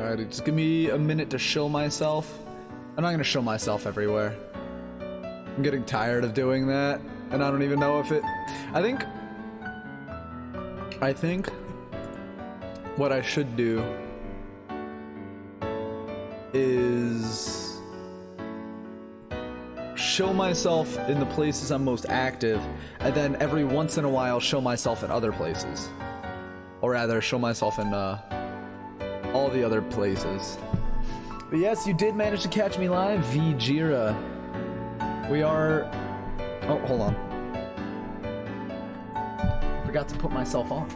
Alrighty, just give me a minute to show myself. I'm not gonna show myself everywhere. I'm getting tired of doing that, and I don't even know if it... I think what I should do is show myself in the places I'm most active, and then every once in a while show myself in other places. Or rather, show myself in all the other places. But yes, you did manage to catch me live, Vjira. We are... Oh, hold on. Forgot to put myself on.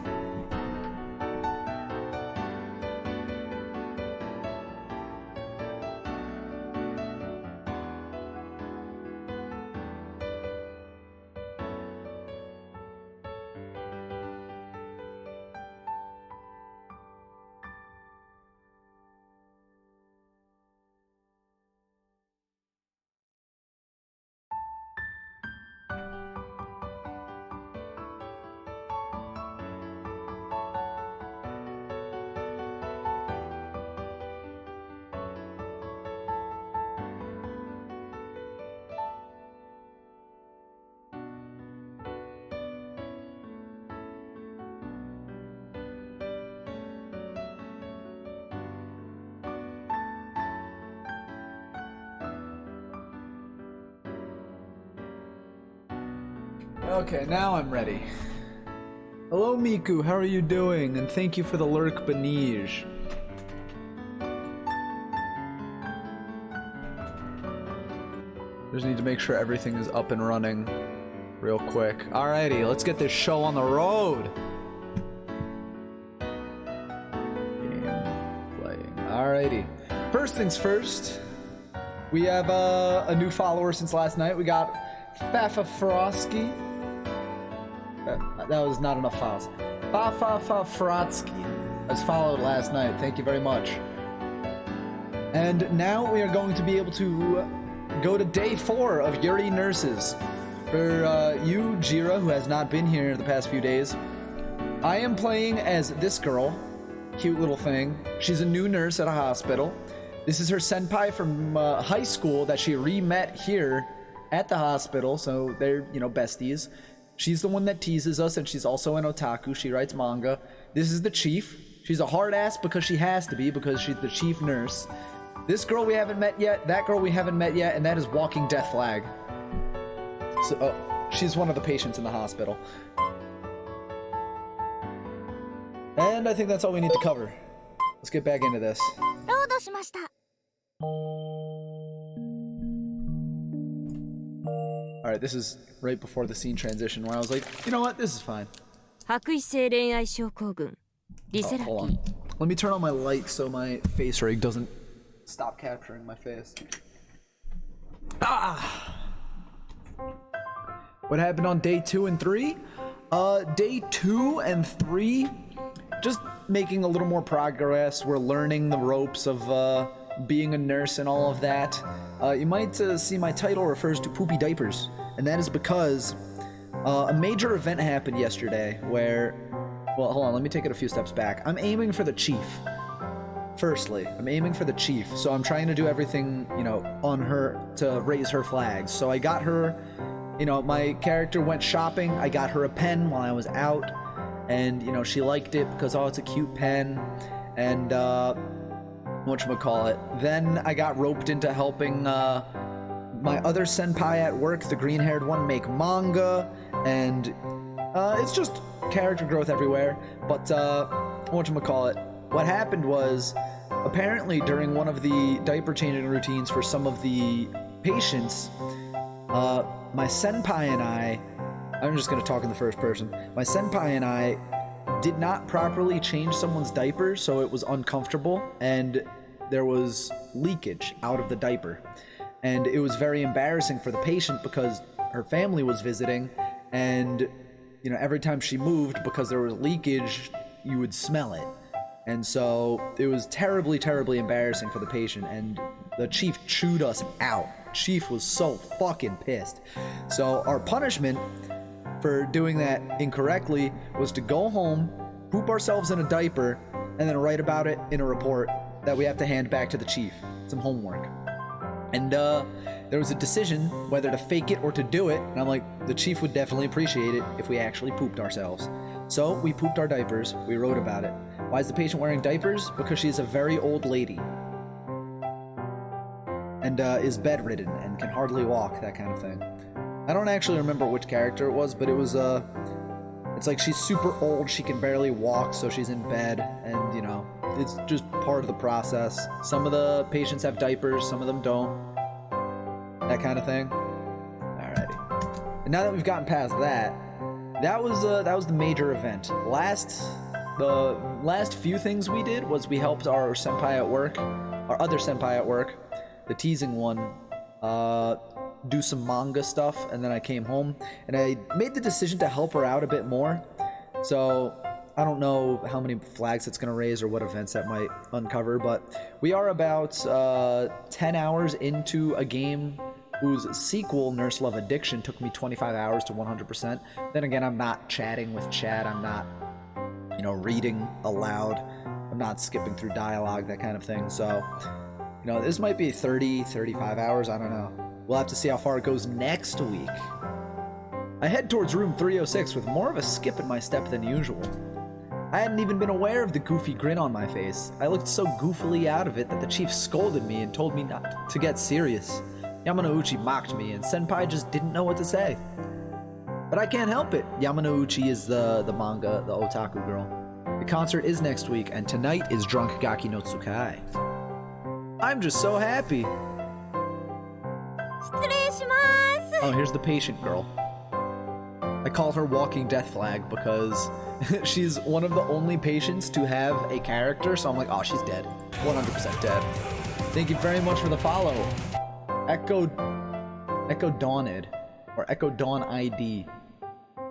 Okay, now I'm ready. Hello, Miku. How are you doing? And thank you for the lurk, Benige. Just need to make sure everything is up and running real quick. Alrighty, let's get this show on the road. Game playing. Alrighty. First things first, we have a new follower since last night. We got Fafafrosky. That was not enough files. Fafafafrotsky has followed last night. Thank you very much. And now we are going to be able to go to day 4 of Yuri Nurses. For you, Jira, who has not been here the past few days, I am playing as this girl. Cute little thing. She's a new nurse at a hospital. This is her senpai from high school that she re-met here at the hospital, so they're, you know, besties. She's the one that teases us, and she's also an otaku. She writes manga. This is the chief. She's a hard ass because she has to be, because she's the chief nurse. This girl we haven't met yet, that girl we haven't met yet, and that is Walking Death Flag. So, she's one of the patients in the hospital. And I think that's all we need to cover. Let's get back into this. Alright, this is right before the scene transition where I was like, you know what, this is fine. Oh, hold on. Let me turn on my light so my face rig doesn't stop capturing my face. Ah! What happened on day 2 and 3? Day 2 and 3, just making a little more progress. We're learning the ropes of being a nurse and all of that. You might see my title refers to poopy diapers, and that is because a major event happened yesterday where, well, hold on, let me take it a few steps back. I'm aiming for the chief. Firstly, I'm aiming for the chief, so I'm trying to do everything, you know, on her to raise her flags. So I got her, you know, my character went shopping. I got her a pen while I was out, and, you know, she liked it because, oh, it's a cute pen, and, whatchamacallit. Then I got roped into helping, my other senpai at work, the green-haired one, make manga, and, it's just character growth everywhere. But, whatchamacallit. What happened was, apparently during one of the diaper changing routines for some of the patients, my senpai and I'm just going to talk in the first person. My senpai and I did not properly change someone's diaper, so it was uncomfortable, and there was leakage out of the diaper. And it was very embarrassing for the patient because her family was visiting, and, you know, every time she moved, because there was leakage, you would smell it. And so it was terribly, terribly embarrassing for the patient, and the chief chewed us out. Chief was so fucking pissed. So our punishment for doing that incorrectly was to go home, poop ourselves in a diaper, and then write about it in a report that we have to hand back to the chief. Some homework. And there was a decision whether to fake it or to do it. And I'm like, the chief would definitely appreciate it if we actually pooped ourselves. So we pooped our diapers. We wrote about it. Why is the patient wearing diapers? Because she is a very old lady. And is bedridden and can hardly walk, that kind of thing. I don't actually remember which character it was, but it was, it's like she's super old, she can barely walk, so she's in bed, and, you know, it's just part of the process. Some of the patients have diapers, some of them don't. That kind of thing. Alrighty. And now that we've gotten past that, that was the major event. The last few things we did was we helped our senpai at work, our other senpai at work, the teasing one, do some manga stuff, and then I came home and I made the decision to help her out a bit more. So I don't know how many flags it's gonna raise or what events that might uncover, but we are about 10 hours into a game whose sequel, Nurse Love Addiction, took me 25 hours to 100%. Then again, I'm not chatting with chat, I'm not, you know, reading aloud, I'm not skipping through dialogue, that kind of thing. So, you know, this might be 30, 35 hours, I don't know. We'll have to see how far it goes next week. I head towards room 306 with more of a skip in my step than usual. I hadn't even been aware of the goofy grin on my face. I looked so goofily out of it that the chief scolded me and told me not to get serious. Yamanouchi mocked me, and Senpai just didn't know what to say. But I can't help it. Yamanouchi is the manga, the otaku girl. The concert is next week, and tonight is Drunk Gaki no Tsukai. I'm just so happy. Oh, here's the patient girl. I call her Walking Death Flag because she's one of the only patients to have a character, so I'm like, oh, she's dead. 100% dead. Thank you very much for the follow. Echo Dawned, or Echo Dawn ID.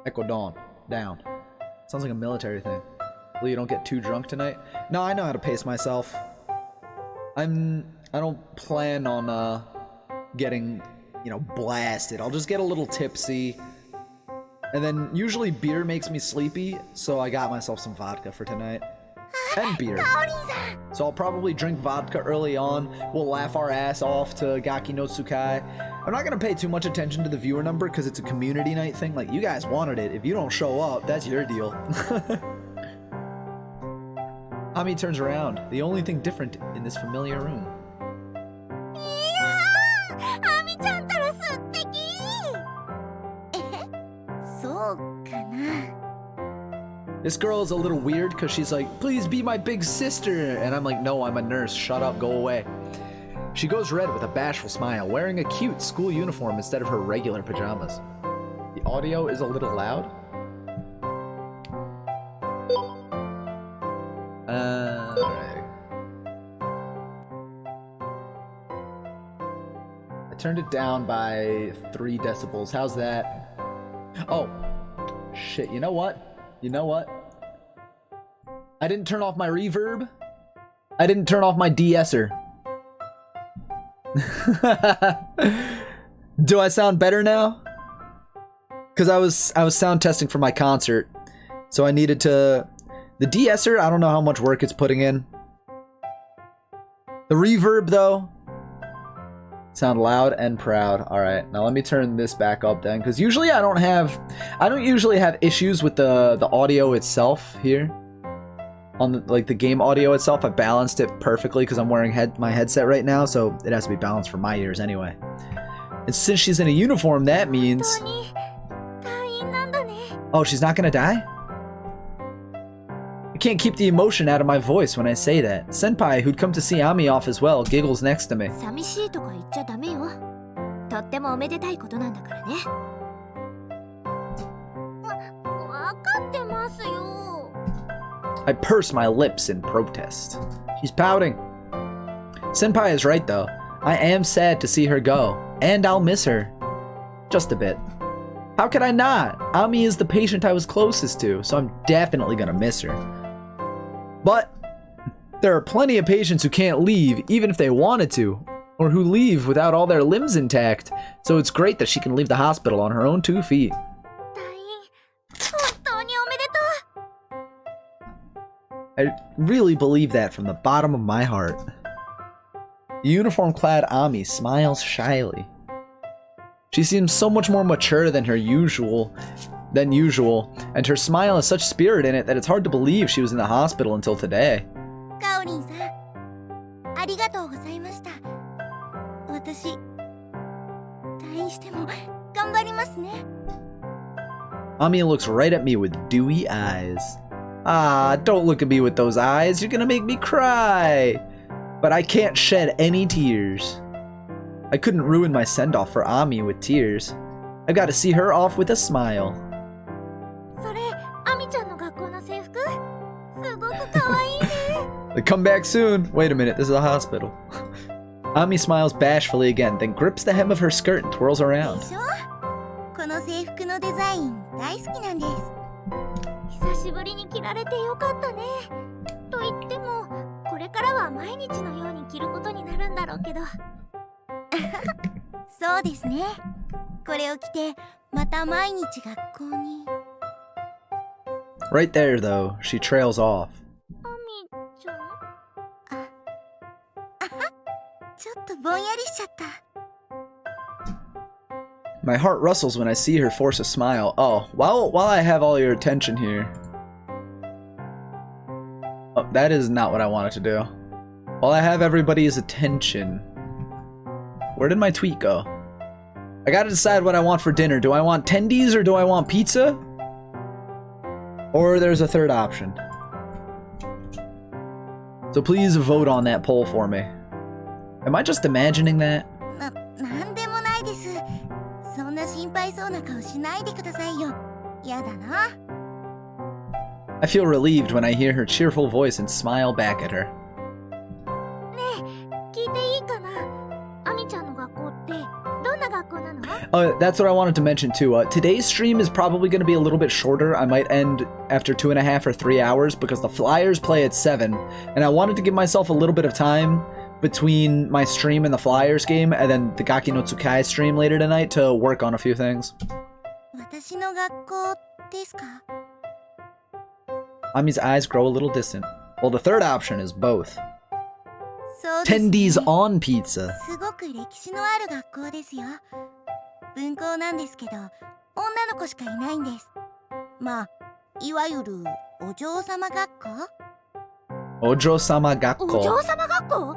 Echo Dawn, down. Sounds like a military thing. Well, you don't get too drunk tonight? No, I know how to pace myself. I don't plan on getting, you know, blasted. I'll just get a little tipsy. And then usually beer makes me sleepy, so I got myself some vodka for tonight. And beer. So I'll probably drink vodka early on. We'll laugh our ass off to Gaki no Tsukai. I'm not going to pay too much attention to the viewer number because it's a community night thing. Like, you guys wanted it. If you don't show up, that's your deal. Ami turns around. The only thing different in this familiar room. This girl is a little weird because she's like, please be my big sister. And I'm like, no, I'm a nurse. Shut up, go away. She goes red with a bashful smile, wearing a cute school uniform instead of her regular pajamas. The audio is a little loud. Alright. I turned it down by 3 decibels. How's that? Oh, shit, you know what? You know what? I didn't turn off my reverb. I didn't turn off my de-esser. Do I sound better now? Because I was sound testing for my concert, so I needed to. The de-esser, I don't know how much work it's putting in. The reverb though, sound loud and proud. All right, now let me turn this back up then, because usually I don't usually have issues with the audio itself here. On the game audio itself, I balanced it perfectly because I'm wearing my headset right now, so it has to be balanced for my ears anyway. And since she's in a uniform, that means... Oh, she's not gonna die? I can't keep the emotion out of my voice when I say that. Senpai, who'd come to see Ami off as well, giggles next to me. I purse my lips in protest. She's pouting. Senpai is right though. I am sad to see her go, and I'll miss her. Just a bit. How could I not? Ami is the patient I was closest to, so I'm definitely gonna miss her. But there are plenty of patients who can't leave even if they wanted to, or who leave without all their limbs intact, so it's great that she can leave the hospital on her own 2 feet. I really believe that from the bottom of my heart. The uniform-clad Ami smiles shyly. She seems so much more mature than usual, and her smile has such spirit in it that it's hard to believe she was in the hospital until today. Kaorin-san, ありがとうございました。私、退院しても頑張りますね。Ami looks right at me with dewy eyes. Ah, don't look at me with those eyes. You're gonna make me cry. But I can't shed any tears. I couldn't ruin my send-off for Ami with tears. I've got to see her off with a smile. それ、アミちゃんの学校の制服？すごく可愛いね。Come back soon. Wait a minute, this is a hospital. Ami smiles bashfully again, then grips the hem of her skirt and twirls around. でしょ？この制服のデザイン大好きなんです。久しぶりに着られてよかったね。と言っても、これからは毎日のように着ることになるんだろうけど。そうですね。これを着て、また毎日学校に。Right there, though, she trails off. アミちゃん？ちょっとぼんやりしちゃった。My heart rustles when I see her force a smile. Oh, while I have all your attention here. Oh, that is not what I wanted to do. While I have everybody's attention. Where did my tweet go? I gotta decide what I want for dinner. Do I want tendies or do I want pizza? Or there's a third option. So please vote on that poll for me. Am I just imagining that? なんでもないです。そんな心配そうな顔しないでくださいよ。やだな。I feel relieved when I hear her cheerful voice and smile back at her. ねえ、聞いていいかな？アミちゃんの学校ってどんな学校なの？ That's what I wanted to mention too. Today's stream is probably going to be a little bit shorter. I might end after 2.5 or 3 hours because the Flyers play at 7, and I wanted to give myself a little bit of time between my stream and the Flyers game, and then the Gaki no Tsukai stream later tonight to work on a few things. 私の学校ですか？ Ami's eyes grow a little distant. Well, the third option is both. そうですね。 Tendies on pizza. すごく歴史のある学校ですよ。分校なんですけど、女の子しかいないんです。まあ、いわゆるお嬢様学校？ Ojo-sama Gakko. お嬢様学校？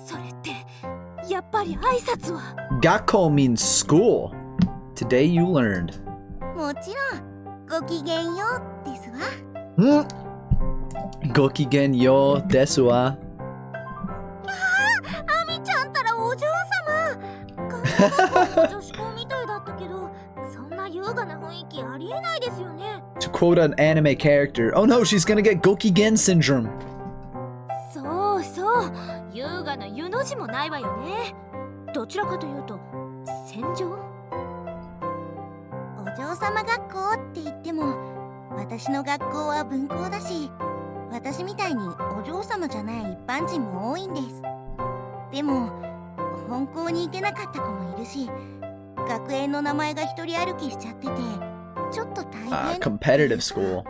それってやっぱり挨拶は？ Gakko means school. Today you learned. もちろん、ごきげんようですわ。Gokigen yo desu wa. アミちゃんたらお嬢様。学校の女子校みたいだったけど、そんな優雅な雰囲気ありえないですよね。To quote an anime character, oh no, she's gonna get Gokigen syndrome. そうそう、優雅な湯の字もないわよね。どちらかというと戦場？お嬢様学校って言っても、私の学校は分校だし、私みたいにお嬢様じゃない一般人も多いんです。でも本校に行けなかった子もいるし、学園の名前が一人歩きしちゃってて、ちょっと大変。Competitive school.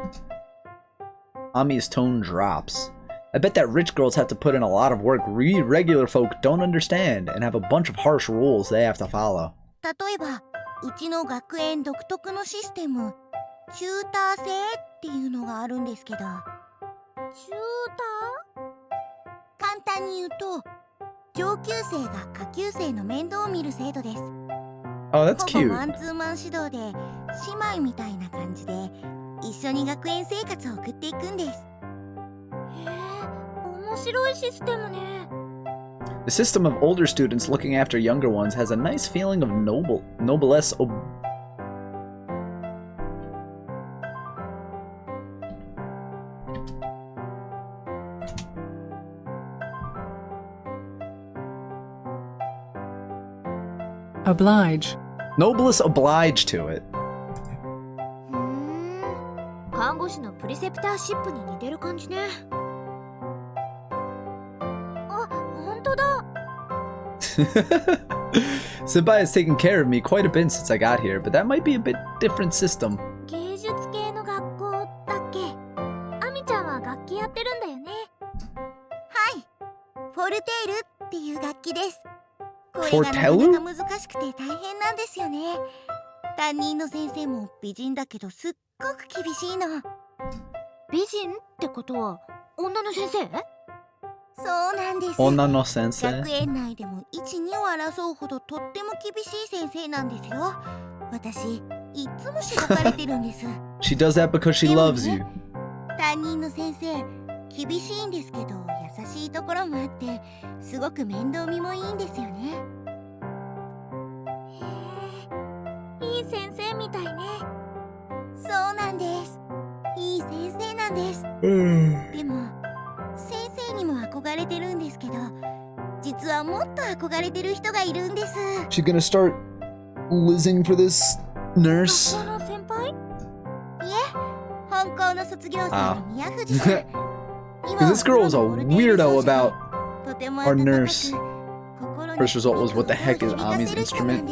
Ami's tone drops. I bet that rich girls have to put in a lot of work regular folk don't understand and have a bunch of harsh rules they have to follow. 例えば、うちの学園独特のシステム、チューター制っていうのがあるんですけど。チューター？簡単に言うと、上級生が下級生の面倒を見る制度です。Oh, that's ほぼ cute. マンツーマン指導で、姉妹みたいな感じで、一緒に学園生活を送っていくんです。へえ、面白いシステムね。The system of older students looking after younger ones has a nice feeling of noblesse Oblige. Noblesse oblige to it. 看護師のプリセプターシップに似てる感じね。あ、本当だ。Senpai has taken care of me quite a bit since I got here, but that might be a bit different system. 芸術系の学校だっけ？アミちゃんは楽器やってるこれがなかなか難しくて大変なんですよね。担任の先生も美人だけどすっごく厳しいの。美人ってことは女の先生？そうなんです。女の先生。学園内でも 1,2 を争うほどとっても厳しい先生なんですよ。私いつもしごかれてるんです。She does that because she loves you. 担任の先生厳しいんですけど優しいところもあってすごく面倒見もいいんですよね。いい先生みたいね。そうなんです。いい先生なんです。でも先生にも憧れてるんですけど実はもっと憧れてる人がいるんです。 She's gonna start listening for this nurse. 学校の先輩？いえ、本校の卒業生の宮藤さん。 This girl was a weirdo about とても our 温かく nurse. 心に First result was, what the heck is Ami's instrument?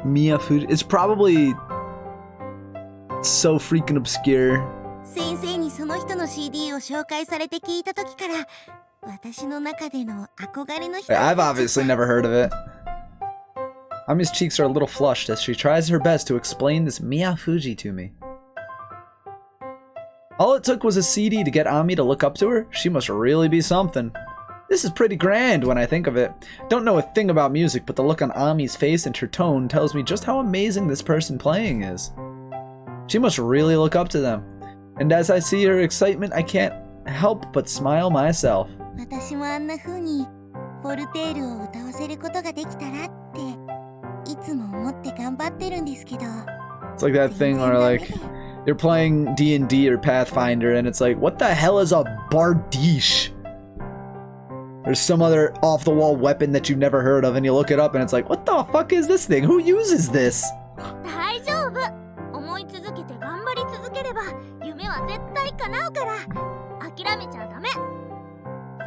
Mia Fuji. It's probably so freaking obscure. 先生にその人の CD を紹介されて聞いた時から私の中での憧れの人。 I've obviously never heard of it. Ami's cheeks are a little flushed as she tries her best to explain this Mia Fuji to me. All it took was a CD to get Ami to look up to her. She must really be something. This is pretty grand when I think of it. Don't know a thing about music, but the look on Ami's face and her tone tells me just how amazing this person playing is. She must really look up to them. And as I see her excitement, I can't help but smile myself. 私もあんな風にフォルテールを歌わせることができたらっていつも思って頑張ってるんですけど。 It's like that thing where like you're playing D&D or Pathfinder and it's like, what the hell is a bardiche? There's some other off-the-wall weapon that you've never heard of and you look it up and it's like, what the fuck is this thing? Who uses this? 大丈夫。思い続けて頑張り続ければ夢は絶対叶うから諦めちゃダメ。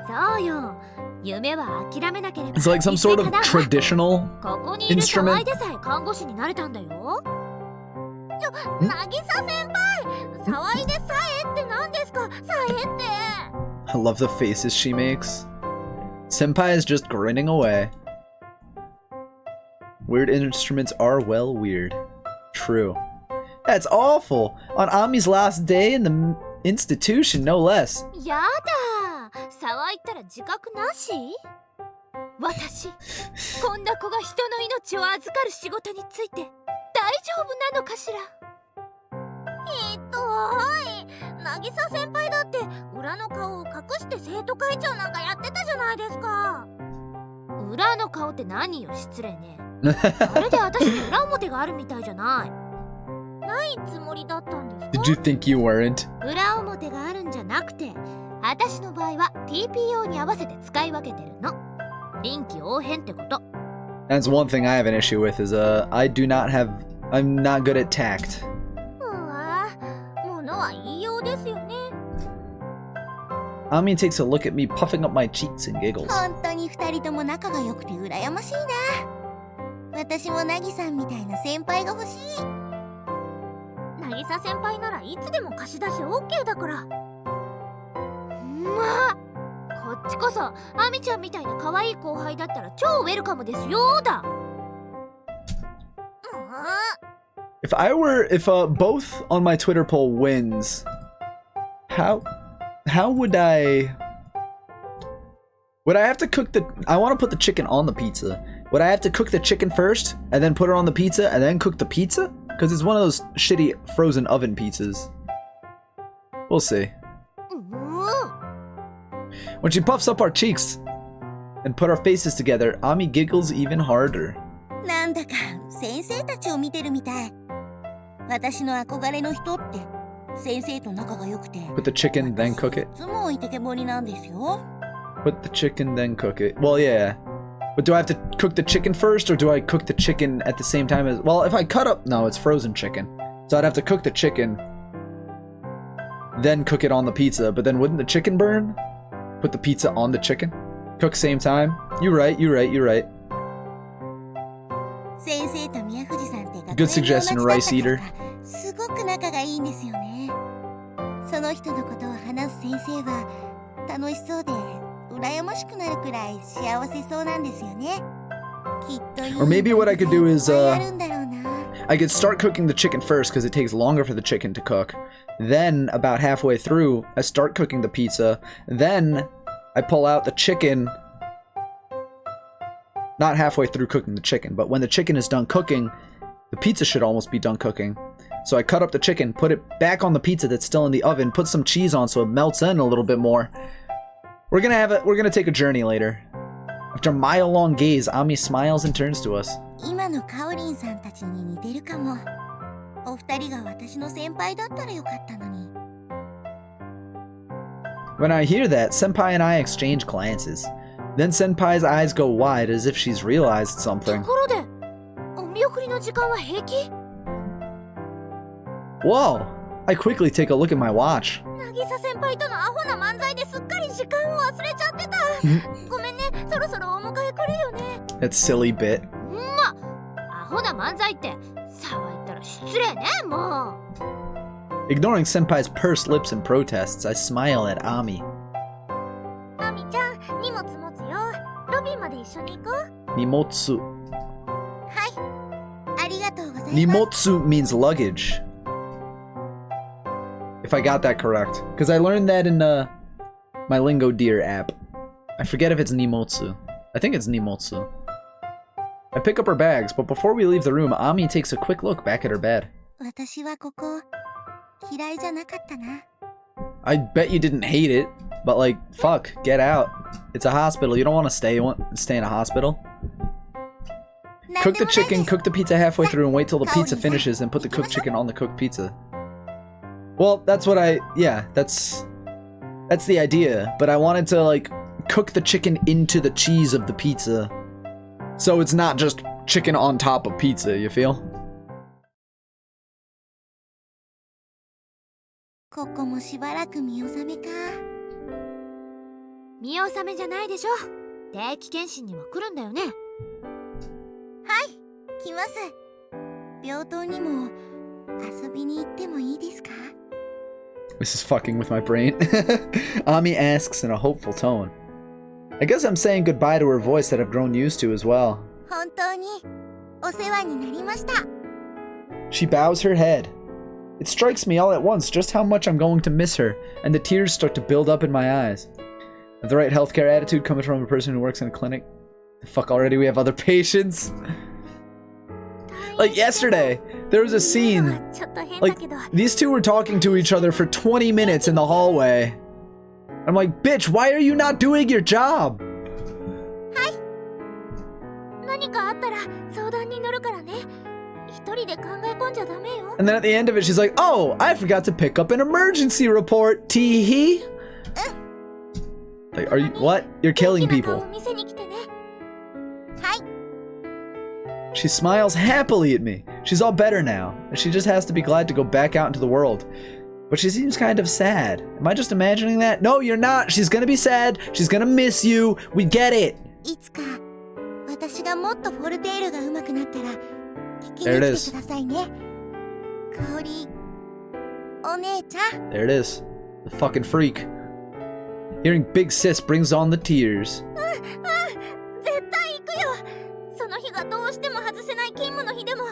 そうよ。夢は諦めなければ。 It's like some sort of traditional ここにいる instrument. 沢井でさえ看護師になれたんだよ。渚先輩、沢井でさえって何ですか？さえって。 I love the faces she makes. Senpai is just grinning away. Weird instruments are well weird. True. That's awful. On Ami's last day in the institution, no less. やだ。沢井ったら自覚なし？私、こんな子が人の命を預かる仕事について大丈夫なのかしら？ひどい。渚先輩だって裏の顔を隠して生徒会長なんかやってたじゃないですか。裏の顔って何よ、失礼ね。あれで私に裏表があるみたいじゃない。ないつもりだったんですか？ Did you think you weren't? 裏表があるんじゃなくて、私の場合は TPO に合わせて使い分けてるの。臨機応変ってこと。 That's one thing I have an issue with is I'm not good at tact. うわぁ、物は言いようですよね。 Ami takes a look at me, puffing up my cheeks and giggles. 本当に2人とも仲が良くて羨ましいな。私も凪さんみたいな先輩が欲しい。渚先輩ならいつでも貸し出し OK だから。まあ、こっちこそアミちゃんみたいな可愛い後輩だったら超ウェルカムですよだ。If both on my Twitter poll wins, how would I have to cook I want to put the chicken on the pizza. Would I have to cook the chicken first and then put it on the pizza and then cook the pizza? Because it's one of those shitty frozen oven pizzas. We'll see. When she puffs up our cheeks and put our faces together, Ami giggles even harder. なんだか先生たちを見てるみたい。私の憧れの人って先生と仲が良くて。 Put the chicken, then cook it. いつも置いてけぼりなんですよ。 Put the chicken, then cook it. Well, yeah. But do I have to cook the chicken first, or do I cook the chicken at the same time as... Well, if I cut up... No, it's frozen chicken. So I'd have to cook the chicken, then cook it on the pizza. But then wouldn't the chicken burn? Put the pizza on the chicken? Cook same time? You're right. 先生と宮藤さんって Good suggestion, rice eater. すごく仲がいいんですよね。その人のことを話す先生は楽しそうで羨ましくなるくらい幸せそうなんですよね。きっといい Or maybe what I could do is, いっぱいあるんだろうな。 I could start cooking the chicken first because it takes longer for the chicken to cook. Then, about halfway through, I start cooking the pizza. Then, I pull out the chicken. Not halfway through cooking the chicken, but when the chicken is done cooking, the pizza should almost be done cooking. So I cut up the chicken, put it back on the pizza that's still in the oven, put some cheese on so it melts in a little bit more. We're gonna take a journey later. After a mile-long gaze, Ami smiles and turns to us. 今のカオリンさんたちに似てるかも。お二人が私の先輩だったらよかったのに。 When I hear that, Senpai and I exchange glances. Then Senpai's eyes go wide as if she's realized と something. ころでお見送りの時間は平気？ Whoa! I quickly take a look at my watch. 渚先輩とのアホな漫才ですっかり時間を忘れちゃってた。ごめんね、そろそろお迎え来るよね。 That silly bit. アホな漫才って騒いだら失礼ね、もう。 Ignoring Senpai's pursed lips in protests, I smile at Ami. アミちゃん、荷物持つよ。ロビーまで一緒に行こう。 Nimotsu. はい。ありがとうございます。 Nimotsu means luggage. If I got that correct. Because I learned that in my Lingo Deer app. I forget if it's Nimotsu. I think it's Nimotsu. I pick up her bags, but before we leave the room, Ami takes a quick look back at her bed. 私はここ嫌いじゃなかったな。 I bet you didn't hate it, but like, fuck, get out. It's a hospital. You don't want to stay in a hospital. Cook the chicken, cook the pizza halfway through, and wait till the pizza finishes, then put the cooked chicken on the cooked pizza. Well, that's what that's the idea, but I wanted to like cook the chicken into the cheese of the pizza. So it's not just chicken on top of pizza, you feel? ここもしばらく見納めか。見納めじゃないでしょ。定期検診には来るんだよね。はい、来ます。病棟にも遊びに行ってもいいですか？ This is fucking with my brain. Ami asks in a hopeful tone. I guess I'm saying goodbye to her voice that I've grown used to as well. 本当にお世話になりました。 She bows her head. It strikes me all at once just how much I'm going to miss her, and the tears start to build up in my eyes. The right healthcare attitude coming from a person who works in a clinic. Fuck, already we have other patients. Like yesterday, there was a scene. Like, these two were talking to each other for 20 minutes in the hallway. I'm like, bitch, why are you not doing your job? 何かあったら相談に乗るからね。一人で考え込んじゃダメよ。 And then at the end of it, she's like, oh, I forgot to pick up an emergency report, tee-hee. Like, are you, what? You're killing people. 店に来てね。はい。 She smiles happily at me. She's all better now, and she just has to be glad to go back out into the world. But she seems kind of sad. Am I just imagining that? No, you're not. She's gonna be sad. She's gonna miss you. We get it. いつか私がもっとフォルテールが上手くなったら聞きに来てくださいね。香織お姉ちゃん。 There it is. The fucking freak. Hearing Big Sis brings on the tears. 絶対行くよ。その日がどうしても外せない勤務の日でも、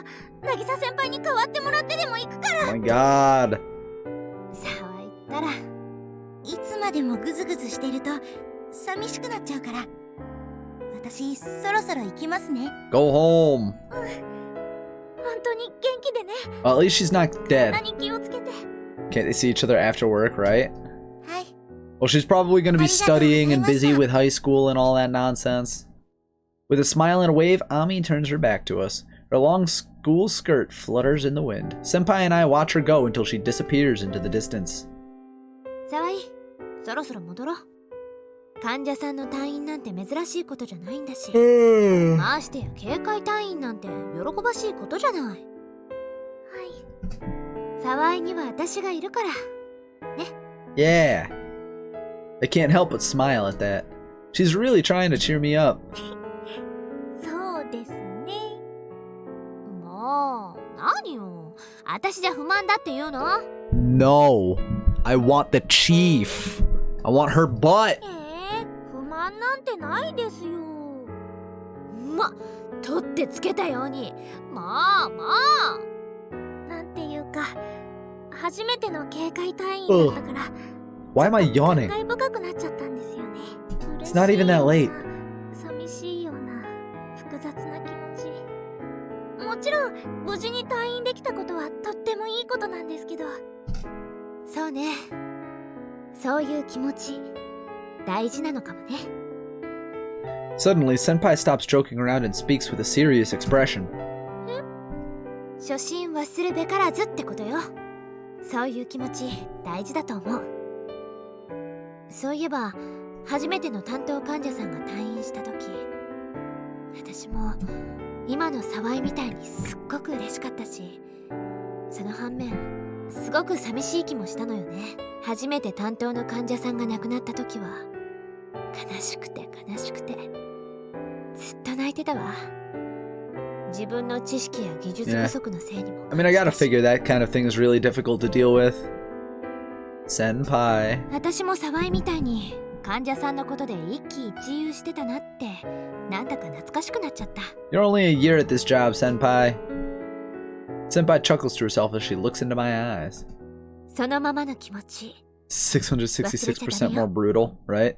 渚先輩に代わってもらってでも行くから。 Oh my god. そう言ったら、いつまでもグズグズしてると寂しくなっちゃうから。私そろそろ行きますね。 Go home. 本当に元気でね。 Well, at least she's not dead. 何気をつけて。 Can't they see each other after work, right? はい。 Well, she's probably going to be studying and busy with high school and all that nonsense. With a smile and a wave, Ami turns her back to us. Her long school skirt flutters in the wind. Senpai and I watch her go until she disappears into the distance. 沢井、そろそろ戻ろう。患者さんの退院なんて珍しいことじゃないんだし。ましてや警戒退院なんて喜ばしいことじゃない。はい。沢井には私がいるから。ね。Yeah. I can't help but smile at that. She's really trying to cheer me up. そうですね。もう、何よ。私じゃ不満だって言うの？ No. I want the chief. I want her butt. 不満？間なんてないですよ。ま、取ってつけたように。まあまあ。なんていうか、初めての警戒隊員だったから。Why am I yawning? 感慨深くなっちゃったんですよね。It's not even that late. 寂しいような複雑な気持ち。もちろん無事に退院できたことはとってもいいことなんですけど。そうね。そういう気持ち大事なのかもね。Suddenly, Senpai stops joking around and speaks with a serious expression. 初心忘るべからずってことよ。そういう気持ち大事だと思う。そういえば初めての担当患者さんが退院した時、私も今の沢井みたいにすっごく嬉しかったし、その反面すごく寂しい気もしたのよね。初めて担当の患者さんが亡くなった時は悲しくて悲しくてずっと泣いてたわ。自分の知識や技術不足のせいにも。I mean, I gotta figure that kind of thing is really difficult to deal with. Senpai. 私も沢井みたいに患者さんのことで一喜一憂してたなってなんだか懐かしくなっちゃった。 You're only a year at this job, Senpai. Senpai chuckles to herself as she looks into my eyes. そのままの気持ち 666% more brutal, right?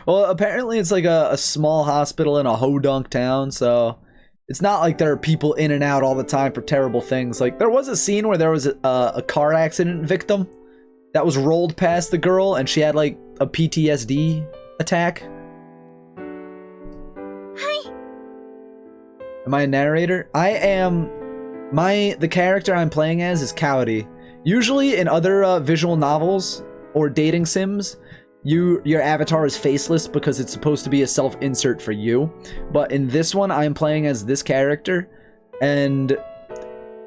Well, apparently it's like a small hospital in a hodunk town, so it's not like there are people in and out all the time for terrible things. Like, there was a scene where there was a car accident victim that was rolled past the girl and she had like a PTSD attack. Hi. Am I a narrator? I am. The character I'm playing as is cutie. Usually in other visual novels or dating sims, your avatar is faceless because it's supposed to be a self-insert for you. But in this one, I am playing as this character, and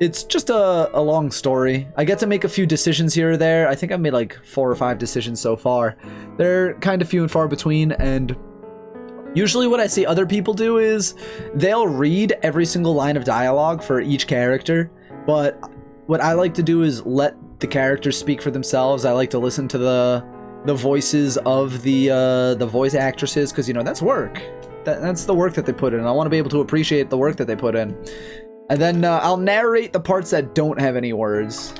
it's just a long story. I get to make a few decisions here or there. I think I've made like 4 or 5 decisions so far. They're kind of few and far between, and usually what I see other people do is they'll read every single line of dialogue for each character, but what I like to do is let the characters speak for themselves. I like to listen to the voices of the voice actresses, because, you know, that's work. That's the work that they put in. I want to be able to appreciate the work that they put in. And then I'll narrate the parts that don't have any words.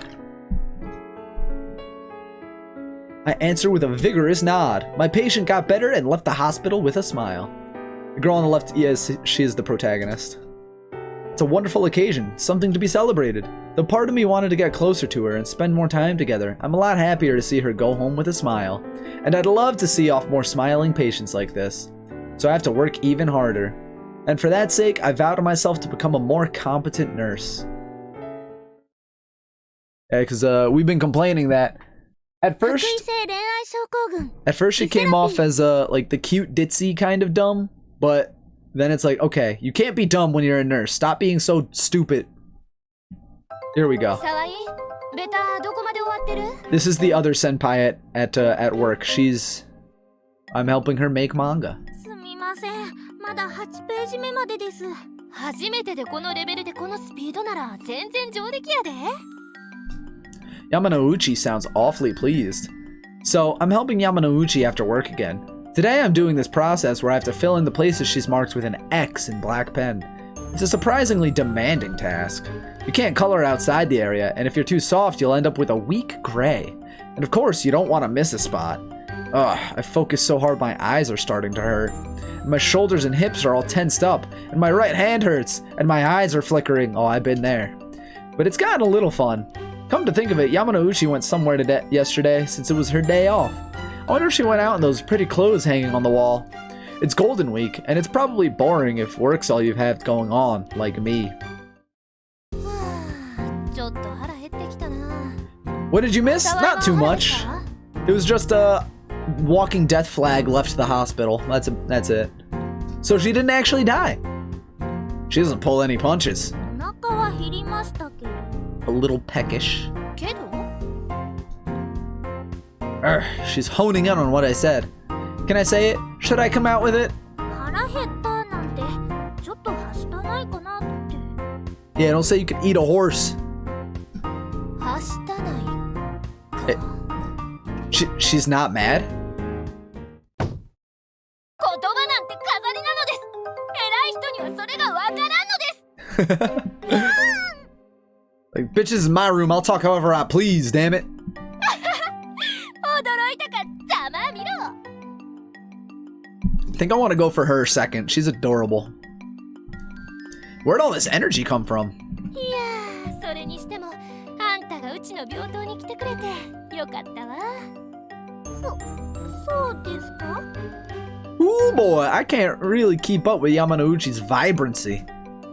I answer with a vigorous nod. My patient got better and left the hospital with a smile. The girl on the left, yes, she is the protagonist. It's a wonderful occasion, something to be celebrated. The part of me wanted to get closer to her and spend more time together. I'm a lot happier to see her go home with a smile. And I'd love to see off more smiling patients like this. So I have to work even harder. And for that sake, I vow to myself to become a more competent nurse. Yeah, because we've been complaining that at first she came off as like the cute ditzy kind of dumb, but then it's like, okay, you can't be dumb when you're a nurse. Stop being so stupid. Here we go. This is the other senpai at work. I'm helping her make manga. まだ8ページ目までです。初めてでこのレベルでこのスピードなら全然上出来やで。Yamanouchi sounds awfully pleased. So, I'm helping Yamanouchi after work again. Today I'm doing this process where I have to fill in the places she's marked with an X in black pen. It's a surprisingly demanding task. You can't color outside the area, and if you're too soft, you'll end up with a weak gray. And of course, you don't want to miss a spot. Ugh, I focus so hard my eyes are starting to hurt. My shoulders and hips are all tensed up, and my right hand hurts, and my eyes are flickering. Oh, I've been there. But it's gotten a little fun. Come to think of it, Yamanouchi went somewhere yesterday since it was her day off. I wonder if she went out in those pretty clothes hanging on the wall. It's Golden Week, and it's probably boring if work's all you have going on, like me. What did you miss? Not too much. It was just a walking death flag left the hospital. That's it. So she didn't actually die. She doesn't pull any punches. A little peckish. She's honing in on what I said. Can I say it? Should I come out with it? Yeah, don't say you can eat a horse. She's not mad? なんて飾りなのです。偉い人にはそれがわからんのです。Like, bitch, this is my room. I'll talk however I please, damn it. 驚いたか、ざまあみろ。I think I want to go for her second. She's adorable. Where'd all this energy come from? いやー、それにしてもあんたがうちの病棟に来てくれてよかったわ。そうですか？ Ooh boy, I can't really keep up with Yamanouchi's vibrancy.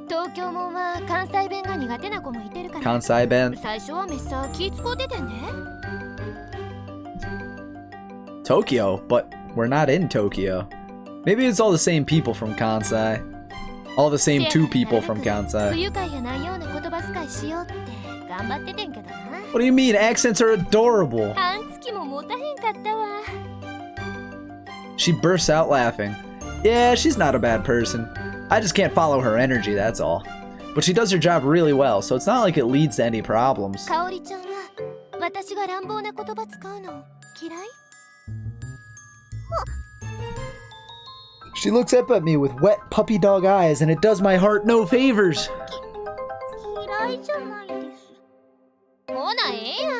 東京もんは関西弁が苦手な子もいてるから。関西弁。最初はめっさ気使うててんね。Tokyo, but we're not in Tokyo. Maybe it's all the same people from Kansai. All the same two people from 不 Kansai. 愉快やないような言葉遣いしようって頑張っててんけどな。 What do you mean? Accents are adorable. 半月も持たへんかったわ。 She bursts out laughing. Yeah, she's not a bad person. I just can't follow her energy, that's all. But she does her job really well, so it's not like it leads to any problems. かおりちゃんは私が乱暴な言葉使うの嫌い？ She looks up at me with wet puppy dog eyes, and it does my heart no favors. 嫌いじゃないです。ほなええやん。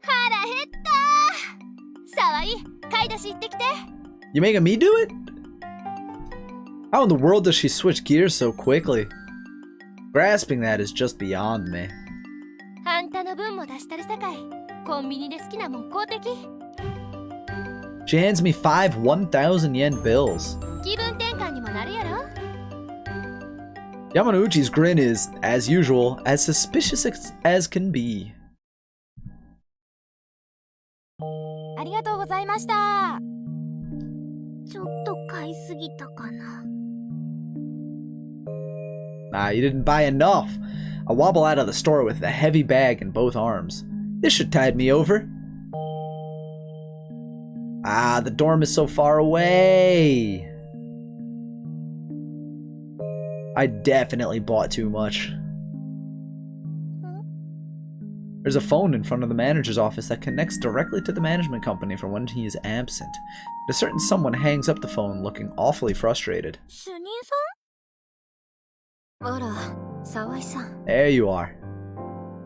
腹減った。さわい、買い出し行ってきて。 You making me do it? How in the world does she switch gears so quickly? Grasping that is just beyond me. あんたの分も出したるさかい。コンビニで好きなもん買うてき。 She hands me 5 1,000 yen bills. 気分転換にもなるやろ。 Yamanouchi's grin is, as usual, as suspicious as can be. ありがとうございました。ちょっと買いすぎたかな。Nah, you didn't buy enough. I wobble out of the store with a heavy bag in both arms. This should tide me over. Ah, the dorm is so far away. I definitely bought too much. There's a phone in front of the manager's office that connects directly to the management company for when he is absent. A certain someone hangs up the phone looking awfully frustrated. 主任あら、沢井さん。 There you are.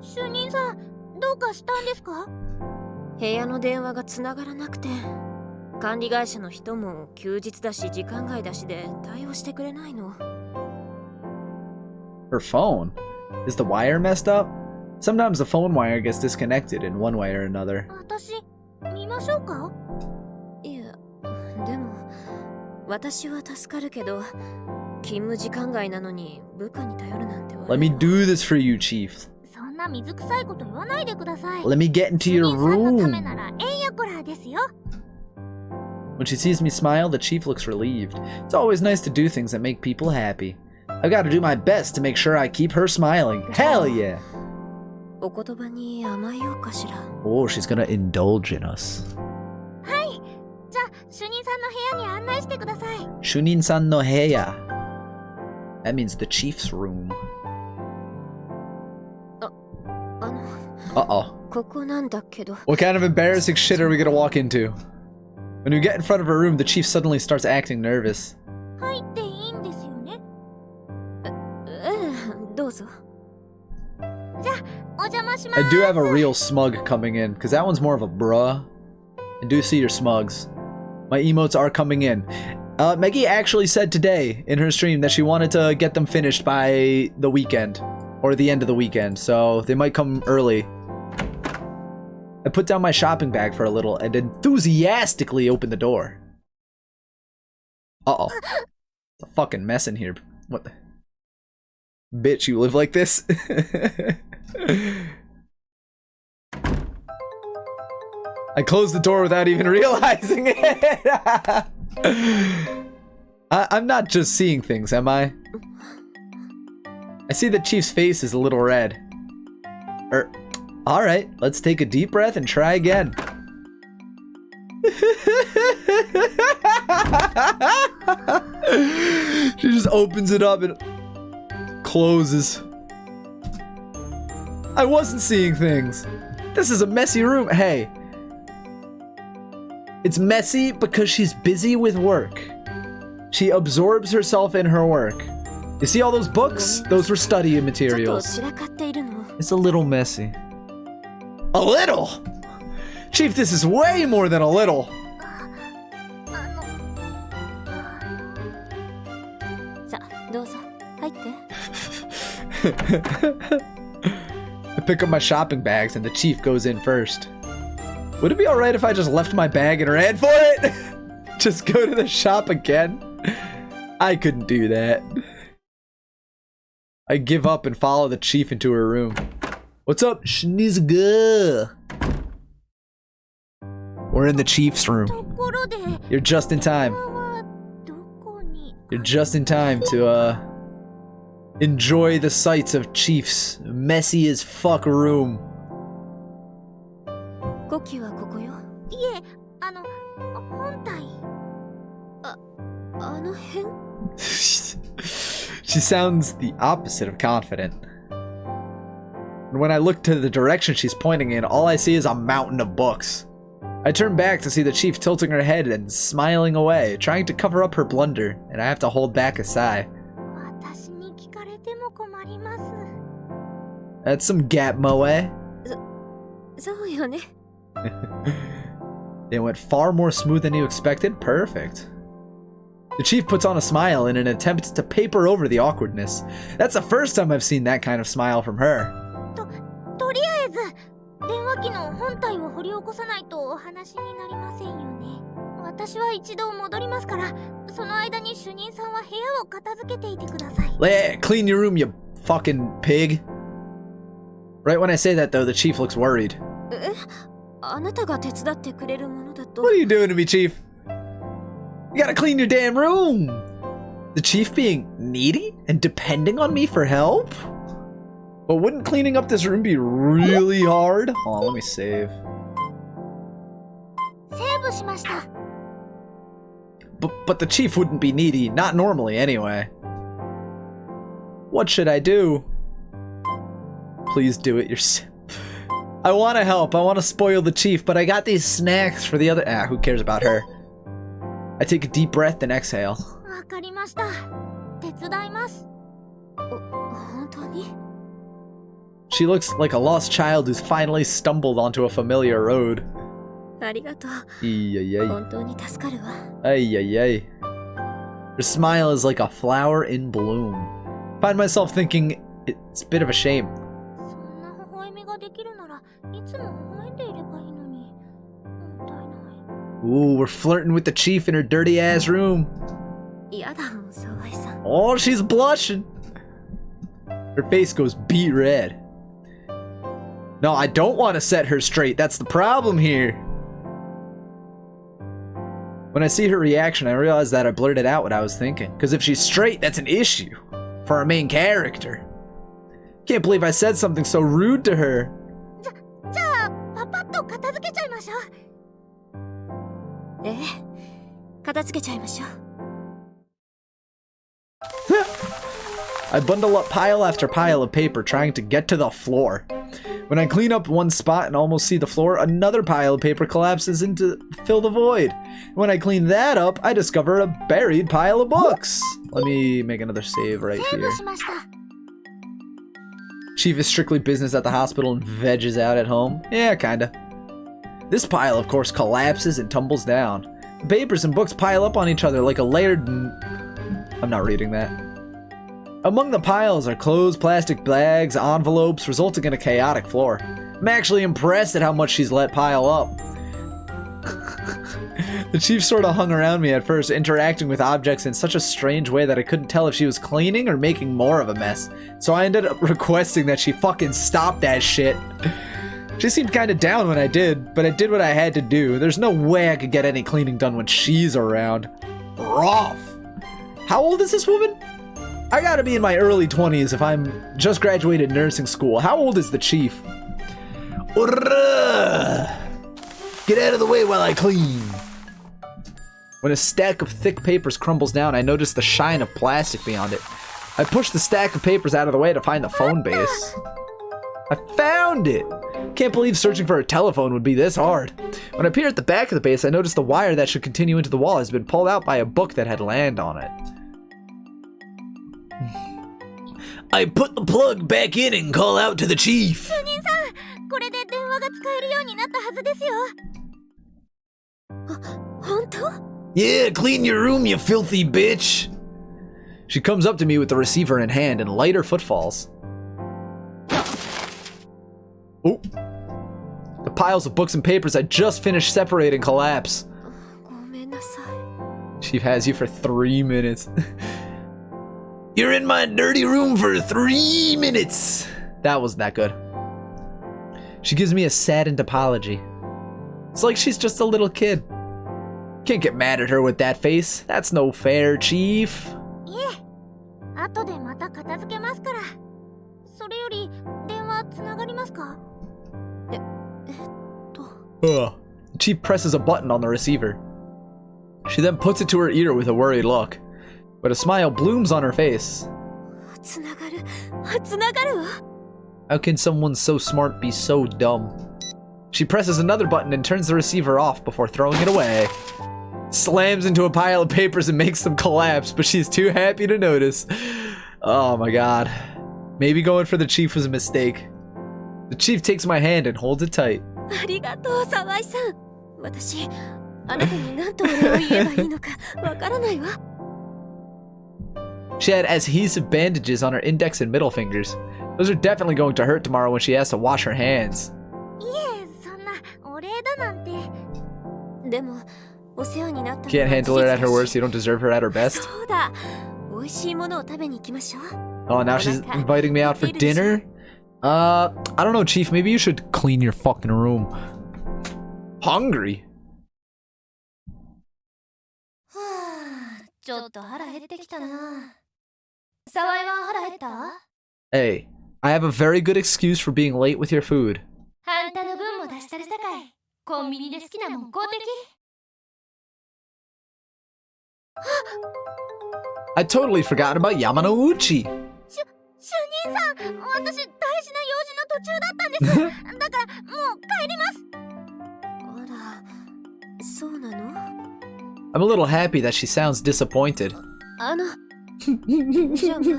さん、主任さん、どうかしたんですか？部屋の電話がつながらなくて、管理会社の人も休日だし時間外だしで対応してくれないの。 Her phone? Is the wire messed up? Sometimes the phone wire gets disconnected in one way or another. 私、見ましょうか？いや、でも私は助かるけど、勤務時間外なのに部下に頼るなんて。 Let me do this for you, Chief. そんな水臭いこと言わないでください。 Let me get into your 主任さんのため room. ならえんやこらですよ。 When she sees me smile, the chief looks relieved. It's always nice to do things that make people happy. I've got to do my best to make sure I keep her smiling. Hell yeah! お言葉に甘えようかしら。 Oh, she's gonna indulge in us. はい。じゃあ、主任さんの部屋に案内してください。 Shunin-san no heya. That means the chief's room. あの、 Uh-oh. ここなんだけど。 What kind of embarrassing shit are we gonna walk into? When we get in front of her room, the chief suddenly starts acting nervous. 入っていいんですよね？どうぞ。じゃあ、お邪魔します。 I do have a real smug coming in, because that one's more of a bruh. I do see your smugs. My emotes are coming in. Meggy actually said today in her stream that she wanted to get them finished by the weekend. Or the end of the weekend, so they might come early. I put down my shopping bag for a little and enthusiastically opened the door. Uh-oh. It's a fucking mess in here. What the... Bitch, you live like this? I closed the door without even realizing it. I'm not just seeing things, am I? I see the chief's face is a little red. Alright, let's take a deep breath and try again. She just opens it up and closes. I wasn't seeing things. This is a messy room. Hey. It's messy because she's busy with work. She absorbs herself in her work. You see all those books? Those were study materials. It's a little messy. A little? Chief, this is way more than a little. I pick up my shopping bags and the chief goes in first. Would it be alright if I just left my bag and ran for it? Just go to the shop again? I couldn't do that. I give up and follow the chief into her room. What's up, Schnizzga? We're in the chief's room. You're just in time. You're just in time to, enjoy the sights of Chief's messy as fuck room. She sounds the opposite of confident. And when I look to the direction she's pointing in, all I see is a mountain of books. I turn back to see the chief tilting her head and smiling away, trying to cover up her blunder, and I have to hold back a sigh. That's some gap moe. It went far more smooth than you expected. Perfect. The chief puts on a smile in an attempt to paper over the awkwardness. That's the first time I've seen that kind of smile from her. Clean your room, you fucking pig. Right when I say that, though, the chief looks worried. What are you doing to me, chief? You gotta clean your damn room! The chief being needy and depending on me for help? But wouldn't cleaning up this room be really hard? Hold on, let me save. But the chief wouldn't be needy, not normally anyway. What should I do? Please do it yourself. I want to help, I want to spoil the chief, but I got these snacks for the other— who cares about her? I take a deep breath and exhale. She looks like a lost child who's finally stumbled onto a familiar road. Ay, ay, ay. Ay, ay, ay. Her smile is like a flower in bloom. Find myself thinking it's a bit of a shame. Ooh, we're flirting with the chief in her dirty ass room. Oh, she's blushing. Her face goes beet red. No, I don't want to set her straight. That's the problem here. When I see her reaction, I realize that I blurted out what I was thinking. Because if she's straight, that's an issue for our main character. Can't believe I said something so rude to her. I bundle up pile after pile of paper, trying to get to the floor. When I clean up one spot and almost see the floor, another pile of paper collapses in to fill the void. When I clean that up, I discover a buried pile of books. Let me make another save right here. Chief is strictly business at the hospital and veggies out at home. Yeah, kinda. This pile, of course, collapses and tumbles down. The papers and books pile up on each other like a layered— I'm not reading that. Among the piles are clothes, plastic bags, envelopes, resulting in a chaotic floor. I'm actually impressed at how much she's let pile up. The chief sort of hung around me at first, interacting with objects in such a strange way that I couldn't tell if she was cleaning or making more of a mess. So I ended up requesting that she fucking stop that shit. She seemed kind of down when I did, but I did what I had to do. There's no way I could get any cleaning done when she's around. Rough. How old is this woman? I gotta be in my early 20s if I'm just graduated nursing school. How old is the chief? Get out of the way while I clean. When a stack of thick papers crumbles down, I notice the shine of plastic beyond it. I push the stack of papers out of the way to find the phone base. I found it! Can't believe searching for a telephone would be this hard. When I peer at the back of the base, I notice the wire that should continue into the wall has been pulled out by a book that had land on it. I put the plug back in and call out to the chief. 主任さん、これで電話が使えるようになったはずですよ。本当？ Yeah, clean your room, you filthy bitch. She comes up to me with the receiver in hand and lighter footfalls. Oh. The piles of books and papers I just finished separating collapse. ごめんなさい。 She has you for 3 minutes. You're in my dirty room for 3 minutes. That wasn't that good. She gives me a saddened apology. It's like she's just a little kid. Can't get mad at her with that face. That's no fair, Chief. いえ、後でまた片付けますから。それより電話つながりますか？ The Chief presses a button on the receiver. She then puts it to her ear with a worried look, but a smile blooms on her face. つながる。つながるわ。 How can someone so smart be so dumb? She presses another button and turns the receiver off before throwing it away. Slams into a pile of papers and makes them collapse, but she's too happy to notice. Oh my god. Maybe going for the chief was a mistake. The chief takes my hand and holds it tight. ありがとう、沢井さん。私、あなたに何とお礼を言えばいいのかわからないわ。 She had adhesive bandages on her index and middle fingers. Those are definitely going to hurt tomorrow when she has to wash her hands. いえ、そんなお礼だなんて。でも、お世話になったのは Can't handle her at her worst, you don't deserve her at her best. そうだ。美味しいものを食べに行きましょう。 Oh, now she's inviting me out for dinner? I don't know, Chief. Maybe you should clean your fucking room. Hungry? ちょっと腹減ってきたな。沢井は腹減った？ Hey, I have a very good excuse for being late with your food. あんたの分も出したるさかい。コンビニで好きなもん買うてき。 I totally forgot about Yamanouchi. 主任さん、私大事な用事の途中だったんです。だからもう帰ります。あら、そうなの？ I'm a little happy that she sounds disappointed. じゃあまた。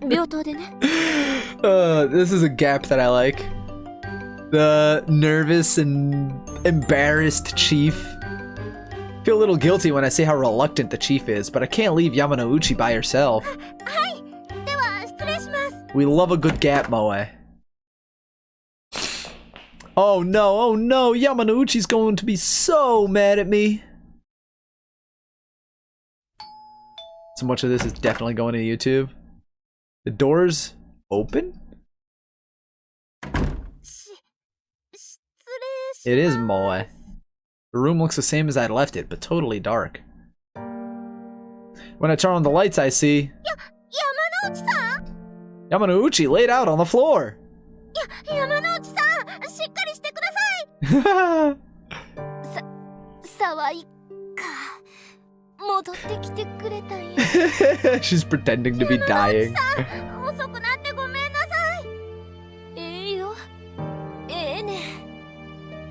病棟でね。This is a gap that I like. The nervous and embarrassed chief. Feel a little guilty when I say how reluctant the chief is, but I can't leave Yamanouchi by herself. はい、では失礼します。 We love a good gap, Moe. Oh no, Yamanouchi's going to be so mad at me. So much of this is definitely going to YouTube. The door's open? 失礼します。 It is Moe. The room looks the same as I left it, but totally dark. When I turn on the lights, I see... 山之内さん？ Yamanouchi laid out on the floor! 山之内さん、しっかりしてください。沢井か。戻ってきてくれたんや。 She's pretending to be dying. 遅くなってごめんなさい。ええよ。ええね。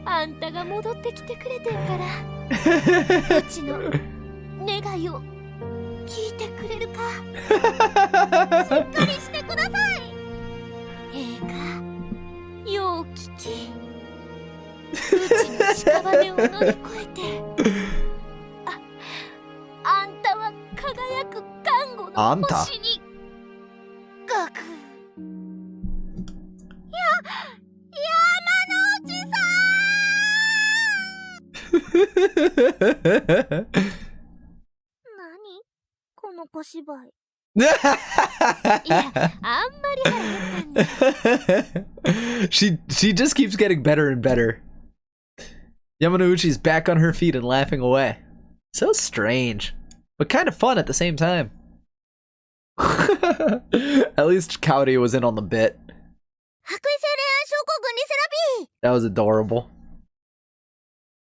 あんたが戻ってきてくれてんから。うちの願いを聞いてくれるか。しっかりしてください。ええか。よう聞き。うちの屍を乗り越えて。あんたは輝く看護の星にがく。山之内さん。何？この小芝居。いや、あんまり腹減ったんだ。 she just keeps getting better and better. Yamanouchi's back on her feet and laughing away. So strange, but kind of fun at the same time. At least Cutie was in on the bit. 白衣性恋愛症候群リセラピー。 That was adorable.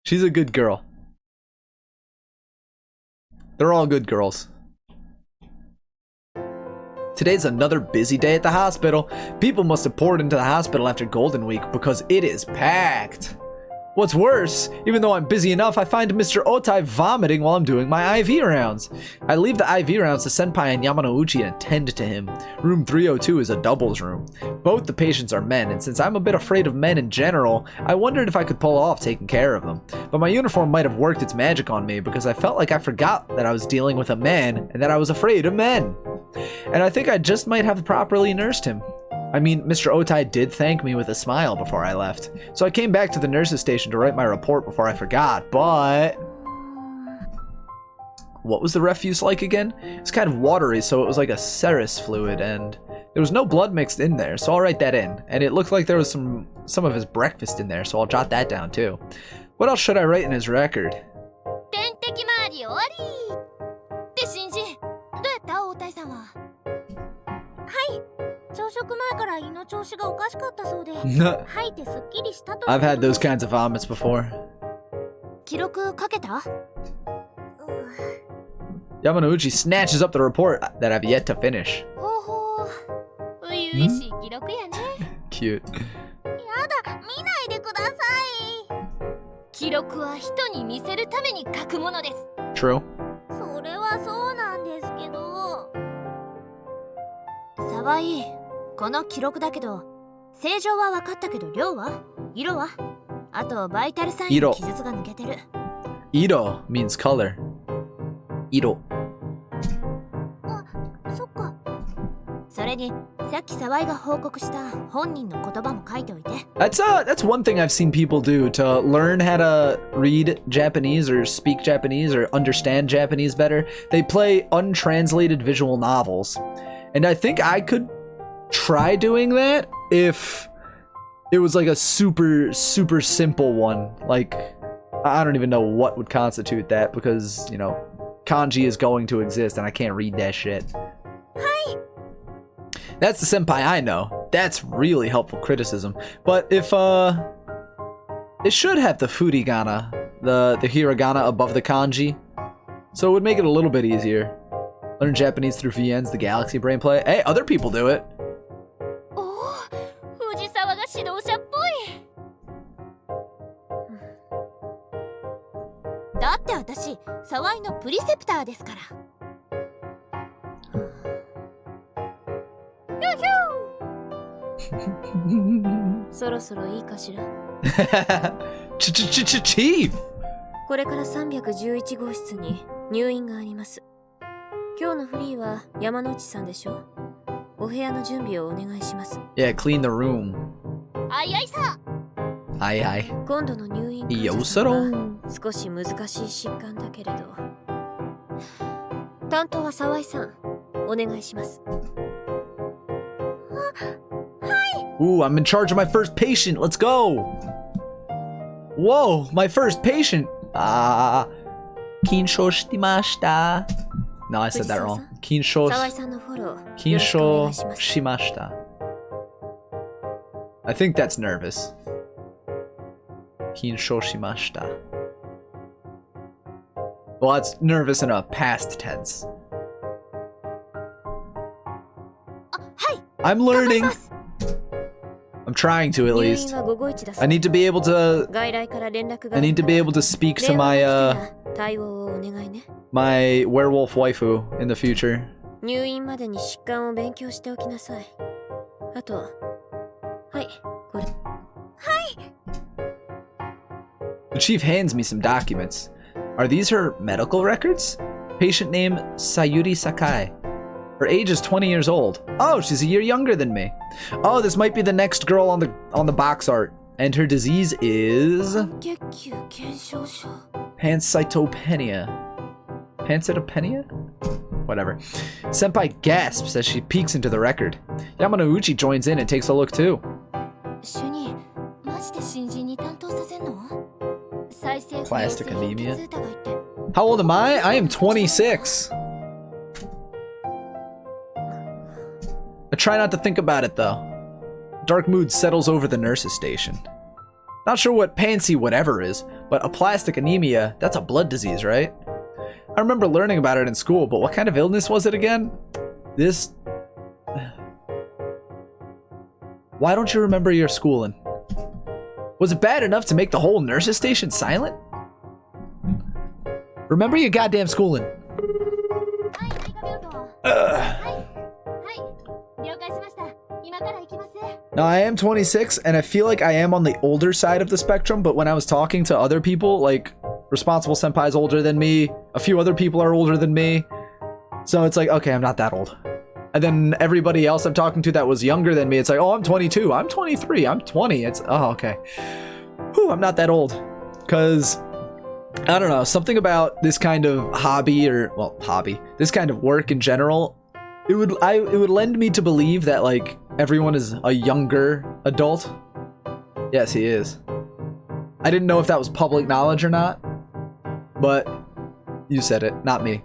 She's a good girl. They're all good girls. Today's another busy day at the hospital. People must have poured into the hospital after Golden Week because it is packed. What's worse, even though I'm busy enough, I find Mr. Otai vomiting while I'm doing my IV rounds. I leave the IV rounds to Senpai and Yamanouchi and attend to him. Room 302 is a doubles room. Both the patients are men, and since I'm a bit afraid of men in general, I wondered if I could pull off taking care of them. But my uniform might have worked its magic on me because I felt like I forgot that I was dealing with a man and that I was afraid of men. And I think I just might have properly nursed him. I mean, Mr. Otai did thank me with a smile before I left. So I came back to the nurse's station to write my report before I forgot, but... What was the refuse like again? It's kind of watery, so it was like a serous fluid, and there was no blood mixed in there, so I'll write that in. And it looked like there was some of his breakfast in there, so I'll jot that down too. What else should I write in his record? 点滴回り終わりって新人、どうやった大谷さんは。朝食前から胃の調子がおかしかったそうで、吐いてすっきりしたと。I've had those kinds of vomits before. 記録かけた？ Yamanouchi snatches up the report that I've yet to finish. ほうほう。初々しい記録やね。Cute. やだ、見ないでください。記録は人に見せるために書くものです。True. それはそうなんですけど。沢井、この記録だけど、正常は分かったけど量は？色は？あとバイタルサインの記述が抜けてる。Iro means color. Iro. あ、そっか。それに、さっき沢井が報告した本人の言葉も書いておいて。That's one thing I've seen people do to learn how to read Japanese or speak Japanese or understand Japanese better. They play untranslated visual novels. And I think I could try doing that if it was like a super, super simple one. Like, I don't even know what would constitute that because, you know, kanji is going to exist and I can't read that shit. Hi. That's the senpai I know. That's really helpful criticism. But if, it should have the furigana, the hiragana above the kanji. So it would make it a little bit easier. Learn Japanese through VN's the Galaxy Brain Play. Hey, other people do it. おお、藤沢が指導者っぽい。だって私、沢井のプリセプターですから。ヒューヒュー。そろそろいいかしら。Chief! これから311号室に入院があります。今日のフリーは山之内さんでしょ。お部屋の準備をお願いします。Yeah, clean the room. あいあいさ。はいはい。今度の入院患者さんは少し難しい疾患だけれど。担当は沢井さん、お願いします。Ooh, I'm in charge of my first patient. Let's go. Whoa, my first patient. Kinsho shitimashita. No, I said that wrong. Kinsho shimashita. I think that's nervous. Kinsho shimashita. Well, that's nervous in a past tense. I'm learning. I'm trying to at least. I need to be able to speak to my werewolf waifu in the future. 入院までに疾患を勉強しておきなさい。あとは、はい、これ。The chief hands me some documents. Are these her medical records? Patient name Sayuri Sakai. Her age is 20 years old. Oh, she's a year younger than me. Oh, this might be the next girl on the box art. And her disease is pancytopenia. Pancytopenia? Whatever. Senpai gasps as she peeks into the record. Yamanouchi joins in and takes a look too. Plastic anemia. How old am I? I am 26. I try not to think about it though. Dark mood settles over the nurse's station. Not sure what pansy whatever is, but aplastic anemia, that's a blood disease, right? I remember learning about it in school, but what kind of illness was it again? This Why don't you remember your schooling? Was it bad enough to make the whole nurses station silent? Remember your goddamn schooling. Now, I am 26, and I feel like I am on the older side of the spectrum, but when I was talking to other people, like, responsible senpai's older than me, a few other people are older than me, so it's like, okay, I'm not that old. And then everybody else I'm talking to that was younger than me, it's like, oh, I'm 22, I'm 23, I'm 20, it's, oh, okay. Whew, I'm not that old. Because, I don't know, something about this kind of hobby, or, well, hobby, this kind of work in general, it would lend me to believe that, like, everyone is a younger adult. Yes, he is. I didn't know if that was public knowledge or not, but you said it, not me.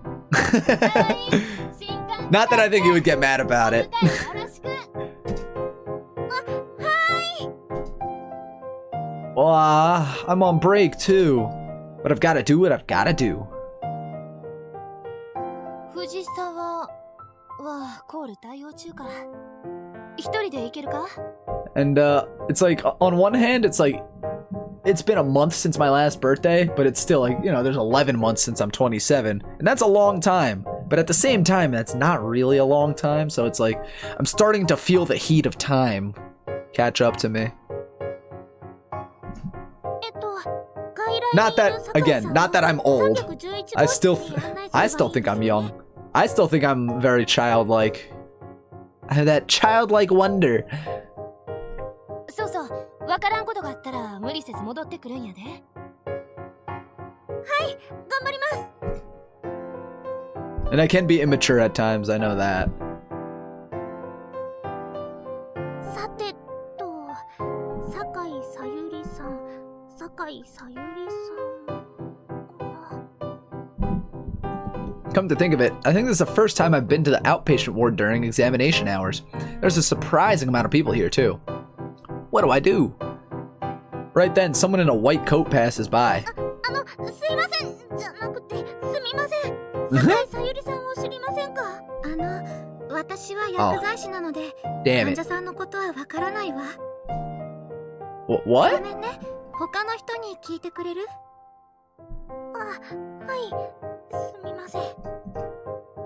Not that I think you would get mad about it. Well, I'm on break too, but I've got to do what I've got to do. And it's like, on one hand, it's like, it's been a month since my last birthday, but it's still like, you know, there's 11 months since I'm 27, and that's a long time. But at the same time, that's not really a long time, so it's like, I'm starting to feel the heat of time catch up to me. Not that, again, not that I'm old. I still think I'm young. I still think I'm very childlike. I have that childlike wonder. And I can be immature at times, I know that. Come to think of it, I think this is the first time I've been to the outpatient ward during examination hours. There's a surprising amount of people here too. What do I do? Right then, someone in a white coat passes by. Damn it. What?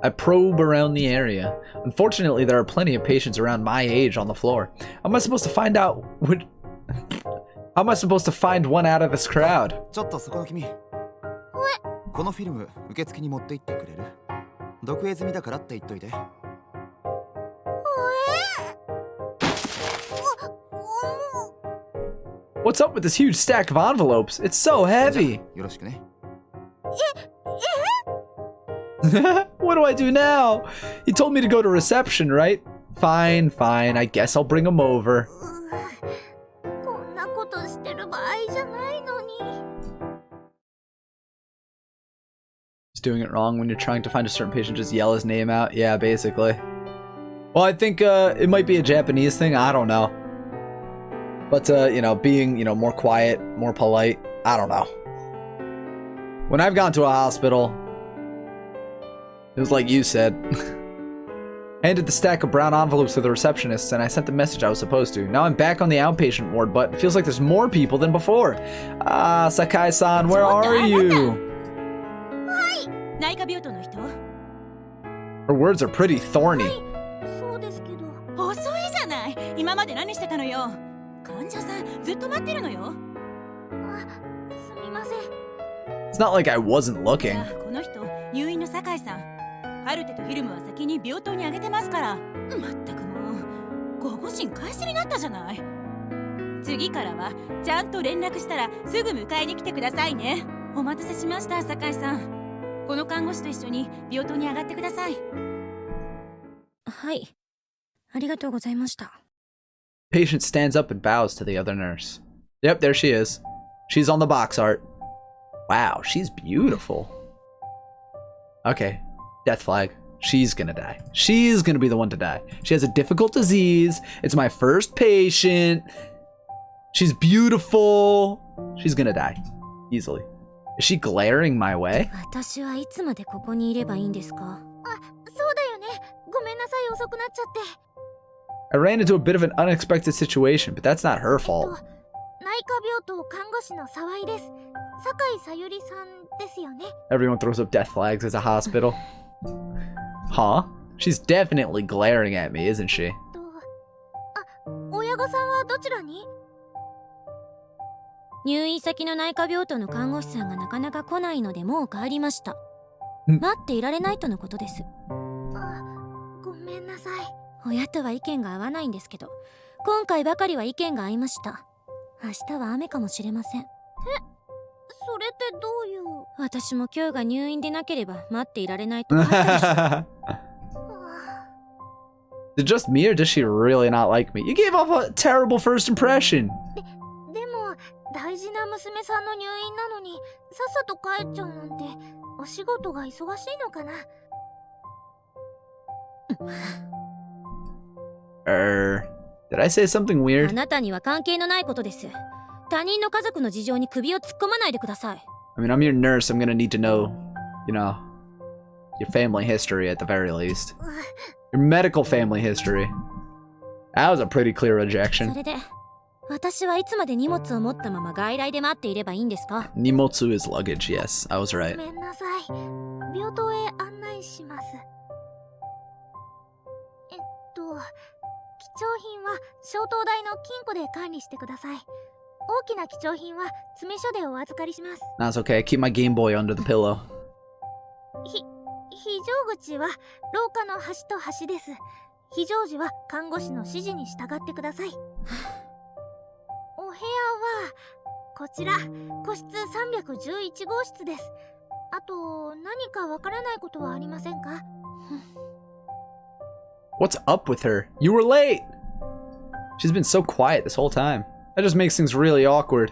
I probe around the area. Unfortunately, there are plenty of patients around my age on the floor. How am I supposed to find out which... How am I supposed to find one out of this crowd? What? What's up with this huge stack of envelopes? It's so heavy. What do I do now? He told me to go to reception, right? Fine, I guess I'll bring him over. Just doing it wrong when you're trying to find a certain patient, just yell his name out. Yeah, basically. Well, I think it might be a Japanese thing. I don't know. But, you know, being, you know, more quiet, more polite. I don't know. When I've gone to a hospital, it was like you said. I handed the stack of brown envelopes to the receptionist, and I sent the message I was supposed to. Now I'm back on the outpatient ward, but it feels like there's more people than before. Ah, Sakai-san, where are you? Her words are pretty thorny. It's not like I wasn't looking. Patient stands up and bows to the other nurse. Yep, there she is. She's on the box art. Wow, she's beautiful. Okay, death flag. She's gonna die. She's gonna be the one to die. She has a difficult disease. It's my first patient. She's beautiful. She's gonna die. Easily. Is she glaring my way? I ran into a bit of an unexpected situation, but that's not her fault. 内科病棟看護師の沢井です。酒井さゆりさんですよね。 Everyone throws up death flags as a hospital. Huh? She's definitely glaring at me, isn't she? 親御さんはどちらに？入院先の内科病棟の看護師さんがなかなか来ないのでもう帰りました。待っていられないとのことです。ごめんなさい。親とは意見が合わないんですけど、今回ばかりは意見が合いました。明日は雨かもしれません。それってどういう？私も今日が入院でなければ待っていられないと書いてました。Is it just me or does she really not like me? You gave off a terrible first impression. でも大事な娘さんの入院なのにさっさと帰っちゃうなんてお仕事が忙しいのかな。Did I say something あ weird? なたには関係のないことです。他人の家族の事情に首を突っ込まないでください。I mean, I'm your nurse. I'm gonna need to know, you know, your family history at the very least. Your medical family history. That was a pretty clear そ rejection. れで私はいつまで荷物を持ったまま外来で待っていればいいんですか？ Nimotsu is luggage, yes. I was right. ごめんなさい。病棟へ案内します。貴重品は消灯台の金庫で管理してください。大きな貴重品は詰め所でお預かりします。 That's okay. Keep my Game Boy under the pillow. 非常口は廊下の端と端です。非常時は看護師の指示に従ってください。お部屋はこちら、個室311号室です。あと何かわからないことはありませんか？ What's up with her? You were late! She's been so quiet this whole time. That just makes things really awkward.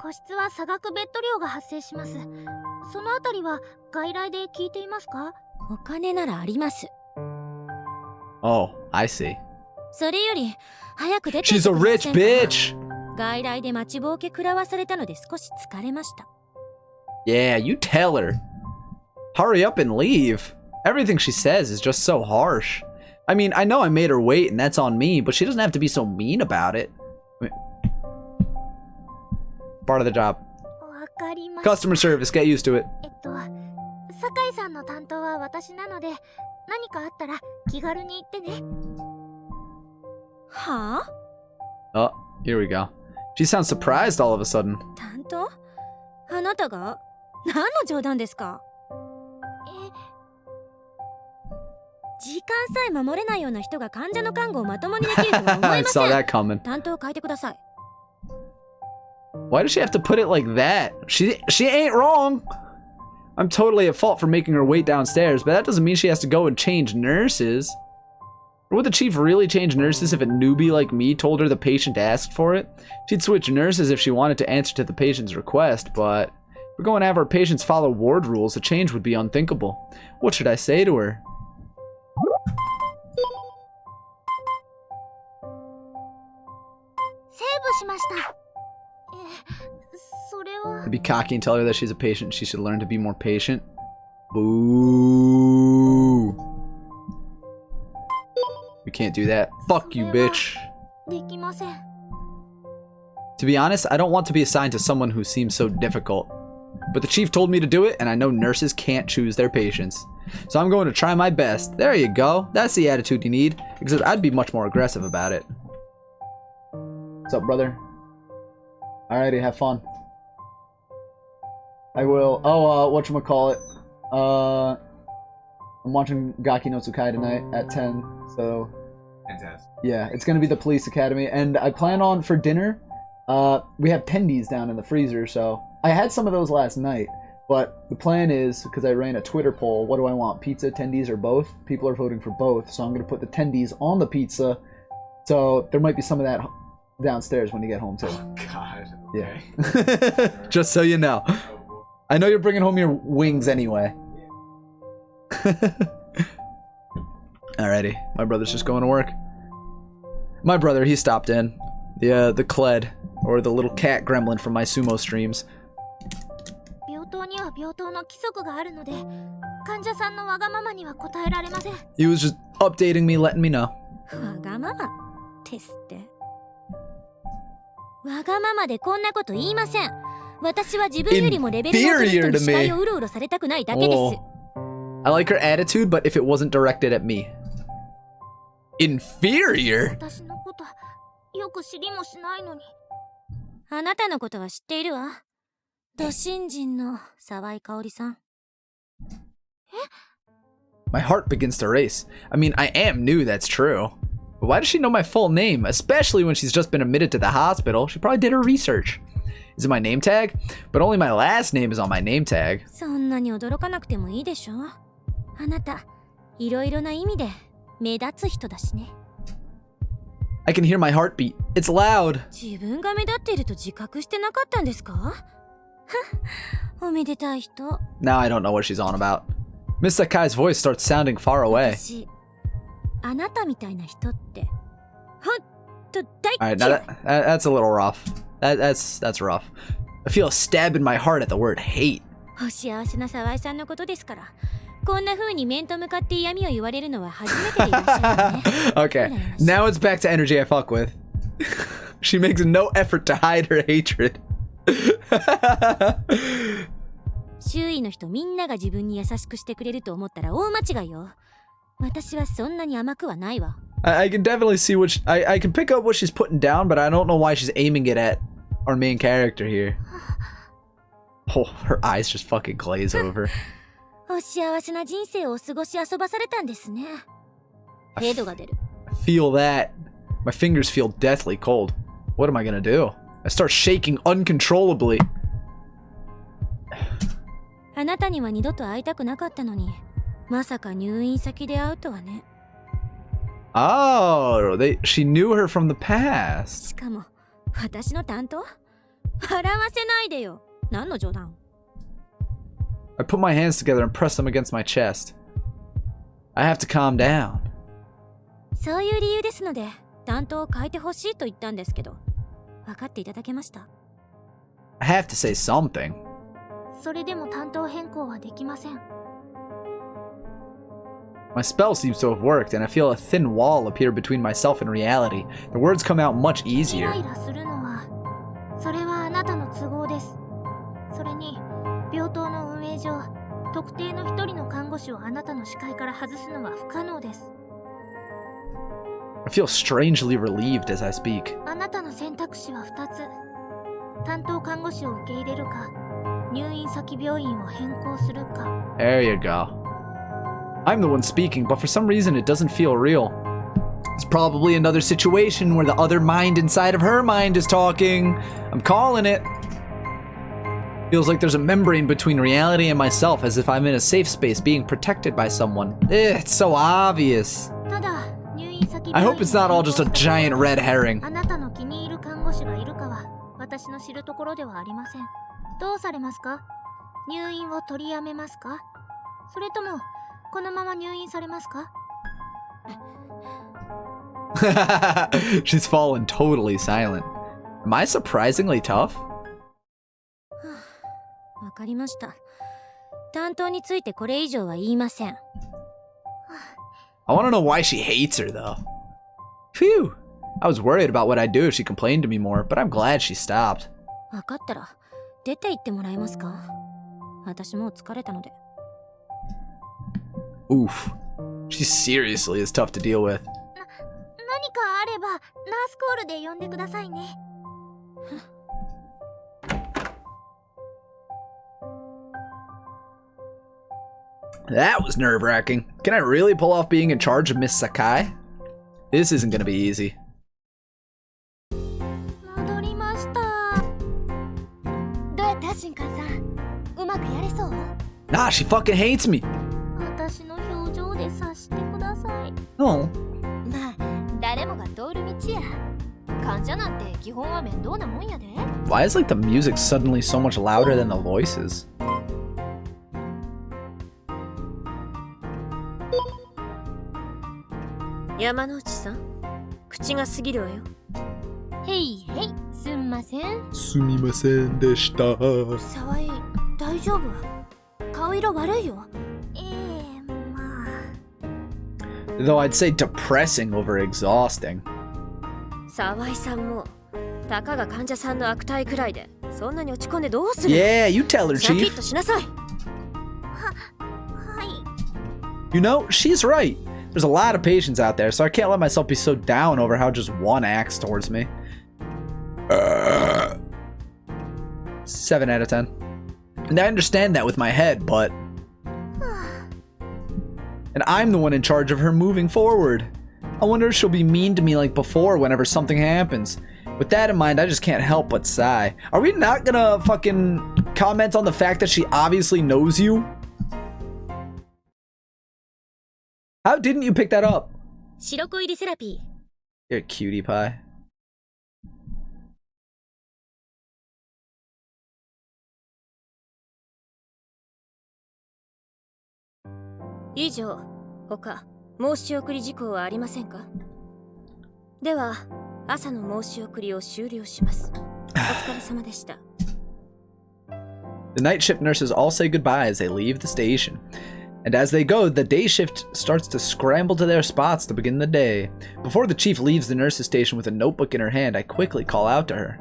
個室は差額ベッド料が発生します。そのあたりは外来で聞いていますか？お金ならあります。 Oh, I see. それより早く出て She's a rich bitch! 外来で待ちぼうけ食らわされたので少し疲れました。 Yeah, you tell her. Hurry up and leave. Everything she says is just so harsh. I mean, I know I made her wait and that's on me, but she doesn't have to be so mean about it. I mean, part of the job. わかりました。 Customer service, get used to it. 酒井さんの担当は私なので、何かあったら気軽に言ってね。はあ？ Oh, here we go. She sounds surprised all of a sudden. 担当？あなたが？何の冗談ですか？時間さえ守れないような人が患者の看護をまともにできるとは思いま I せ saw ん。 that coming. 担当を変えてください。 Why does she have to put it like that? She ain't wrong. I'm totally at fault for making her wait downstairs, but that doesn't mean she has to go and change nurses. Or would the chief really change nurses if a newbie like me told her the patient asked for it? She'd switch nurses if she wanted to answer to the patient's request, but if we're going to have our patients follow ward rules, a change would be unthinkable. What should I say to her? セーブしました。それは。 Be cocky and tell her that she's a patient. She should learn to be more patient. Boo. We can't do that. Fuck you, bitch. できません。 To be honest, I don't want to be assigned to someone who seems so difficult. But the chief told me to do it, and I know nurses can't choose their patients. So I'm going to try my best. There you go. That's the attitude you need. Except I'd be much more aggressive about it. What's up, brother? Alrighty, have fun. I will. Oh, whatchamacallit. I'm watching Gaki no Tsukai tonight at 10, so... Fantastic. Yeah, it's gonna be the police academy, and I plan on, for dinner, we have tendies down in the freezer, so... I had some of those last night, but the plan is, because I ran a Twitter poll, what do I want, pizza, tendies, or both? People are voting for both, so I'm gonna put the tendies on the pizza, so there might be some of that downstairs when you get home, too. Oh, God. Yeah. Okay. Just so you know. I know you're bringing home your wings anyway. Alrighty, my brother's just going to work. My brother, he stopped in. The Kled, or the little cat gremlin from my sumo streams. 病棟には病棟の規則があるので、患者さんのわがままには答えられません。 He was just updating me, letting me know. わがままですって。わがままでこんなこと言いません。私は自分よりもレベルの高い人に視界をうろうろされたくないだけです。I like her attitude, but if it wasn't directed at me. Inferior? 私のことよく知りもしないのに。あなたのことは知っているわ。ド新人の沢井香織さん。My heart begins to race. I mean, I am new, that's true. But why does she know my full name? Especially when she's just been admitted to the hospital. She probably did her research. Is it my name tag? But only my last name is on my name tag. そんなに驚かなくてもいいでしょ。あなた、いろいろな意味で目立つ人だしね。I can hear my heartbeat. It's loud. 自分が目立っていると自覚してなかったんですか？おめでたい人。 Now I don't know what she's on about. Miss Sakai's voice starts sounding far away. 私、あなたみたいな人ってほんと大 Alright, now 嫌い。 that's a little rough. That's rough. I feel a stab in my heart at the word hate. お幸せな沢井さんのことですから。こんな風に面と向かって嫌味を言われるのは初めてでいらっしゃるね。Okay, now it's back to energy I fuck with. She makes no effort to hide her hatred. 周囲の人みんなが自分に優しくしてくれると思ったら大間違いよ。私はそんなに甘くはないわ。I can definitely see what I can pick up what she's putting down, but I don't know why she's aiming it at our main character here. Oh, her eyes just fucking glaze over. お幸せな人生を過ごし遊ばされたんですね。ヘドが出る。I feel that. My fingers feel deathly cold. What am I gonna do? I start shaking uncontrollably. あなたには二度と会いたくなかったのに、まさか入院先で会うとはね。Oh, she knew her from the past. しかも、私の担当？笑わせないでよ。何の冗談？ I put my hands together and press them against my chest. I have to calm down. そういう理由ですので、担当を変えてほしいと言ったんですけど、分かっていただけました？ I have to say something. それでも担当変更はできません。My spell seems to have worked, and I feel a thin wall appear between myself and reality. The words come out much イ easier. ライラするのは、それはあなたの都合です。それに、病棟の運営上、特定の一人の看護師をあなたの視界から外すのは不可能です。 I feel strangely relieved as I speak. あなたの選択肢は2つ。担当看護師を受け入れるか、入院先病院を変更するか。 There you go. I'm the one speaking, but for some reason it doesn't feel real. It's probably another situation where the other mind inside of her mind is talking. I'm calling it. Feels like there's a membrane between reality and myself, as if I'm in a safe space being protected by someone. It's so obvious. ただ、入院先 I hope it's not all just a giant red herring. あなたの気に入る看護師がいるかは私の知るところではありません。どうされますか？入院を取りやめますか？それともこのまま入院されますか？ She's fallen totally silent. Am I surprisingly tough? わかりました。担当についてこれ以上は言いません。 I want to know why she hates her, though. Phew! I was worried about what I'd do if she complained to me more, but I'm glad she stopped. わかったら出て行ってもらえますか？私もう疲れたので。 Oof. She seriously is tough to deal with. 何かあればナースコールで呼んでくださいね。That was nerve-wracking. Can I really pull off being in charge of Miss Sakai? This isn't gonna be easy. 戻りました。どうやった新官さん？うまくやれそう？ Nah, she fucking hates me. 私の表情で察してください。 No. まあ、誰もが通る道や。患者なんて基本は面倒なもんやで。 Why is like the music suddenly so much louder than the voices? 山之内さん、口が過ぎるわよ。へいへい、すんません。すみませんでした。沢井、大丈夫？顔色悪いよ。Though I'd say depressing over exhausting. 沢井さんもたかが患者さんの悪態くらいでそんなに落ち込んでどうする Yeah, you tell her, シャキッ Chief. としなさい。はい。 You know, she's right. There's a lot of patients out there, so I can't let myself be so down over how just one acts towards me. 7 out of 10. And I understand that with my head, but... And I'm the one in charge of her moving forward. I wonder if she'll be mean to me like before whenever something happens. With that in mind, I just can't help but sigh. Are we not gonna fucking comment on the fact that she obviously knows you? How didn't you pick that up? 白子入りセラピ You're a cutie pie. ー。以上、他申し送り事項はありませんか？では、朝の申し送りを終了します。お疲れ様でした。The night shift nurses all say goodbye as they leave the station. And as they go, the day shift starts to scramble to their spots to begin the day. Before the chief leaves the nurse's station with a notebook in her hand, I quickly call out to her.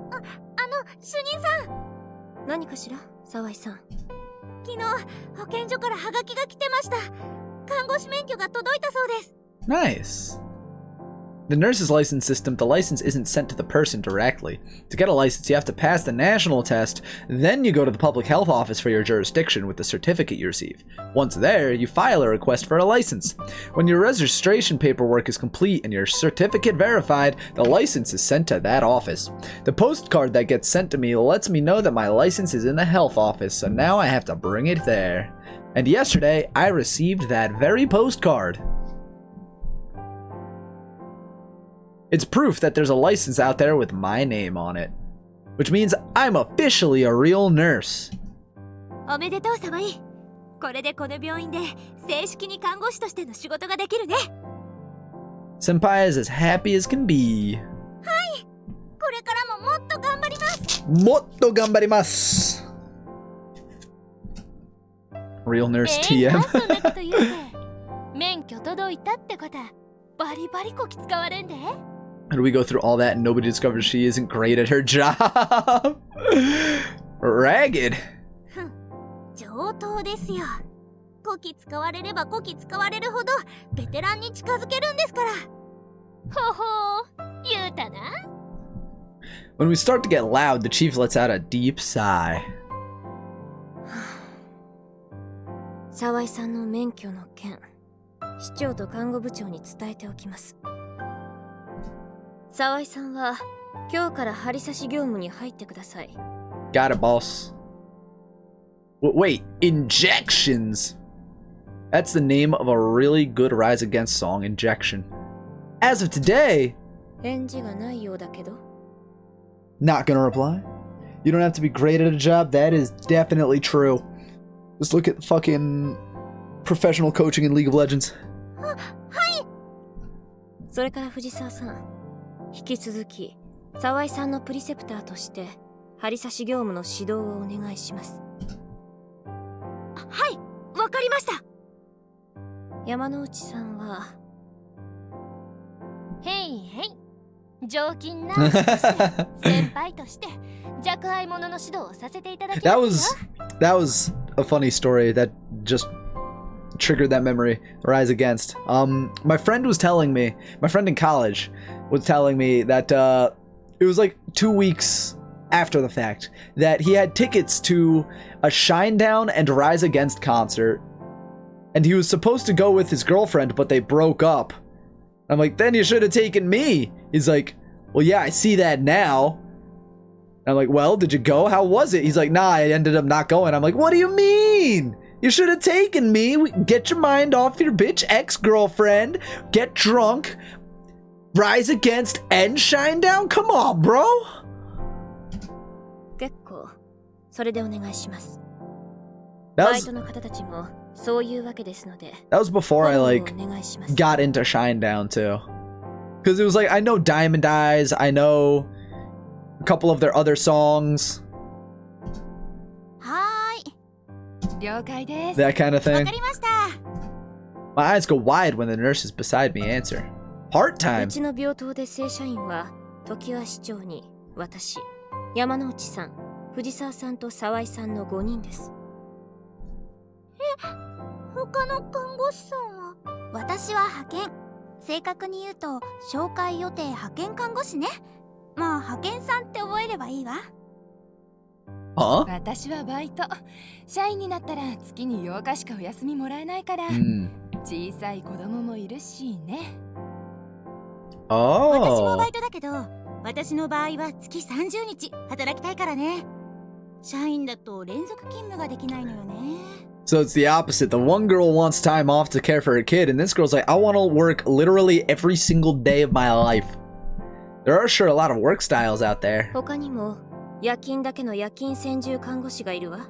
主任さん、何かしら、沢井さん。昨日保健所からハガキが来てました。看護師免許が届いたそうです。 Nice. The nurse's license system, the license isn't sent to the person directly. To get a license, you have to pass the national test, then you go to the public health office for your jurisdiction with the certificate you receive. Once there, you file a request for a license. When your registration paperwork is complete and your certificate verified, the license is sent to that office. The postcard that gets sent to me lets me know that my license is in the health office, so now I have to bring it there. And yesterday, I received that very postcard. It's proof that there's a license out there with my name on it. Which means I'm officially a real nurse. おめでとう沢井。これでこの病院で正式に看護師としての仕事ができるね。Senpai is as happy as can be. はい。これからももっと頑張ります。Motto gambarimasu. Real nurse TM. そんなこと言うて。免許届いたってことはバリバリこき使われんで。How do we go through all that and nobody discovers she isn't great at her job? Ragged. 上等ですよ。こき使われればこき使われるほどベテランに近づけるんですから。ほほー、言うたな。When we start to get loud, the chief lets out a deep sigh. 沢井さんの免許の件、市長と看護部長に伝えておきます。沢井さんは今日から針刺し業務に入ってください。Got it, boss. Wait, injections? That's the name of a really good Rise Against song, Injection. As of today... 返事がないようだけど。Not gonna reply. You don't have to be great at a job, that is definitely true. Just look at fucking professional coaching in League of Legends. はい。それから藤沢さん、引き続き沢井さんのプリセプターとして針刺し業務の指導をお願いします。はい、わかりました。山之内さんはへいへい、常勤ナースとして先輩として若輩者の指導をさせていただきますよ。That was a funny story that just triggered that memory. Rise Against. My friend was telling me, my friend in college was telling me that it was like 2 weeks after the fact that he had tickets to a Shinedown and Rise Against concert, and he was supposed to go with his girlfriend, but they broke up. I'm like, then you should have taken me. He's like, well, yeah, I see that now. I'm like, well, did you go? How was it? He's like, nah, I ended up not going. I'm like, what do you mean? You should have taken me. Get your mind off your bitch ex-girlfriend. Get drunk. Rise Against and Shinedown? Come on, bro. 結構それでお願いします。 That バイ was トの方たちもそういうわけですので。 that was before I フォロー like をお願いします。 got into Shinedown too. Because it was like, I know Diamond Eyes, I know a couple of their other songs, はーい。了解です。 that kind of わ thing. かりました。My eyes go wide when the nurses beside me answer. Part-time. うちの病棟で正社員は常盤市長に私、山之内さん、藤沢さんと沢井さんの5人です。他の看護師さんは？私は派遣。正確に言うと紹介予定派遣看護師ね。まあ派遣さんって覚えればいいわ。Huh? 私はバイト。社員になったら月に8日しかお休みもらえないから、小さい子供もいるしね。私も Oh. バイトだけど、私の場合は月30日働きたいからね。社員だと連続勤務ができないのよね。So it's the opposite. The one girl wants time off to care for her kid, and this girl's like, I want to work literally every single day of my life. There are sure a lot of work styles out there. 他にも夜勤だけの夜勤専従看護師がいるわ。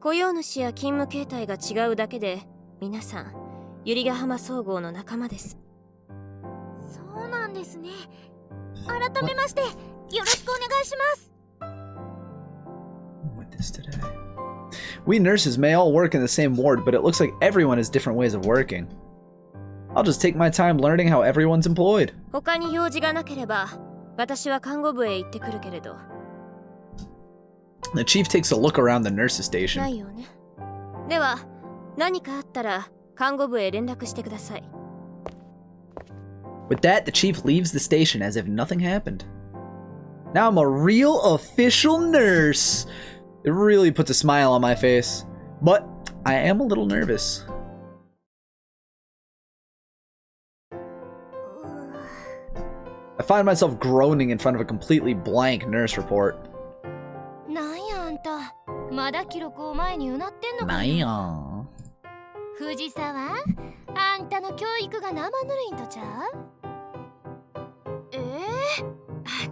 雇用主や勤務形態が違うだけで、皆さん百合ヶ浜総合の仲間です。そうなんですね。改めましてよろしくお願いします。With this today. We nurses may all work in the same ward, but it looks like everyone has different ways of working. I'll just take my time learning how everyone's employed. 他に用事がなければ、私は看護部へ行ってくるけれど。The chief takes a look around the nurses' な station. いよね。では、何かあったら看護部へ連絡してください。With that, the chief leaves the station as if nothing happened. Now I'm a real official nurse. It really puts a smile on my face, but I am a little nervous. I find myself groaning in front of a completely blank nurse report. なんやあんた、まだ記録を前にうなってんのか。なんや。藤沢、あんたの教育が生ぬるいんとちゃう？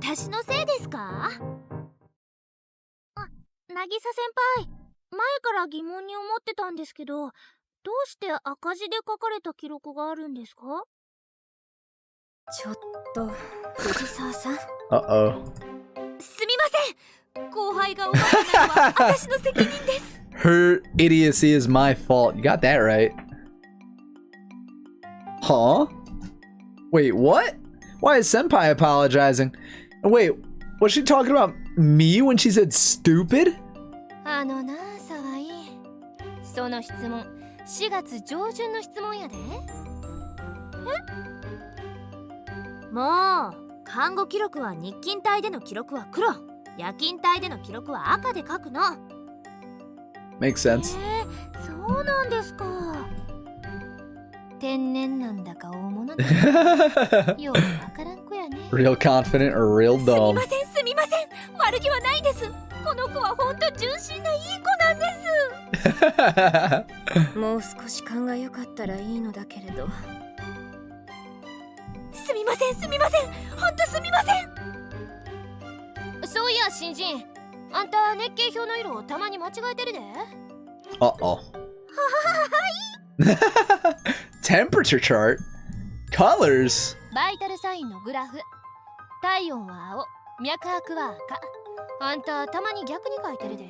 私のせいですか？渚先輩、前から疑問に思ってたんですけど、どうして赤字で書かれた記録があるんですか？ちょっと、藤沢さん。Uh-oh. すみません。後輩がおかしなのは私の責任です。Her idiocy is my fault. You got that right. Huh? Wait, what? Why is Senpai apologizing? Wait, was she talking about me when she said stupid? あのな、沢井。その質問、4月上旬の質問やで。もう、看護記録は日勤帯での記録は黒、夜勤帯での記録は赤で書くの。Makes sense. そうなんですか。天然なんだか大物なんだかよくわからん子やね。Real confident or real す dumb? みません、すみません。悪気はないです。この子は本当純真ないい子なんです。もう少し勘が良かったらいいのだけれど。すみません、すみません。本当すみません。そういや新人、あんた熱計表の色をたまに間違えてるで。Uh-oh. Temperature chart? Colors? バイタルサインのグラフ。体温は青、脈拍は赤。あんたたまに逆に書いてるで。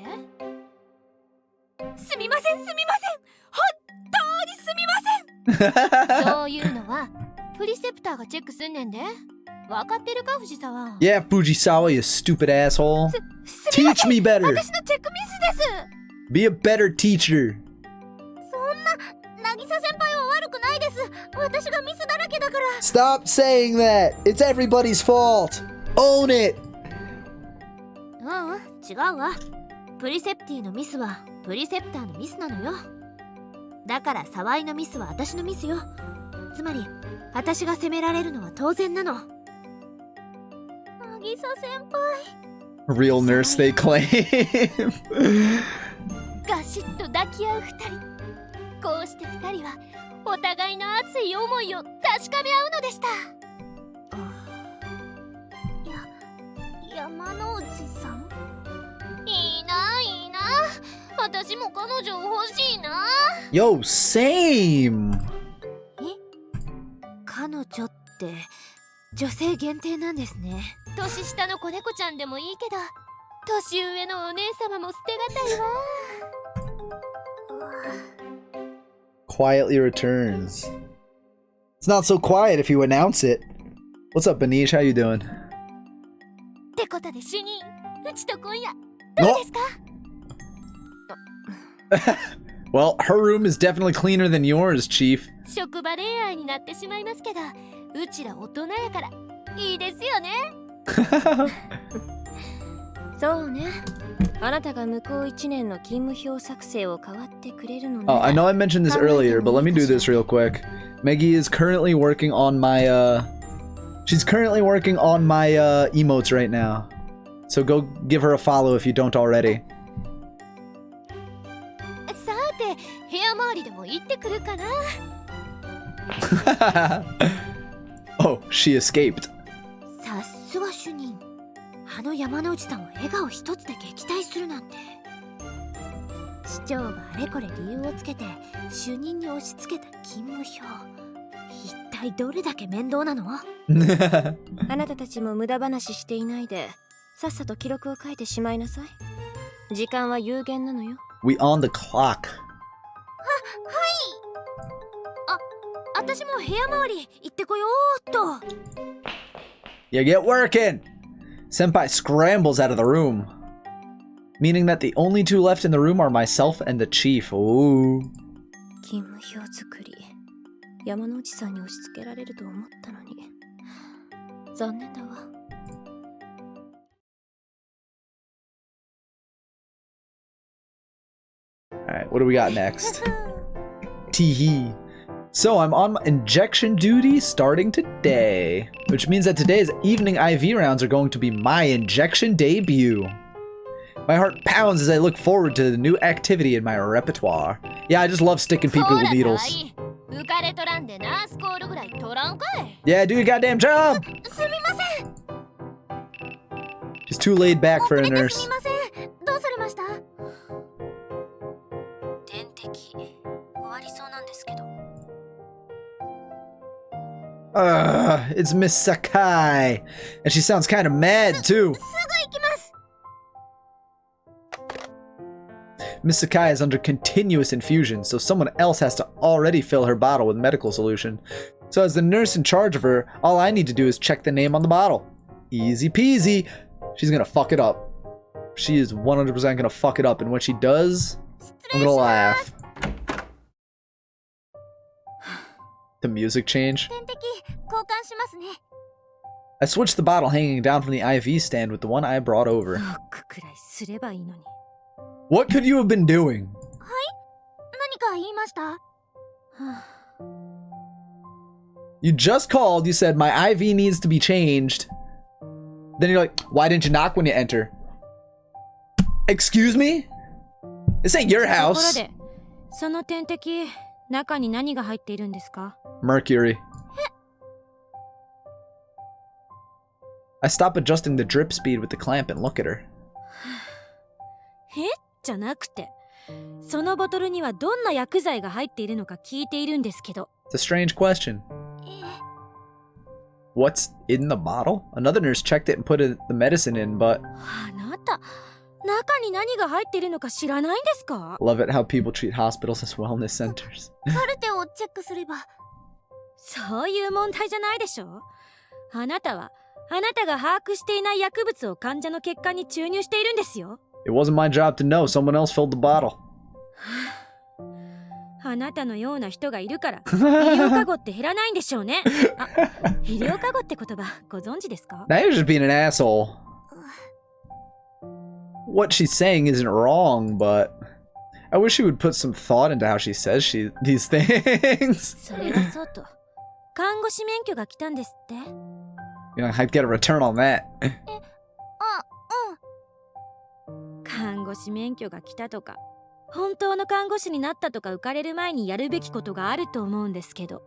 すみません、すみません。本当にすみません。そういうのはプリセプターがチェックすんねんで。わかってるか藤沢。 Yeah, Fujisawa, you stupid asshole. すみませ Teach ん。 me better. 私のチェックミスです。 Be a better teacher. そんな、渚先輩は悪くないです。私がミスだらけだから。Stop saying that. It's everybody's fault. Own it. 違うわ。プリセプティのミスはプリセプターのミスなのよ。だから沢井のミスは私のミスよ。つまり私が責められるのは当然なの。渚先輩。 Real nurse, they claim. ガシッと抱き合う二人。こうして二人はお互いの熱い思いを確かめ合うのでした。山之内さん。いいな、いいな。私も彼女欲しいな。 Yo, same. 彼女って女性限定なんですね。年下の子猫ちゃんでもいいけど、年上のお姉様も捨てがたいわ。quietly returns. It's not so quiet if you announce it. What's up, Banish? How you doing? ってことで主任、うちと今夜どうですか？ Well, her room is definitely cleaner than yours, Chief. 職場恋愛になってしまいますけど、うちら大人やからいいですよね。そうね。あなたが向こう1年の勤務表作成を代わってくれるのね。Oh, I know I mentioned this earlier, but let me do this real quick. Meggie is currently working on my, she's currently working on my, emotes right now. So go give her a follow if you don't already. さて、部屋周りでも行ってくるかな。Oh, she escaped. さすが主任。あの山之内さんを笑顔一つで撃退するなんて。市長があれこれ理由をつけて主任に押し付けた勤務表。一体どれだけ面倒なの？あなたたちも無駄話していないで、さっさと記録を書いてしまいなさい。時間は有限なのよ。We on the clock. はい。私も部屋周り行ってこようっと。You get working! Senpai scrambles out of the room, meaning that the only two left in the room are myself and the chief. Ooh. 勤務表作り、山之内さんに押し付けられると思ったのに。残念だわ。Alright, what do we got next? Teehee. So I'm on injection duty starting today, which means that today's evening IV rounds are going to be my injection debut. My heart pounds as I look forward to the new activity in my repertoire. Yeah, I just love sticking people with needles. Yeah, do your goddamn job! She's too laid back for a nurse. It's Miss Sakai, and she sounds kind of mad too. Miss Sakai is under continuous infusion, so someone else has to already fill her bottle with medical solution. So as the nurse in charge of her, all I need to do is check the name on the bottle. Easy peasy. She's gonna fuck it up. She is 100% gonna fuck it up, and when she does, I'm gonna laugh. The music change. I switched the bottle hanging down from the IV stand with the one I brought over. What could you have been doing? You just called, you said my IV needs to be changed. Then you're like, why didn't you knock when you enter? Excuse me? This ain't your house. Mercury. I stop adjusting the drip speed with the clamp and look at her. じゃなくて、そのボトルにはどんな薬剤が入っているのか聞いているんですけど。It's a strange question. What's in the bottle? Another nurse checked it and put the medicine in, but... あなた、中に何が入っているのか知らないんですか？ Love it how people treat hospitals as wellness centers. カルテをチェックすれば。そういう問題じゃないでしょ。あなたは、あなたが把握していない薬物を患者の血管に注入しているんですよ。It wasn't my job to know. Someone else filled the bottle. あなたのような人がいるから医療カゴって減らないんでしょうね。あ、医療カゴって言葉ご存知ですか？ Now you're just being an asshole. What she's saying isn't wrong, but I wish she would put some thought into how she says these things. それはそうと、看護師免許が来たんですって。You know, I'd get a return on that. 看護師免許が来たとか、本当の看護師になったとか浮かれる前にやるべきことがあると思うんですけど。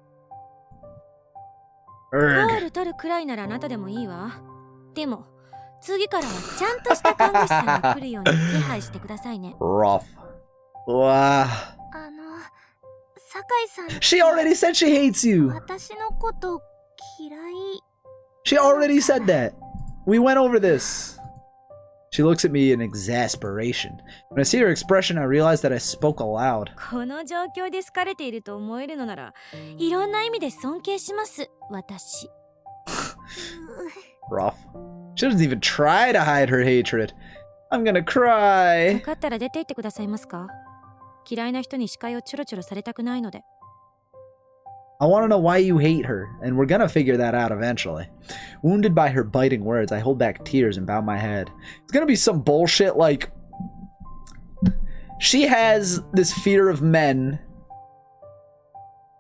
コール取るくらいならあなたでもいいわ。でも次からはちゃんとした看護師さんが来るように手配してくださいね。Rough. Wow. 酒井さん。She already said she hates you. 私のこと嫌い。She already said that. We went over this. She looks at me in exasperation. When I see her expression, I realize that I spoke aloud. この状況で好かれていると思えるのなら、いろんな意味で尊敬します、私。Rough. She doesn't even try to hide her hatred. I'm gonna cry. よかったら出て行ってくださいますか？嫌いな人に視界をちょろちょろされたくないので。I want to know why you hate her, and we're gonna figure that out eventually. Wounded by her biting words, I hold back tears and bow my head. It's gonna be some bullshit like... She has this fear of men.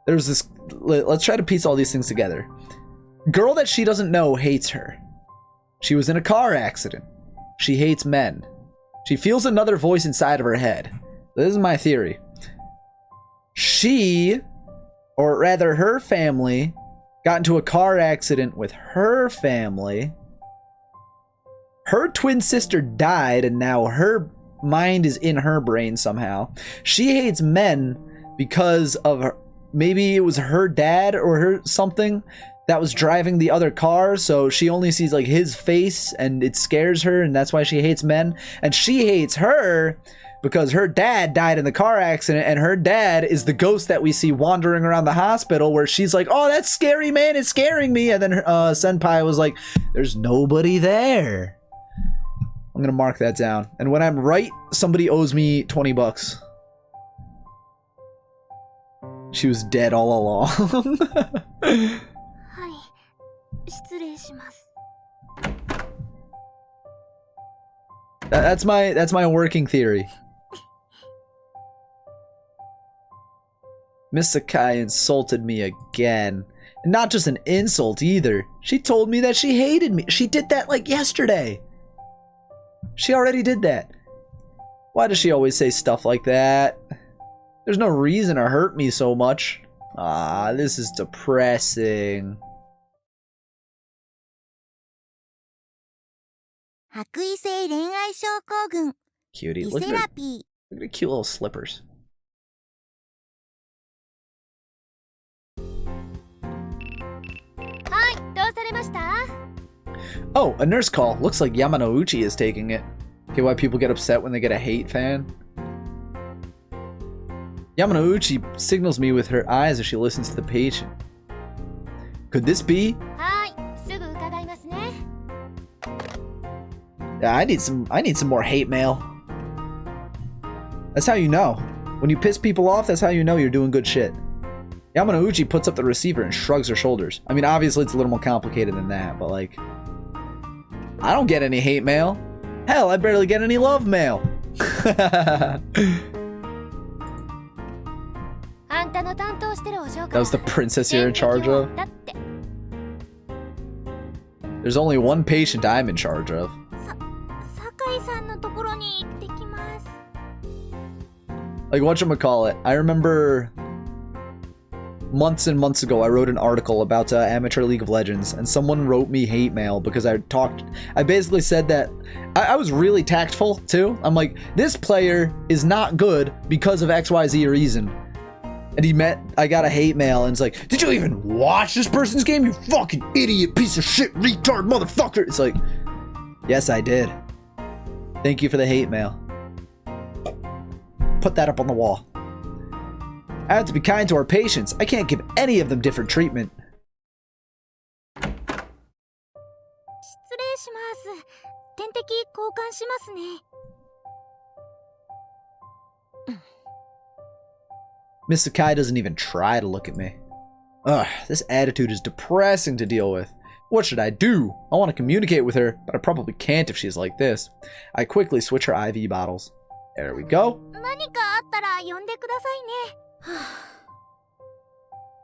There's this... Let's try to piece all these things together. Girl that she doesn't know hates her. She was in a car accident. She hates men. She feels another voice inside of her head. This is my theory. She... or rather her family, got into a car accident with her family. Her twin sister died, and now her mind is in her brain somehow. She hates men because of her, maybe it was her dad or her something that was driving the other car, so she only sees like his face and it scares her, and that's why she hates men. And she hates her because her dad died in the car accident, and her dad is the ghost that we see wandering around the hospital, where she's like, oh, that's scary, man, it's scaring me. And then her, Senpai was like, there's nobody there. I'm gonna mark that down. And when I'm right, somebody owes me 20 bucks. She was dead all along. はい、失礼します。 That's my working theory. Miss Sakai insulted me again. And not just an insult either. She told me that she hated me. She did that like yesterday. She already did that. Why does she always say stuff like that? There's no reason to hurt me so much. Ah, this is depressing. 白衣性恋愛症候群 Cutie, リ look セ at ラ her, ピ look at her cute little slippers. Oh, a nurse call. Looks like Yamanouchi is taking it. Okay, why people get upset when they get a hate fan? Yamanouchi signals me with her eyes as she listens to the patient. Could this be? はい、すぐ伺いますね。 Yeah, I need some more hate mail. That's how you know. When you piss people off, that's how you know you're doing good shit. Yamanouchi puts up the receiver and shrugs her shoulders. I mean, obviously it's a little more complicated than that, but like... I don't get any hate mail. Hell, I barely get any love mail. あんたの担当してるお嬢から That was the princess you're in charge of? だって There's only one patient I'm in charge of. 酒井さんのところに行ってきます。 Like, whatchamacallit, I remember months and months ago I wrote an article about Amateur League of Legends, and someone wrote me hate mail because I basically said that I was really tactful too. I'm like, this player is not good because of XYZ reason. And I got a hate mail, and it's like, did you even watch this person's game, you fucking idiot, piece of shit, retard, motherfucker? It's like, yes, I did. Thank you for the hate mail. Put that up on the wall. I have to be kind to our patients. I can't give any of them different treatment. 失礼します。点滴交換しますね。 Miss Sakai doesn't even try to look at me. Ugh, this attitude is depressing to deal with. What should I do? I want to communicate with her, but I probably can't if she's like this. I quickly switch her IV bottles. There we go. 何かあったら呼んでくださいね。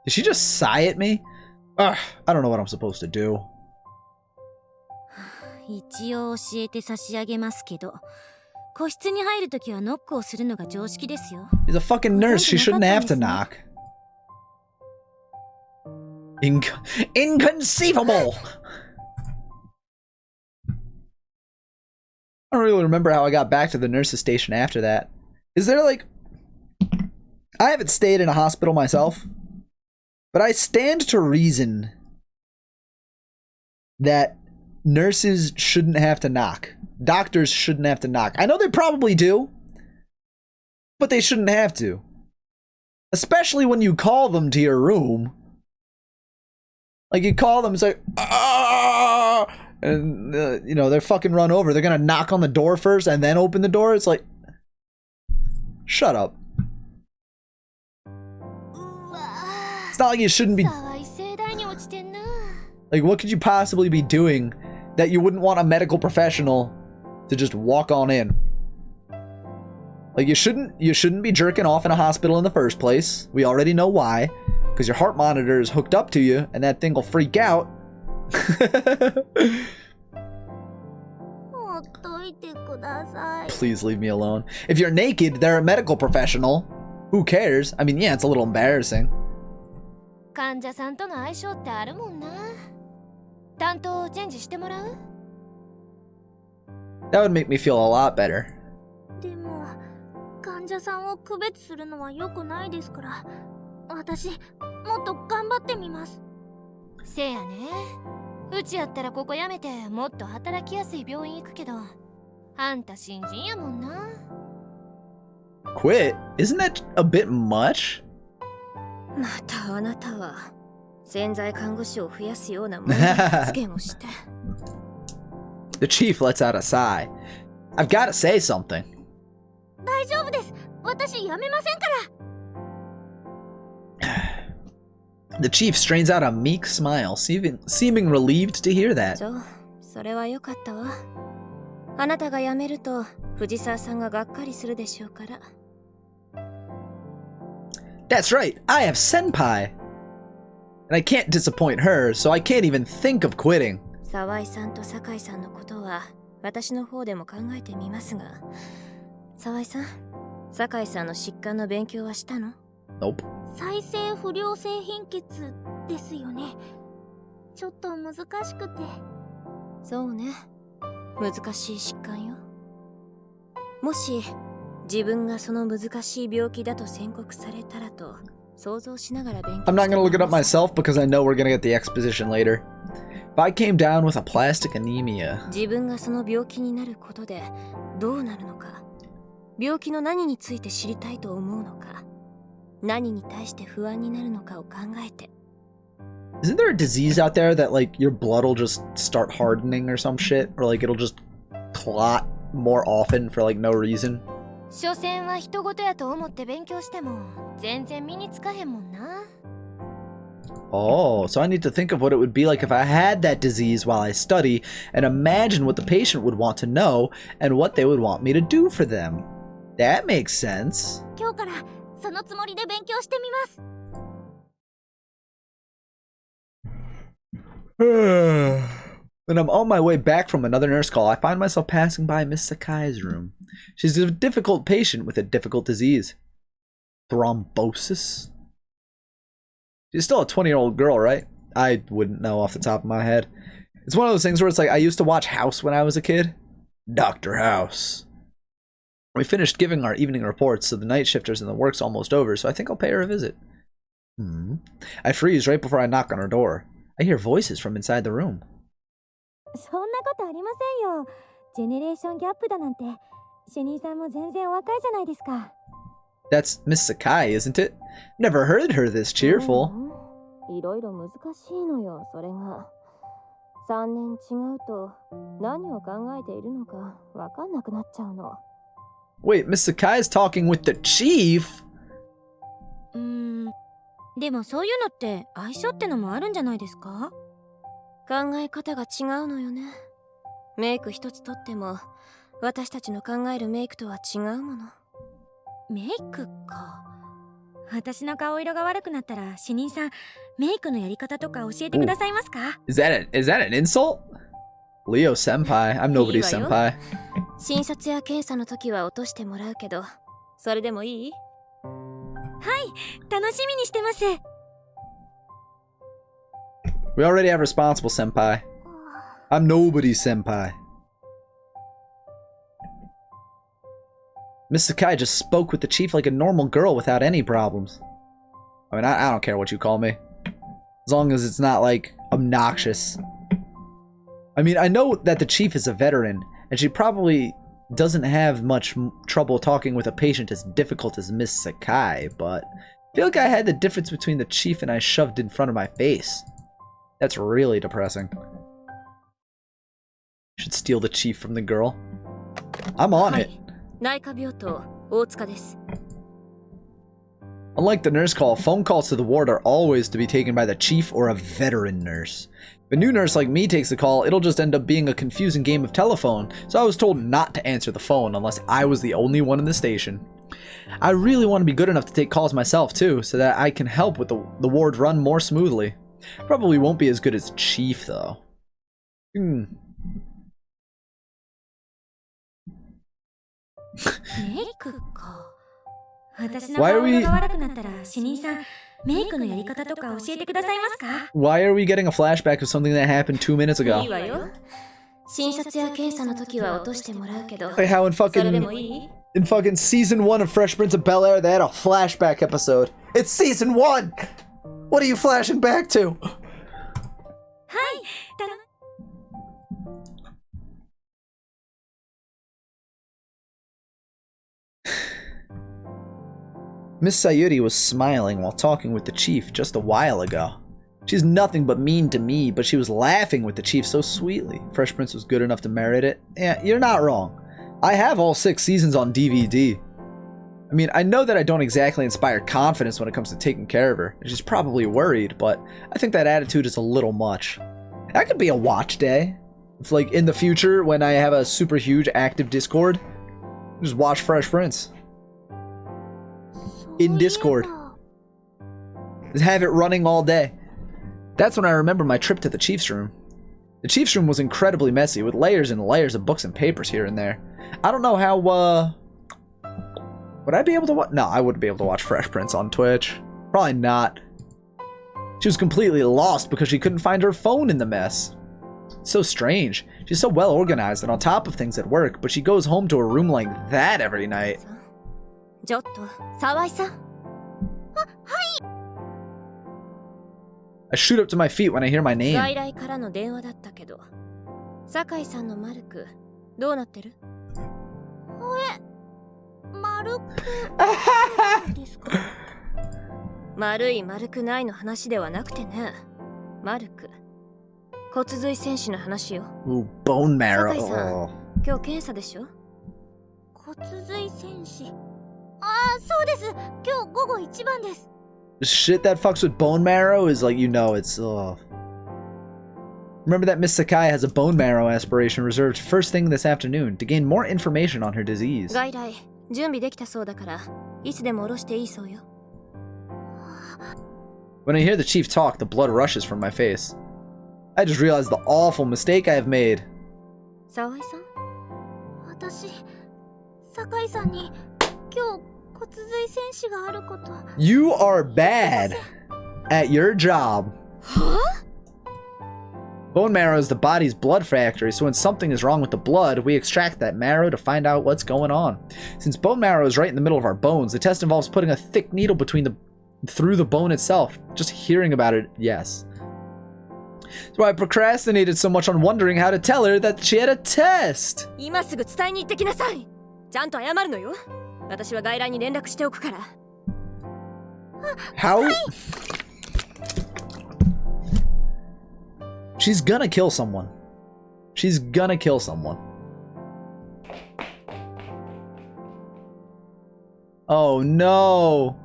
Did she just sigh at me? Ugh, I don't know what I'm supposed to do. 一応教えて差し上げますけど、個室に入るときはノックをするのが常識ですよ。 She's a fucking nurse. She shouldn't have to knock. Inconceivable! I don't really remember how I got back to the nurse's station after that. Is there like... I haven't stayed in a hospital myself, but I stand to reason that nurses shouldn't have to knock. Doctors shouldn't have to knock. I know they probably do, but they shouldn't have to. Especially when you call them to your room. Like, you call them, it's like, ah! And, you know, they're fucking run over. They're gonna knock on the door first and then open the door. It's like, shut up. It's not like you shouldn't be... Like, what could you possibly be doing that you wouldn't want a medical professional to just walk on in? Like, you shouldn't be jerking off in a hospital in the first place. We already know why. Because your heart monitor is hooked up to you, and that thing will freak out. Please leave me alone. If you're naked, they're a medical professional. Who cares? I mean, yeah, it's a little embarrassing. That would make me feel a lot better. Quit? Isn't that a bit much? The chief lets out a sigh. I've got to say something. The chief strains out a meek smile, seeming relieved to hear that. That's right, I have senpai. And I can't disappoint her, so I can't even think of quitting. Nope. I'm not gonna look it up myself because I know we're gonna get the exposition later. If I came down with a plastic anemia. Isn't there a disease out there that, like, your blood will just start hardening or some shit? Or, like, it'll just clot more often for, like, no reason? Oh, so I need to think of what it would be like if I had that disease while I study, and imagine what the patient would want to know, and what they would want me to do for them. That makes sense. When I'm on my way back from another nurse call, I find myself passing by Miss Sakai's room. She's a difficult patient with a difficult disease. Thrombosis? She's still a 20-year-old girl, right? I wouldn't know off the top of my head. It's one of those things where it's like, I used to watch House when I was a kid. Dr. House. We finished giving our evening reports, so the night shifters and the work's almost over, so I think I'll pay her a visit. I freeze right before I knock on her door. I hear voices from inside the room. That's Miss Sakai, isn't it? Never heard her this cheerful. Wait, Miss Sakai is talking with the chief? Is that an insult? Leo senpai. I'm nobody's senpai. We already have responsible senpai. I'm nobody's senpai. Miss Sakai just spoke with the chief like a normal girl without any problems. I mean, I don't care what you call me. As long as it's not, like, obnoxious. I mean, I know that the chief is a veteran, and she probably doesn't have much trouble talking with a patient as difficult as Miss Sakai, but I feel like I had the difference between the chief and I shoved in front of my face. That's really depressing. Should steal the chief from the girl. I'm on it. 内科病棟大塚です。 Unlike the nurse call, phone calls to the ward are always to be taken by the chief or a veteran nurse. If a new nurse like me takes the call, it'll just end up being a confusing game of telephone, so I was told not to answer the phone unless I was the only one in the station. I really want to be good enough to take calls myself too, so that I can help with the ward run more smoothly. Probably won't be as good as chief though. メイクか。私の顔色が悪くなったら、主任さん、メイクのやり方とか教えてくださいますか？ Why are we getting a flashback of something that happened 2 minutes いい ago? わよ。診察や検査の時は落としてもらうけど、 Like how それでもいい？ in fucking season 1 of Fresh Prince of Bel-Air, they had a flashback episode. It's season 1! What are you flashing back to? はい。Miss Sayuri was smiling while talking with the chief just a while ago. She's nothing but mean to me, but she was laughing with the chief so sweetly. Fresh Prince was good enough to merit it. Yeah, you're not wrong. I have all 6 seasons on DVD. I mean, I know that I don't exactly inspire confidence when it comes to taking care of her. She's probably worried, but I think that attitude is a little much. That could be a watch day. If, like, in the future, when I have a super huge active Discord, just watch Fresh Prince. In Discord. Just have it running all day. That's when I remember my trip to the chief's room. The chief's room was incredibly messy, with layers and layers of books and papers here and there. I don't know how, would I be able to watch? No, I wouldn't be able to watch Fresh Prince on Twitch. Probably not. She was completely lost because she couldn't find her phone in the mess. It's so strange. She's so well organized and on top of things at work, but she goes home to a room like that every night. ちょっと、沢井さん。I shoot up to my feet when I hear my name. 外来からの電話だったけど、酒井さんのマルク、どうなってる？丸くですか？丸い丸くないの話ではなくてね。マルク。骨髄戦士の話よ。Ooh, bone 酒井 marrow. さん、 Oh. 今日検査でしょ？骨髄戦士。ああ、そうです。今日午後一番です。Shit that fucks with bone marrow is like, you know, it's Remember that Miss Sakai has a bone marrow aspiration reserved first thing this afternoon to gain more information on her disease. 外来、準備できたそうだから、いつでも下ろしていいそうよ。When I hear the chief talk, the blood rushes from my face. I just realized the awful mistake I have made. 沢井さん？私、酒井さんに今日骨髄戦士があること。You are bad at your job. Bone marrow is the body's blood factory, so when something is wrong with the blood, we extract that marrow to find out what's going on. Since bone marrow is right in the middle of our bones, the test involves putting a thick needle through the bone itself. Just hearing about it, yes. So I procrastinated so much on wondering how to tell her that she had a test. 今すぐ伝えに行ってきなさい。ちゃんと謝るのよ。私は外来に連絡しておくから。How? She's gonna kill someone. She's gonna kill someone. Oh no.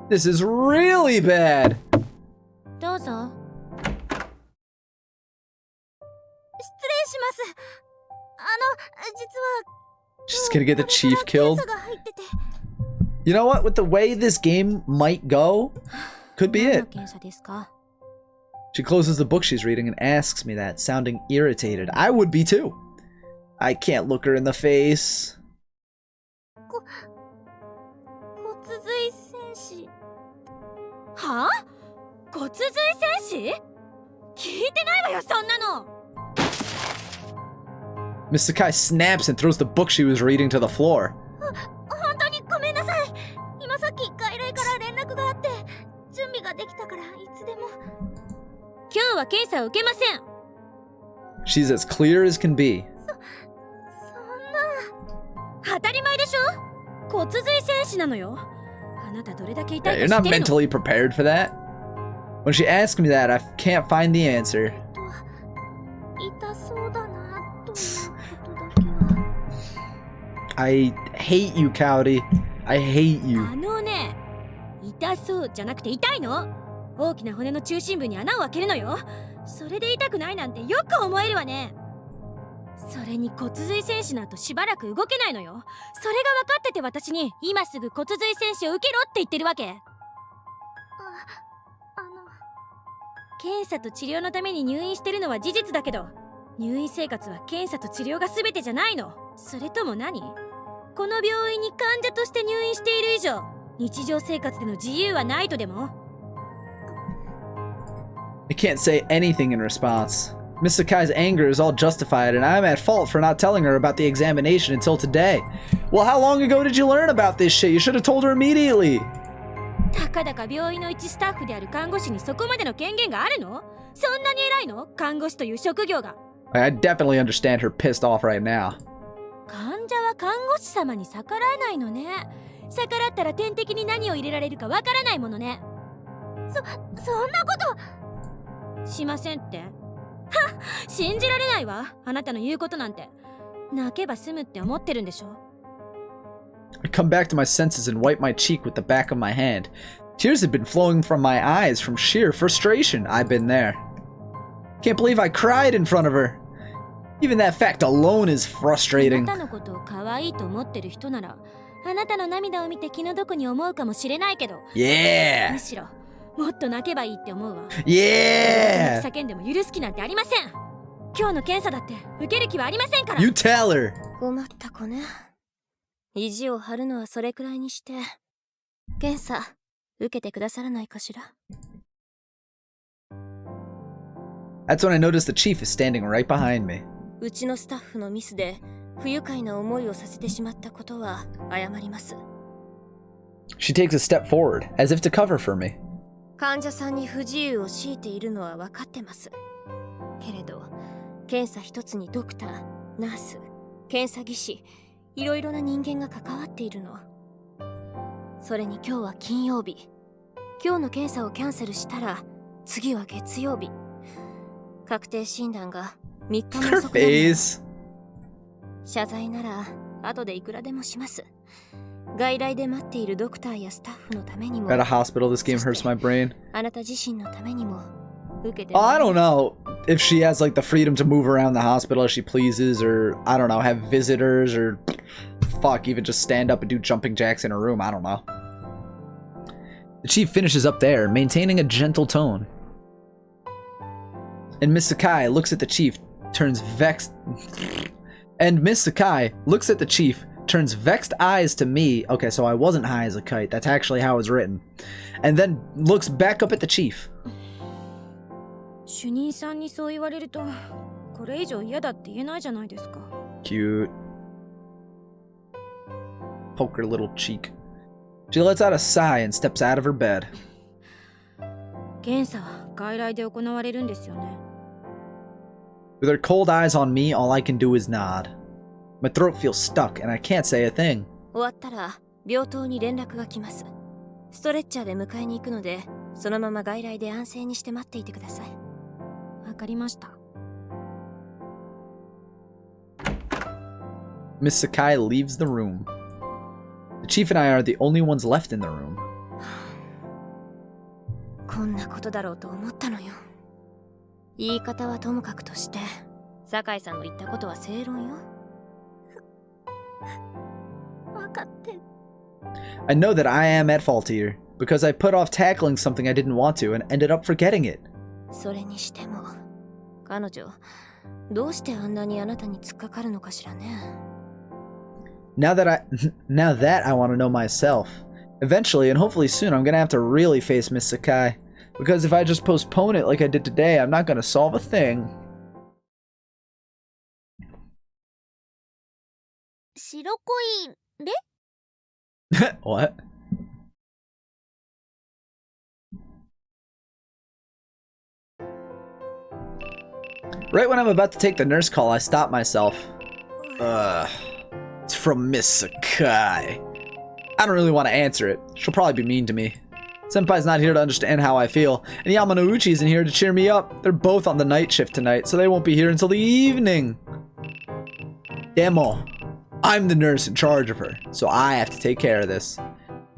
This is really bad. どうぞ。失礼します。実は。 She's gonna get the chief killed. You know what? With the way this game might go, could be it. She closes the book she's reading and asks me that, sounding irritated. I would be too. I can't look her in the face. 骨髄戦士。はあ？骨髄戦士？聞いてないわよ、そんなの。 Miss Sakai snaps and throws the book she was reading to the floor. 本当にごめんなさい。今さっき外来から連絡があって、準備ができたからいつでも。今日は検査を受けません。She's as clear as can be. 当たり前でしょ。骨髄戦士なのよ。あなたどれだけ痛 Yeah, いか you're 知っ not てるの？ mentally prepared for that. When she asked me that, I can't find the answer. 痛そうだなということだけは。 I hate you, Cowdy. I hate you. あのね、痛そうじゃなくて痛いの。大きな骨の中心部に穴を開けるのよ。それで痛くないなんてよく思えるわね。それに骨髄戦士の後しばらく動けないのよ。それが分かってて私に今すぐ骨髄戦士を受けろって言ってるわけ。検査と治療のために入院してるのは事実だけど、入院生活は検査と治療が全てじゃないの。それとも何？この病院に患者として入院している以上、日常生活での自由はないとでも？ I can't say anything in response. Miss Sakai's anger is all justified, and I'm at fault for not telling her about the examination until today. Well, how long ago did you learn about this shit? You should have told her immediately. たかだか病院の一スタッフである看護師にそこまでの権限があるの？そんなに偉いの？看護師という職業が。I definitely understand her pissed off right now. 患者は看護師様に逆らえないのね。逆らったら点滴に何を入れられるかわからないものね。そんなことしませんって？はっ、信じられないわ。あなたの言うことなんて。泣けば済むって思ってるんでしょ。 I come back to my senses and wipe my cheek with the back of my hand. Tears had been flowing from my eyes from sheer frustration. I've been there. Can't believe I cried in front of her. Even that fact alone is あ frustrating. なたのことを可愛いと思ってる人なら、あなたの涙を見て気の毒に思うかもしれないけど、 Yeah! むしろもっと泣けばいいって思うわ。 Yeah! 叫んでも許す気なんてありません。今日の検査だって受ける気はありませんから。 You tell her! 困った子ね。意地を張るのはそれくらいにして、検査受けてくださらないかしら。 That's when I noticed the chief is standing right behind me. うちのスタッフのミスで不愉快な思いをさせてしまったことは謝ります。 She takes a step forward, as if to cover for me. 患者さんに不自由を強いているのは分かってます。けれど、検査一つにドクター、ナース、検査技師、いろいろな人間が関わっているの。それに今日は金曜日。今日の検査をキャンセルしたら、次は月曜日。確定診断が3日も Her 遅くなる。 face. 謝罪なら後でいくらでもします。外来で待っているドクターやスタッフのためにも、 At a hospital, this game hurts my brain. あなた自身のためにも受けて。 Oh, I don't know if she has like the freedom to move around the hospital as she pleases, or I don't know, have visitors, or fuck, even just stand up and do jumping jacks in her room. I don't know. The chief finishes up there, maintaining a gentle tone. And Miss Sakai looks at the chief, turns vexed. And Miss Sakai looks at the chief, turns vexed eyes to me. Okay, so I wasn't high as a kite. That's actually how it's written. And then looks back up at the chief. 主任さんにそう言われると、これ以上嫌だって言えないじゃないですか。 Cute. Poke her little cheek. She lets out a sigh and steps out of her bed. 検査は外来で行われるんですよね。 With her cold eyes on me, all I can do is nod. My throat feels stuck and I can't say a thing. 終わったら病棟に連絡が来ます。ストレッチャーで迎えに行くので、そのまま外来で安静にして待っていてください。わかりました。 Miss Sakai leaves the room. The chief and I are the only ones left in the room. こんなことだろうと思ったのよ。言い方はともかくとして、酒井さんの言ったことは正論よ。わかってる。 I know that I am at fault here, because I put off tackling something I didn't want to and ended up forgetting it. それにしても、彼女、どうしてあんなにあなたに突っかかるのかしらね。Now that I want to know myself. Eventually, and hopefully soon, I'm gonna have to really face Miss Sakai. Because if I just postpone it like I did today, I'm not gonna solve a thing. 白恋で What? Right when I'm about to take the nurse call, I stop myself. It's from Miss Sakai. I don't really want to answer it. She'll probably be mean to me. Senpai's not here to understand how I feel, and Yamanouchi isn't here to cheer me up. They're both on the night shift tonight, so they won't be here until the evening. Demo. I'm the nurse in charge of her, so I have to take care of this.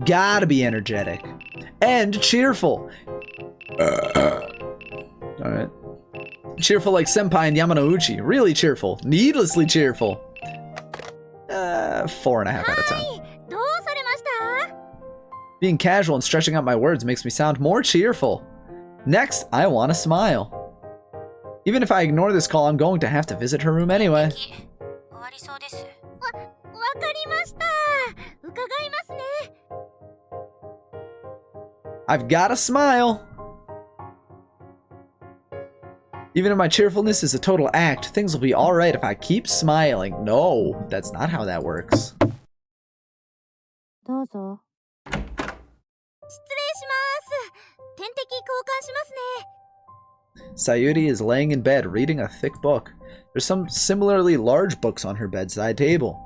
Gotta be energetic. And cheerful. Alright. Cheerful like Senpai and Yamanouchi. Really cheerful. Needlessly cheerful. 4.5 out of 10. どうされました？ Being casual and stretching out my words makes me sound more cheerful. Next, I want to smile. Even if I ignore this call, I'm going to have to visit her room anyway. 終わりそうです。わかりました。伺いますね。 I've got to smile. Even if my cheerfulness is a total act, things will be alright if I keep smiling. No, that's not how that works. どうぞ。失礼します。点滴交換しますね。 Sayuri is laying in bed reading a thick book. There's some similarly large books on her bedside table.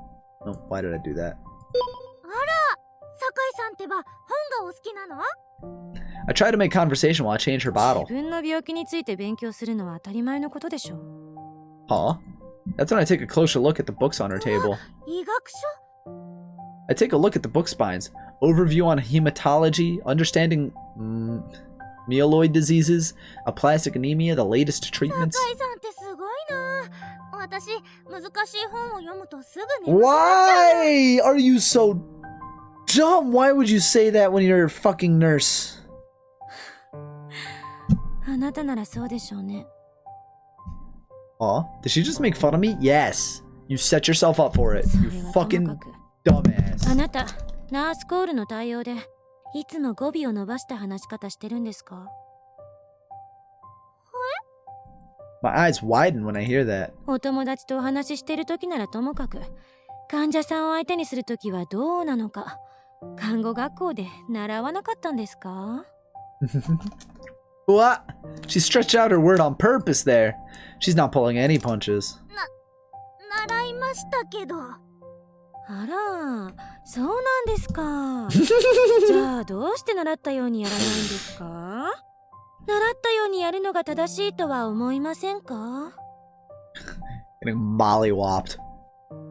Oh, why did I do that? あら、酒井さんってば本がお好きなの？ I try to make conversation while I change her bottle. 自分の病気について勉強するのは当たり前のことでしょ。 Huh? That's when I take a closer look at the books on her table. 医学書？ I take a look at the book spines. Overview on hematology, understanding myeloid diseases, aplastic anemia, the latest treatments. 酒井さんってすごいな。私、難しい本を読むとすぐ眠くなっちゃう。 Why are you so dumb? Why would you say that when you're a fucking nurse? あなたならそうでしょうね。 Aw, did she just make fun of me? Yes. You set yourself up for it. そ You れはとも fucking かく。 dumbass. あなた、ナースコールの対応でいつも語尾を伸ばした話し方してるんですか？ My eyes widen when I hear that. お友達とお話ししてる時ならともかく、患者さんを相手にする時はどうなのか、看護学校で習わなかったんですか？ What? She stretched out her word on purpose there. She's not pulling any punches. 習いましたけど。あら、そうなんですか。じゃあどうして習ったようにやらないんですか？習ったようにやるのが正しいとは思いませんか？ Getting mollywopped.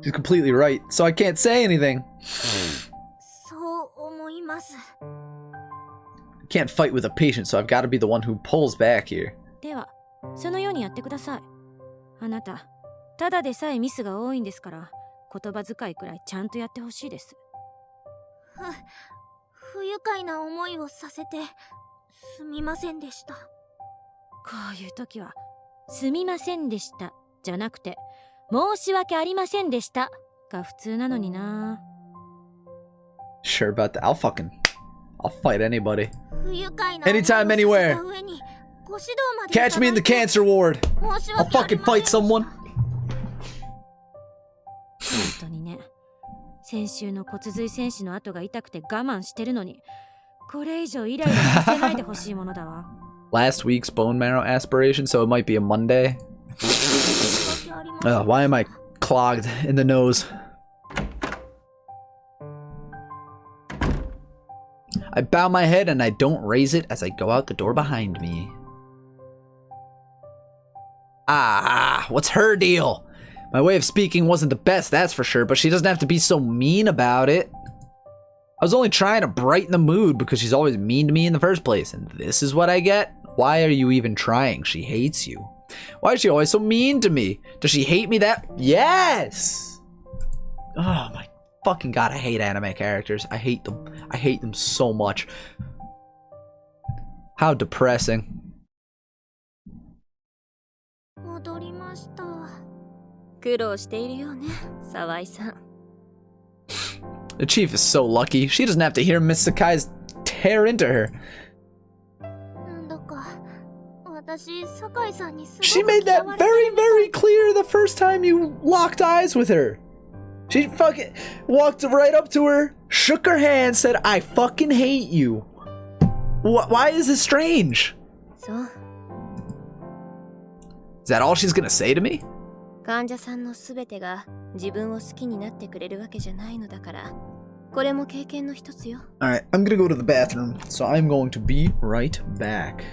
She's completely right, so I can't say anything. そう思います。 I can't fight with a patient, so I've got to be the one who pulls back here. では、そのようにやってください。あなた、ただでさえミスが多いんですから、言葉遣いくらいちゃんとやってほしいです。不愉快な思いをさせてすみませんでした。こういう時は、すみませんでしたじゃなくて、申し訳ありませんでしたが普通なのにな。 Sure about that. I'll fight anybody. 不愉快な Anytime, anywhere. ご指導まで Catch me in the cancer ward. 申し I'll 訳あり fucking ません fight someone. 本当にね。先週の骨髄戦士の後が痛くて我慢してるのに、これ以上イライラさせないでほしいものだわ。Last week's bone marrow aspiration, so it might be a Monday. Why am I clogged in the nose? I bow my head and I don't raise it as I go out the door behind me. Ah, what's her deal? My way of speaking wasn't the best, that's for sure, but she doesn't have to be so mean about it. I was only trying to brighten the mood because she's always mean to me in the first place, and this is what I get? Why are you even trying? She hates you. Why is she always so mean to me? Does she hate me that? Yes! Oh my fucking god, I hate anime characters. I hate them. I hate them so much. How depressing. 戻りました。苦労しているようね、沢井さん。 The chief is so lucky. She doesn't have to hear Miss Sakai's tear into her. なんだか私、酒井さんにすごく She made that 嫌われて very, るみたい very clear the first time you locked eyes with her. She fucking walked right up to her, shook her hand, said, I fucking hate you. Why is this strange? そう。that all she's gonna say to me? 患者さんのすべてが自分を好きになってくれるわけじゃないのだから、これも経験の一つよ。Alright, I'm gonna go to the bathroom, so I'm going to be right back.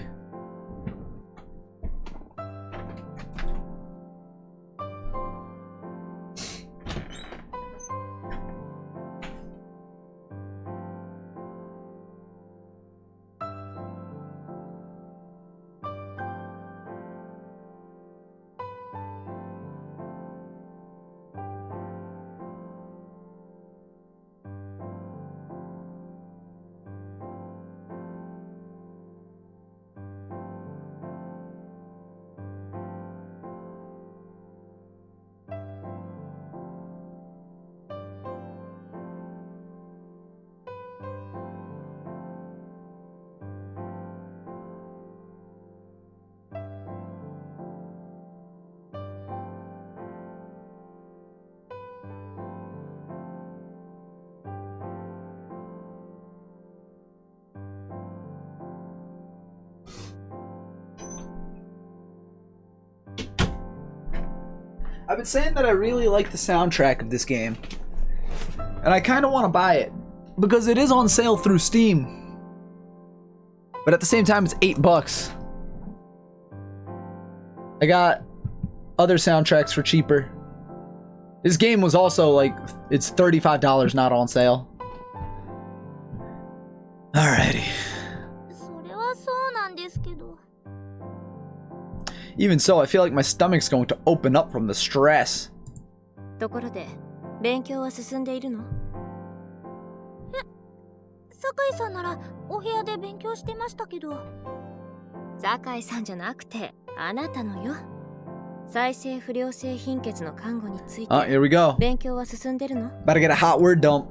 I've been saying that I really like the soundtrack of this game. And I kind of want to buy it. Because it is on sale through Steam. But at the same time, it's $8. I got other soundtracks for cheaper. This game was also like, it's $35 not on sale. Alrighty. それはそうなんですけど。 Even so, I feel like my stomach's going to open up from the stress. ところで、勉強は進んでいるの？酒井さんならお部屋で勉強してましたけど。酒井さんじゃなくて、あなたのよ。再生不良性貧血の看護について Here we go. 勉強は進んでるの？ About to get a hot word dump.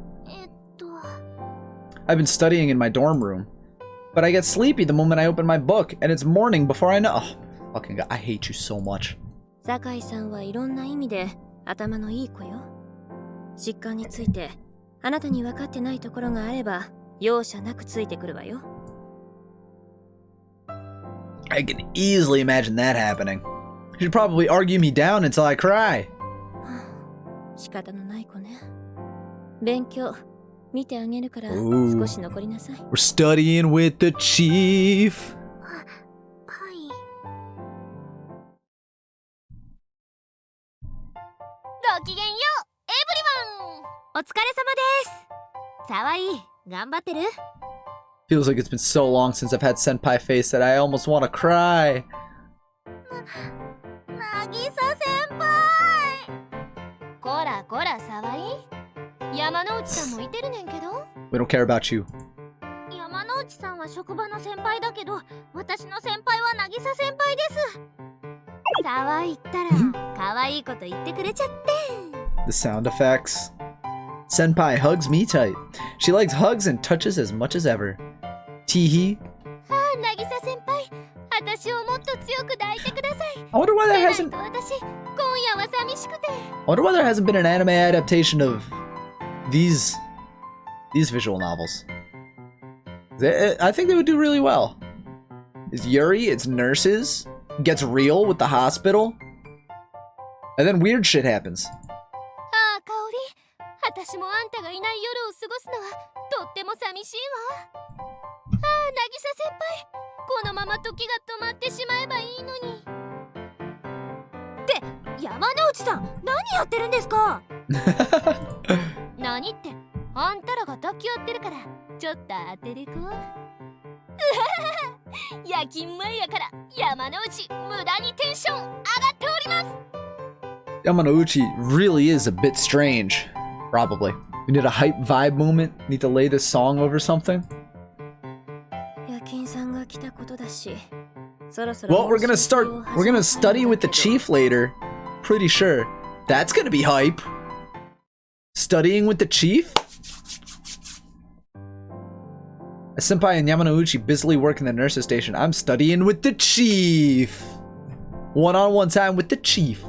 と。 I've been studying in my dorm room. But I get sleepy the moment I open my book, and it's morning before I know. Oh, fucking God, I hate you so much. 酒井さんはいろんな意味で頭のいい子よ。疾患についてあなたに分かってないところがあれば容赦なくついてくるわよ。 I can easily imagine that happening. She'd probably argue me down until I cry. 仕方のない子ね。勉強見てあげるから少し残りなさい。 We're studying with the chief. はい。ごきげんよう、エブリワン。お疲れ様です。沢井、頑張ってる？ Feels like it's been so long since I've had senpai face that I almost want to cry. なぎさ先輩。こらこら沢井、山之内さんもいてるねんけど。 We don't care about you. 山之内さんは職場の先輩だけど、私の先輩はなぎさ先輩です。沢井ったら可愛いこと言ってくれちゃって。 The sound effects. Senpai hugs me tight. She likes hugs and touches as much as ever. Teehee. なぎさ先輩、私をもっと強く抱いてください。 I wonder why there でない hasn't. と私、今夜は寂しくて。 I wonder why there hasn't been an anime adaptation of these visual novels. I think they would do really well. It's Yuri, it's nurses, gets real with the hospital, and then weird shit happens. ああ、香り。私もあんたがいない夜を過ごすのはとっても寂しいわ。ああ、なぎさ先輩。このまま時が止まってしまえばいいのに。って山之内さん、何やってるんですか？何って、あんたらが抱き合ってるからちょっと当ててこう。うははは、夜勤前やから山之内無駄にテンション上がっております。 Yamanouchi really is a bit strange. Probably. We need a hype vibe moment. Need to lay this song over something. 夜勤さんが来たことだし、そろそろ Well, we're gonna study with the chief later. Pretty sure. That's gonna be hype. Studying with the chief? A senpai and Yamanouchi busily work in the nurse's station. I'm studying with the chief. One-on-one time with the chief.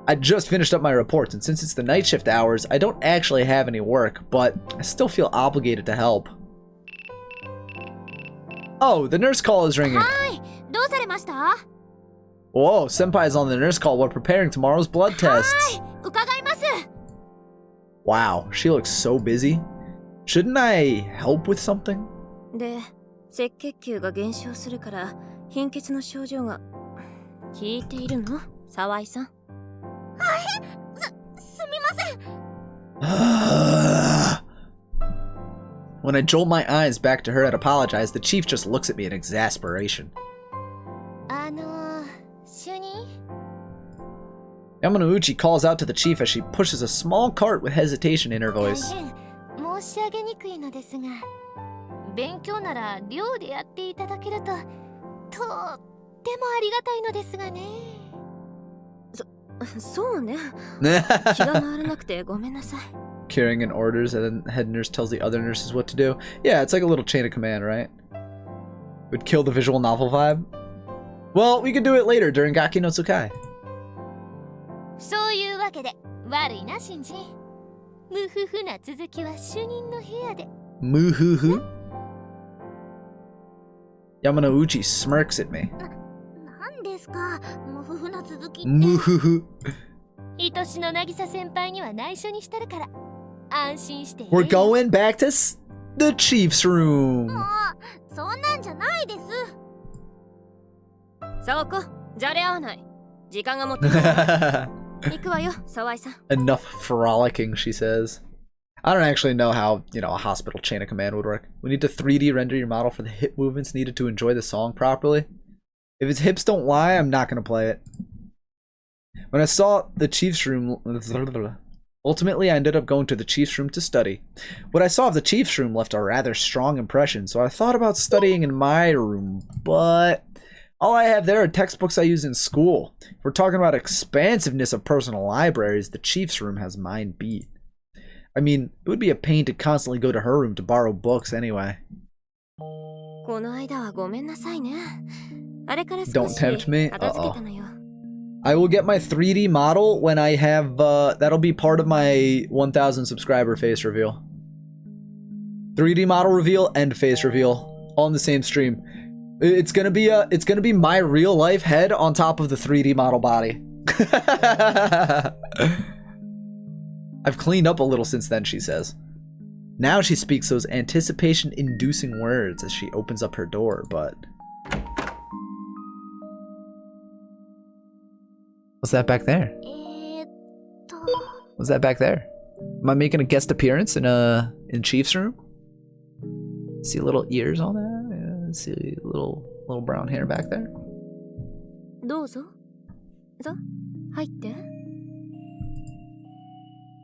I just finished up my reports, and since it's the night shift hours, I don't actually have any work, but I still feel obligated to help. Oh, the nurse call is ringing. はい、どうされました？ Whoa, Senpai's on the nurse call while preparing tomorrow's blood tests. 伺います。 Wow, she looks so busy. Shouldn't I help with something? で、赤血球が減少するから貧血の症状が効いているの？沢井さん。すみません。 When I jolt my eyes back to her and apologize, the chief just looks at me in exasperation. 主任 Yamanouchi calls out to the chief as she pushes a small cart with hesitation in her 大 voice. 変申し上げにくいのですが、勉強なら寮でやっていただけるととってもありがたいのですがね。そうね。気が回らなくてごめんなさい。Carrying in orders, and then the head nurse tells the other nurses what to do. Yeah, it's like a little chain of command, right? Would kill the visual novel vibe. Well, we could do it later during Gaki no Tsukai. そういうわけで悪いな新人。無夫婦な続きは主任の部屋で。 Muhuhu? Yamanouchi smirks at me. 何ですか、無夫婦な続きって。 Muhuhu. 愛しの渚先輩には内緒にしてるから安心して。 We're going back to the chief's room. もうそんなんじゃないです。そこ、じゃれ合わない。時間が持ってない。行くわよ、沢井さん。 Enough frolicking, she says. I don't actually know how, you know, a hospital chain of command would work. We need to 3D render your model for the hip movements needed to enjoy the song properly. If its hips don't lie, I'm not going to play it. When I saw the chief's room... Ultimately, I ended up going to the chief's room to study. What I saw of the chief's room left a rather strong impression, so I thought about studying in my room, but... all I have there are textbooks I use in school. If we're talking about expansiveness of personal libraries, the chief's room has mine beat. I mean, it would be a pain to constantly go to her room to borrow books anyway. この間はごめんなさいね。あれから少 Don't し tempt me. 片付けたのよ。 I will get my 3D model when I have, that'll be part of my 1000 subscriber face reveal. 3D model reveal and face reveal, all in the same stream. It's gonna be my real life head on top of the 3D model body. I've cleaned up a little since then, she says. Now she speaks those anticipation-inducing words as she opens up her door, but... what's that back there? What's that back there? Am I making a guest appearance in Chief's room? See little ears on that? Yeah, see little brown hair back there? どうぞ。さ、入って。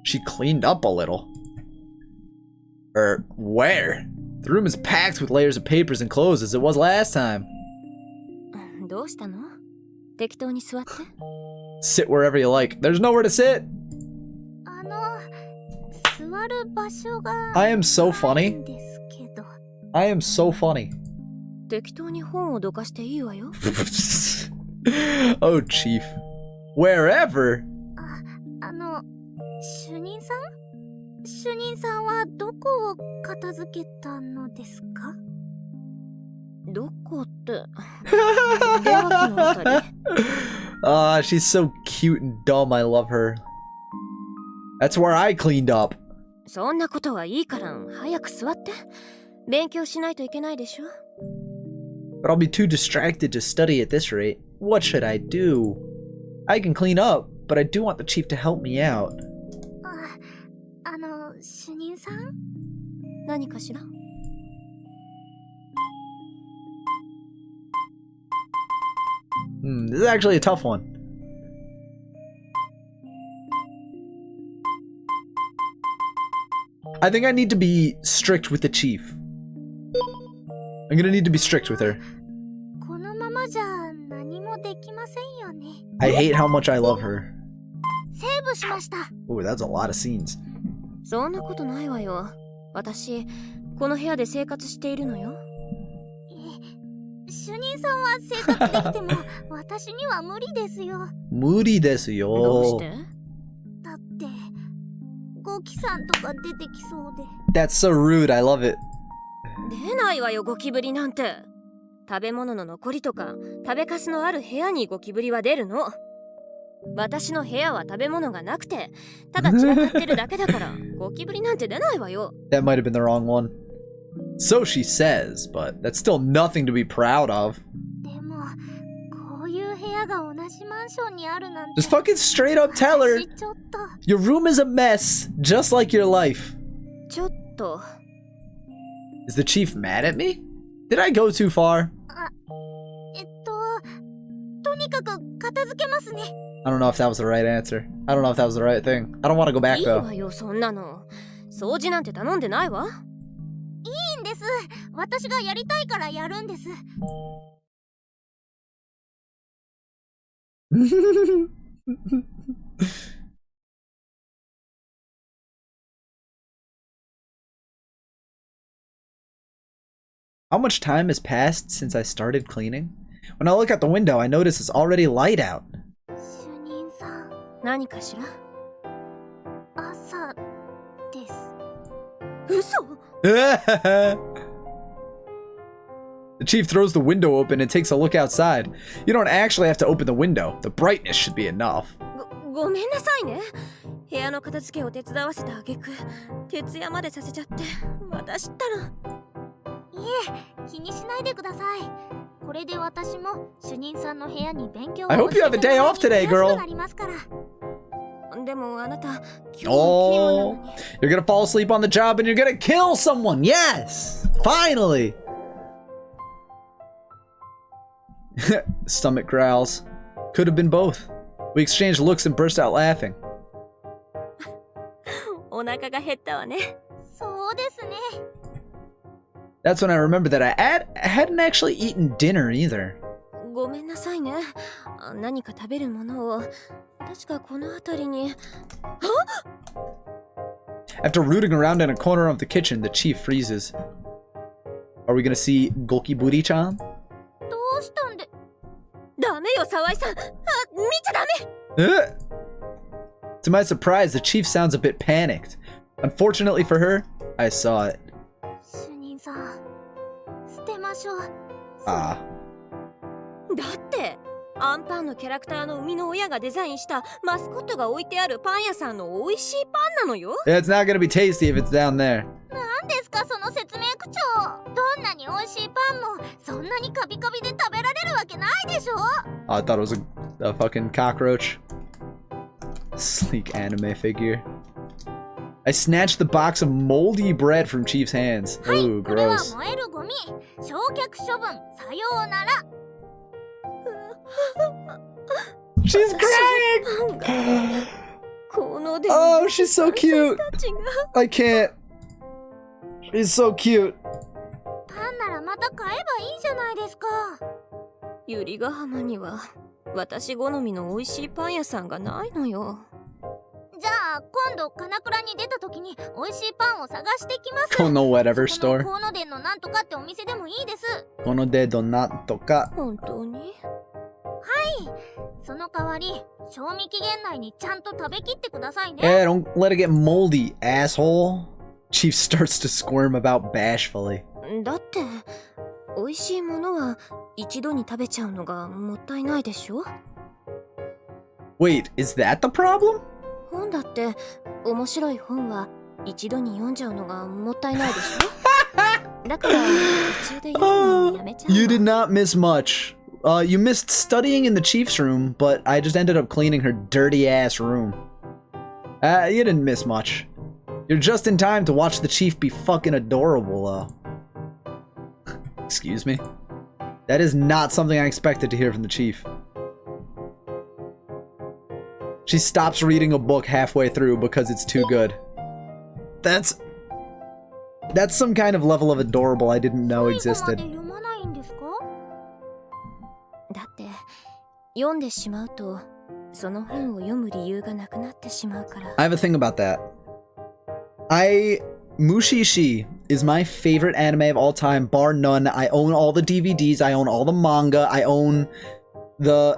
She cleaned up a little. Where? The room is packed with layers of papers and clothes as it was last time. どうしたの？適当に座って。 Sit wherever you like. There's nowhere to sit. 座る場所が I am so ない funny. んですけど。 I am so funny. 適当に本をどかしていいわよ。 Oh, Chief. Wherever? 主任さん？主任さんはどこを片付けたのですか？どこって。電話機のあたり。Ah, she's so cute and dumb. I love her. That's where I cleaned up. そんなことはいいから早く座って。勉強しないといけないでしょ。 But I'll be too distracted to study at this rate. What should I do? I can clean up, but I do want the chief to help me out. 主任さん？何かしら？ This is actually a tough one. I think I need to be strict with the chief. I'm gonna need to be strict with her. このままじゃ何もできませんよね。 I hate how much I love her. セーブしました。 Ooh, that's a lot of scenes. そんなことないわよ。私、この部屋で生活しているのよ。主任さんは生活できても私には無理ですよ。無理ですよ。どうして？だってゴキさんとか出てきそうで。 That's so rude. I love it. 出ないわよ、ゴキブリなんて。食べ物の残りとか食べかすのある部屋にゴキブリは出るの。私の部屋は食べ物がなくて、ただ散らかってるだけだからゴキブリなんて出ないわよ。That might have been the wrong one. So she says, but that's still nothing to be proud of. でもこういう部屋が同じマンションにあるなんて。 Just fucking straight up tell her 私ちょっと。 your room is a mess, just like your life. ちょっと。 Is the chief mad at me? Did I go too far? とにかく片付けますね。 I don't know if that was the right answer. I don't know if that was the right thing. I don't want to go back いい though. わよ、そんなの。掃除なんて頼んでないわ。いいんです。私がやりたいからやるんです。 How much time has passed since I started cleaning? When I look out the window, I notice it's already light out. 主任さん、何かしら。朝です。嘘。 The chief throws the window open and takes a look outside. You don't actually have to open the window. The brightness should be enough. ごめんなさいね。部屋の片付けを手伝わせた挙句、徹夜までさせちゃって、私ったら。いえ、気にしないでください。これで私も主任さんの部屋に勉強を I hope you have a day off today, girl. なりますから。でもあなた、今日の勤務な Oh, のに。 you're gonna fall asleep on the job and you're gonna kill someone. Yes, finally. Stomach growls. Could have been both. We exchanged looks and burst out laughing. お腹が減ったわね。そうですね。 That's when I remembered that I hadn't actually eaten dinner either. ごめんなさいね。何か食べるものを。確かこの辺りに。 After rooting around in a corner of the kitchen, the chief freezes. Are we gonna see Gokiburi-chan? どうしたんで。ダメよ、沢井さん。見ちゃダメ。 To my surprise, the chief sounds a bit panicked. Unfortunately for her, I saw it. 主任さん、捨てましょう。 Ah. だってアンパンのキャラクターの生みの親がデザインしたマスコットが置いてあるパン屋さんの美味しいパンなのよ。 Yeah, it's not gonna be tasty if it's down there. 何ですかその説明口調。どんなに美味しいパンもそんなにカビカビで食べられるわけないでしょ。 I thought it was a fucking cockroach. Sleek anime figure. I snatched the box of moldy bread from Chief's hands. はい、 Ooh, これは gross. 燃えるゴミ。焼却処分。さようなら。 She's crying! こので Oh, she's so cute. たちが I can't. She's so cute. パンならまた買えばいいじゃないですか。百合ヶ浜には私好みの美味しいパン屋さんがないのよ。じゃあ今度鎌倉に出た時に美味しいパンを探してきます。 Kono whatever そこ store. の河野殿のなんとかってお店でもいいです。 Kono de donatoka. 本当に？その代わり賞味期限内にちゃんと食べきってくださいね。 Hey, don't let it get moldy, asshole. Chief starts to squirm about bashfully. だって美味しいものは一度に食べちゃうのがもったいないでしょ。 Wait, is that the problem? 本だって面白い本は一度に読んじゃうのがもったいないでしょ。だから途中で読むのをやめちゃうの。 You did not miss much. You missed studying in the chief's room, but I just ended up cleaning her dirty ass room. You didn't miss much. You're just in time to watch the chief be fucking adorable, though. Excuse me? That is not something I expected to hear from the chief. She stops reading a book halfway through because it's too good. That's some kind of level of adorable I didn't know 最後ま existed. で読まないんですか？だって読んでしまうとその本を読む理由がなくなってしまうから。 I have a thing about that. Mushishi is my favorite anime of all time, bar none. I own all the DVDs, I own all the manga, I own the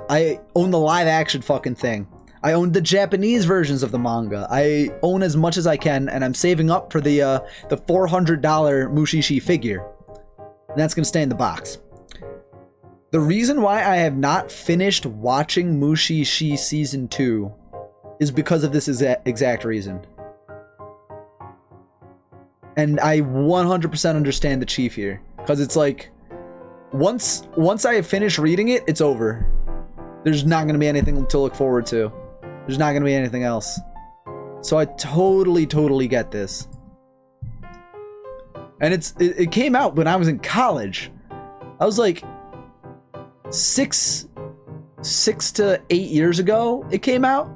live action fucking thing. I own the Japanese versions of the manga. I own as much as I can, and I'm saving up for the $400 Mushishi figure. And that's gonna stay in the box. The reason why I have not finished watching Mushishi Season 2 is because of this exact reason. And I 100% understand the chief here. Because it's like, once I have finished reading it, it's over. There's not going to be anything to look forward to. There's not going to be anything else. So I totally get this. And it came out when I was in college. I was like 6 to 8 years ago it came out.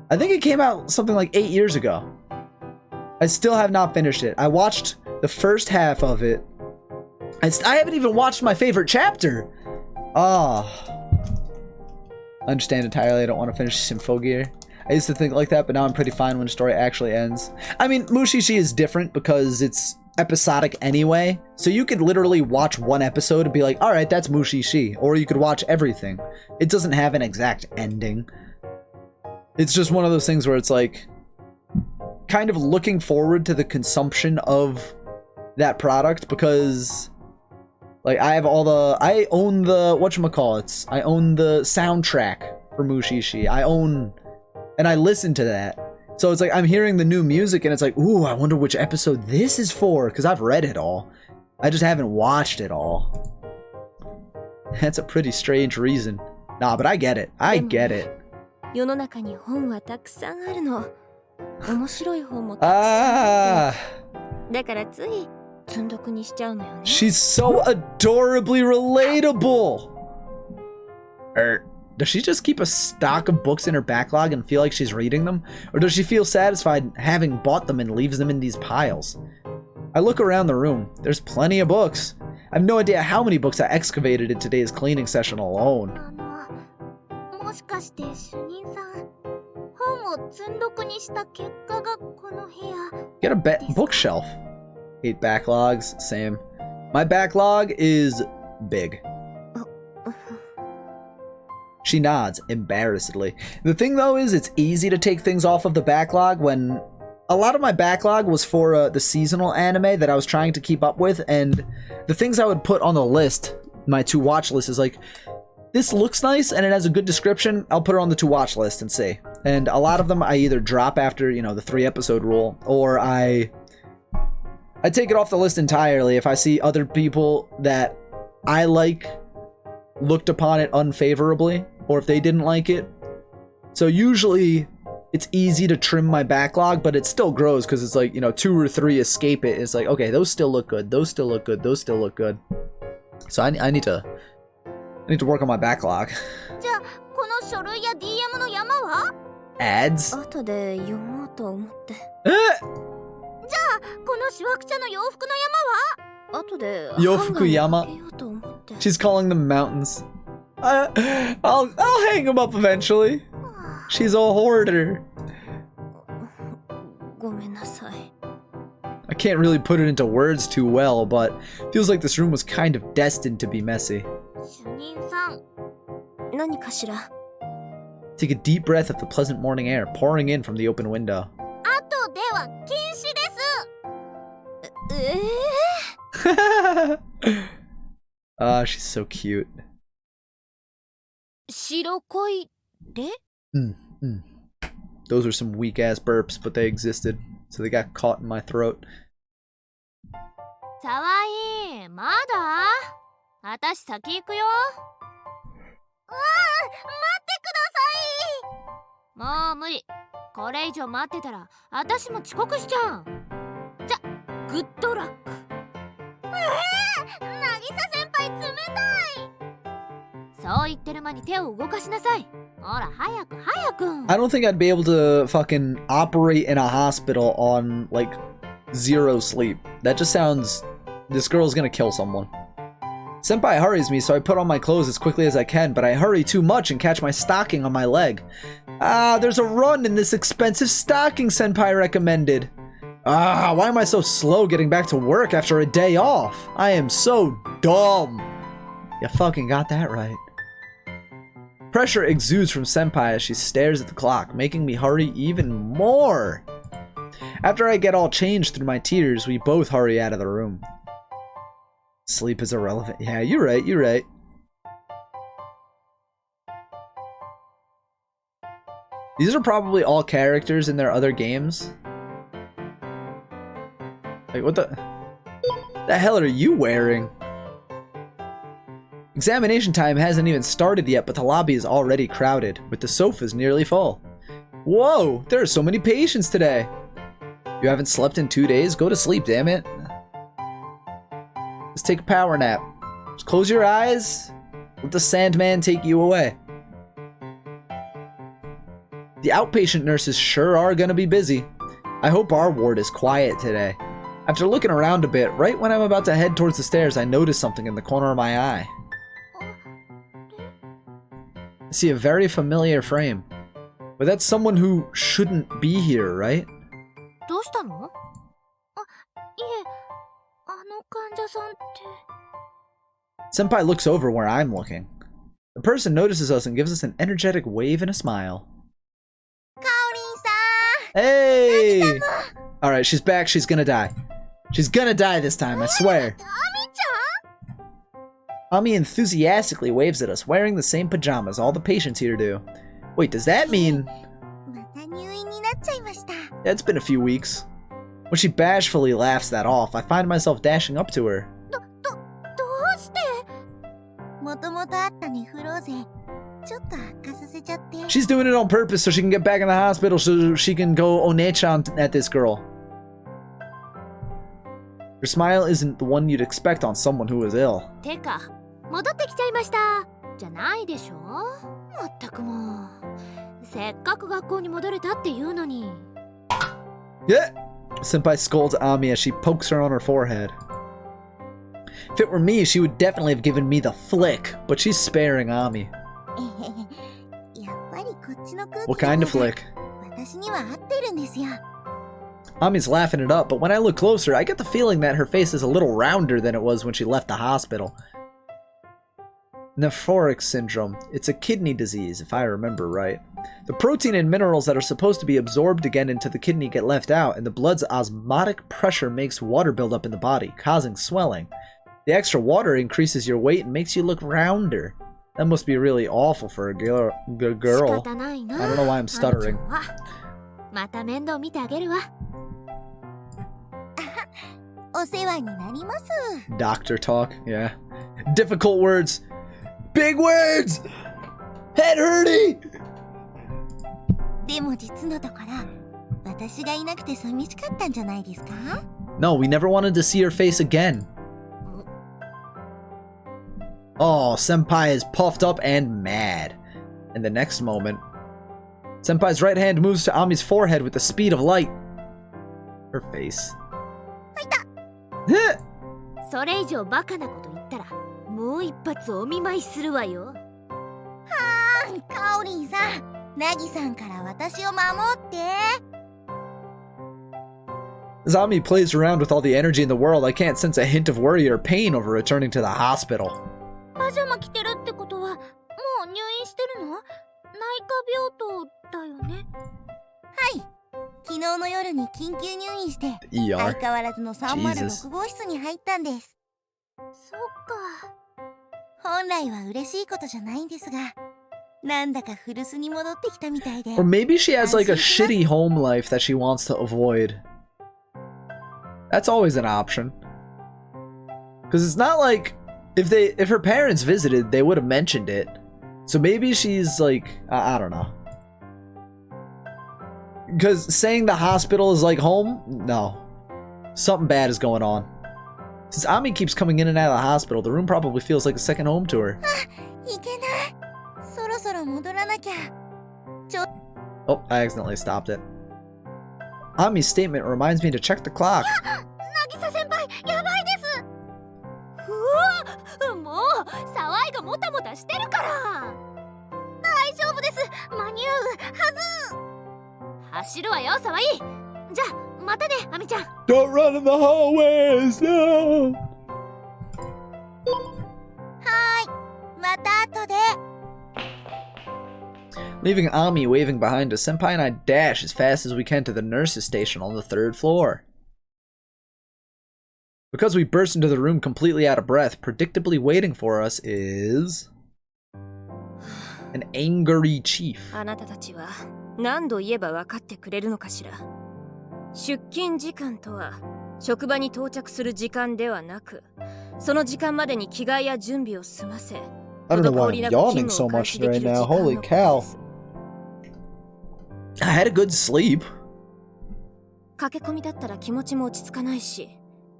I think it came out something like 8 years ago. I still have not finished it. I watched the first half of it. I haven't even watched my favorite chapter. I understand entirely. I don't want to finish Symphogear. I used to think like that, but now I'm pretty fine when a story actually ends. I mean, Mushishi is different because it's episodic anyway. So you could literally watch one episode and be like, all right, that's Mushishi. Or you could watch everything. It doesn't have an exact ending. It's just one of those things where it's like kind of looking forward to the consumption of that product because like I own the whatchamacallits. I own the soundtrack for Mushishi. And I listen to that. So it's like I'm hearing the new music and it's like, ooh, I wonder which episode this is for because I've read it all. I just haven't watched it all. That's a pretty strange reason. Nah, but I get it. I get it. 世の中に本はたくさんあるの。面白い本もたくさんあって。だからつい積んどくにしちゃうのよね。She's so adorably relatable. Does she just keep a stock of books in her backlog and feel like she's reading them? Or does she feel satisfied having bought them and leaves them in these piles? I look around the room. There's plenty of books. I have no idea how many books I excavated in today's cleaning session alone. もしかして主任さん、本を積んどくにした結果がこの部屋。 Get a bookshelf. Hate backlogs. Same. My backlog is big. She nods embarrassedly. The thing though is it's easy to take things off of the backlog when a lot of my backlog was for the seasonal anime that I was trying to keep up with, and the things I would put on the list, my to watch list, is like, this looks nice and it has a good description, I'll put it on the to watch list and see. And a lot of them I either drop after, you know, the 3 episode rule, or I take it off the list entirely if I see other people that I like looked upon it unfavorably, or if they didn't like it. So usually it's easy to trim my backlog, but it still grows because it's like, you know, 2 or 3 escape it. It's like, okay, those still look good, those still look good, those still look good. So I need to work on my backlog. じゃあこの書類や DM の山は Ads? 後で読もうと思って。じゃあこのしわくちゃの洋服の山は後で洋服山。ハンガーにかけようと思って。 She's calling them mountains. I'll hang them up eventually. She's a hoarder. ごめんなさい。I can't really put it into words too well, but feels like this room was kind of destined to be messy. 主任さん。何かしら。 Take a deep breath of the pleasant morning air pouring in from the open window. 後では禁止です。She's so cute. 白恋で Those are some weak ass burps, but they existed, so they got caught in my throat. さわいい、まだ私先行くよ。待ってください。もう無理。これ以上待ってたら私も遅刻しちゃう。じゃ、グッドラック。渚先輩冷たい。そう言ってる間に手を動かしなさい。ほら、早く早く。 I don't think I'd be able to fucking operate in a hospital on, like, 0 sleep. That just sounds... This girl's gonna kill someone. Senpai hurries me, so I put on my clothes as quickly as I can, but I hurry too much and catch my stocking on my leg. There's a run in this expensive stocking Senpai recommended. Why am I so slow getting back to work after a day off? I am so dumb. You fucking got that right. Pressure exudes from Senpai as she stares at the clock, making me hurry even more. After I get all changed through my tears, we both hurry out of the room. Sleep is irrelevant. Yeah, you're right, you're right. These are probably all characters in their other games. Like, what the hell are you wearing? Examination time hasn't even started yet, but the lobby is already crowded, with the sofas nearly full. Whoa, there are so many patients today. You haven't slept in 2 days? Go to sleep, damn it. Let's take a power nap. Just close your eyes. Let the Sandman take you away. The outpatient nurses sure are gonna be busy. I hope our ward is quiet today. After looking around a bit, right when I'm about to head towards the stairs, I notice something in the corner of my eye. I see a very familiar frame. But that's someone who shouldn't be here, right? どうしたの？あ、いえ、あの患者さんって。Senpai looks over where I'm looking. The person notices us and gives us an energetic wave and a smile. Hey! Alright, she's back. She's gonna die. She's gonna die this time, I swear. Ami enthusiastically waves at us, wearing the same pajamas all the patients here do. Wait, does that mean... Yeah, it's been a few weeks. When she bashfully laughs that off, I find myself dashing up to her. She's doing it on purpose so she can get back in the hospital so she can go One-chan at this girl. Her smile isn't the one you'd expect on someone who is ill. てか、戻ってきちゃいましたじゃないでしょ。まったくもう。せっかく学校に戻れたっていうのに。Yeah! Senpai scolds Ami as she pokes her on her forehead. If it were me, she would definitely have given me the flick, but she's sparing Ami. What kind of flick? Ami's laughing it up, but when I look closer, I get the feeling that her face is a little rounder than it was when she left the hospital. Nephrotic syndrome. It's a kidney disease, if I remember right. The protein and minerals that are supposed to be absorbed again into the kidney get left out, and the blood's osmotic pressure makes water build up in the body, causing swelling. The extra water increases your weight and makes you look rounder. That must be really awful for a girl. I don't know why I'm stuttering. Doctor talk, yeah. Difficult words. Big words! Head hurting! No, we never wanted to see her face again. Oh, Senpai is puffed up and mad. In the next moment, Senpai's right hand moves to Ami's forehead with the speed of light. Her face. それ以上バカなこと言ったらもう一発お見舞いするわよ。カオリンさん、ナギさんから私を守って。As Ami plays around with all the energy in the world, I can't sense a hint of worry or pain over returning to the hospital. パジャマ着てるってことはもう入院してるの？内科病棟だよね。はい。昨日の夜に緊急入院して、ER. 相変わらずの306号室に入ったんです。そっか。本来は嬉しいことじゃないんですが、なんだか古巣に戻ってきたみたいで。Or maybe she has like a shitty home life that she wants to avoid. That's always an option. Because it's not like if her parents visited, they would have mentioned it. So maybe she's like, I don't know. Because saying the hospital is like home? No. Something bad is going on. Since Ami keeps coming in and out of the hospital, the room probably feels like a second home to her. Oh, I accidentally stopped it. Ami's statement reminds me to check the clock. 渚先輩、やばいです。もう騒いがもたもたしてるから。大丈夫です。間に合うはず。走るわよ、騒い。じゃあまたね、アミちゃん。Don't run in the hallways, no. はい、また後で。Leaving Ami waving behind us, Senpai and I dash as fast as we can to the nurse's station on the 3rd floor. Because we burst into the room completely out of breath, predictably waiting for us is... an angry chief. あなたたちは何度言えば分かってくれるのかしら。出勤時間とは職場に到着する時間ではなく、その時間までに着替えや準備を済ませ、 I don't know why I'm yawning so much right now. Holy cow. I had a good sleep. 駆け込みだったら気持ちも落ち着かないし、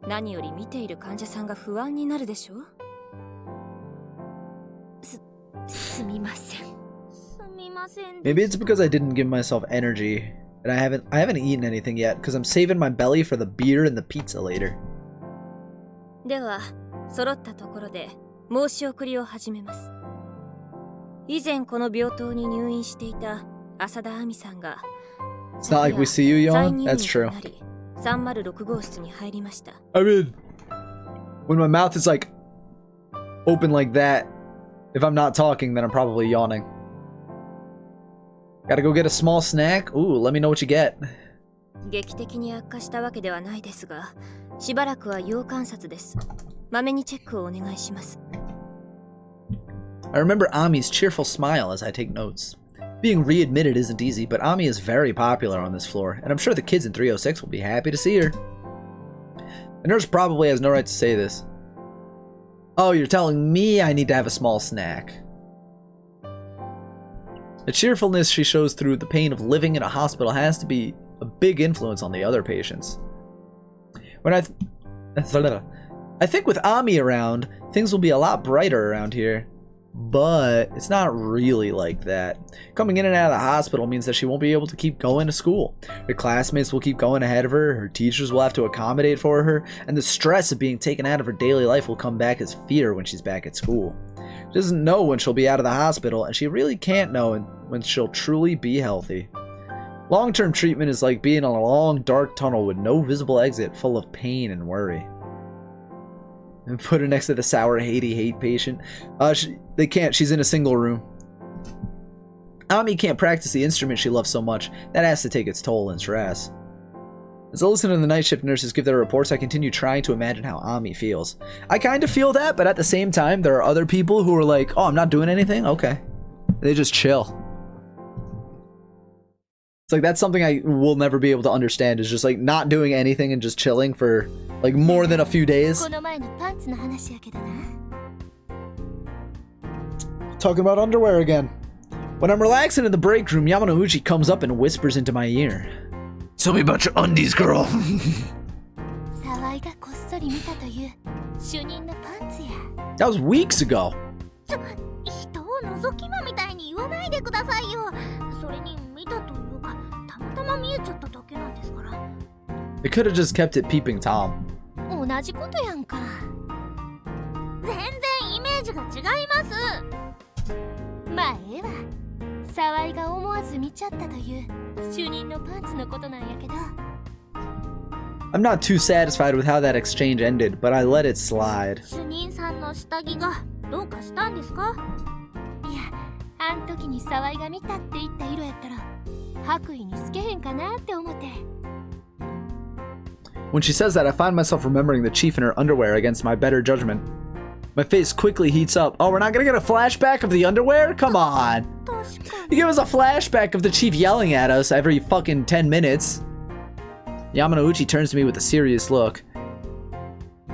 何より見ている患者さんが不安になるでしょ。すみません。すみません。 Maybe it's because I didn't give myself energy. And I haven't eaten anything yet because I'm saving my belly for the beer and the pizza later. では、揃ったところで申し送りを始めます。以前この病棟に入院していた浅田亜美さんが、 It's not like we see you yawn. That's true. 306号室に入りました。I mean, when my mouth is like open like that, if I'm not talking, then I'm probably yawning. Gotta go get a small snack? Ooh, let me know what you get. 劇的に悪化したわけではないですが、しばらくは要観察です。まめにチェックをお願いします。 I remember Ami's cheerful smile as I take notes. Being readmitted isn't easy, but Ami is very popular on this floor, and I'm sure the kids in 306 will be happy to see her. The nurse probably has no right to say this. Oh, you're telling me I need to have a small snack. The cheerfulness she shows through the pain of living in a hospital has to be a big influence on the other patients. When I think with Ami around, things will be a lot brighter around here. But it's not really like that. Coming in and out of the hospital means that she won't be able to keep going to school. Her classmates will keep going ahead of her, her teachers will have to accommodate for her, and the stress of being taken out of her daily life will come back as fear when she's back at school. She doesn't know when she'll be out of the hospital, and she really can't know when she'll truly be healthy. Long-term treatment is like being in a long, dark tunnel with no visible exit, full of pain and worry. And put her next to the sour, hate patient. They can't. She's in a single room. Ami can't practice the instrument she loves so much. That has to take its toll and stress. As I listen to the night shift nurses give their reports, I continue trying to imagine how Ami feels. I kind of feel that, but at the same time, there are other people who are like, oh, I'm not doing anything? Okay. They just chill. It's like, that's something I will never be able to understand, is just like not doing anything and just chilling for like more than a few days. Talking about underwear again. When I'm relaxing in the break room, Yamanouchi comes up and whispers into my ear. Tell me about your undies, girl. That was weeks ago. They could have just kept it peeping Tom. 同じことやんか。全然イメージが違います。まあええわ。沢井が思わず見ちゃったという主任のパンツのことなんやけど。I'm not too satisfied with how that exchange ended, but I let it slide. 主任さんの下着がどうかしたんですか？いや、あん時に沢井が見たって言った色やったら白衣に透けへんかなって思って。When she says that, I find myself remembering the chief in her underwear against my better judgment. My face quickly heats up. Oh, we're not gonna get a flashback of the underwear? Come on! You give us a flashback of the chief yelling at us every fucking 10 minutes. Yamanouchi turns to me with a serious look.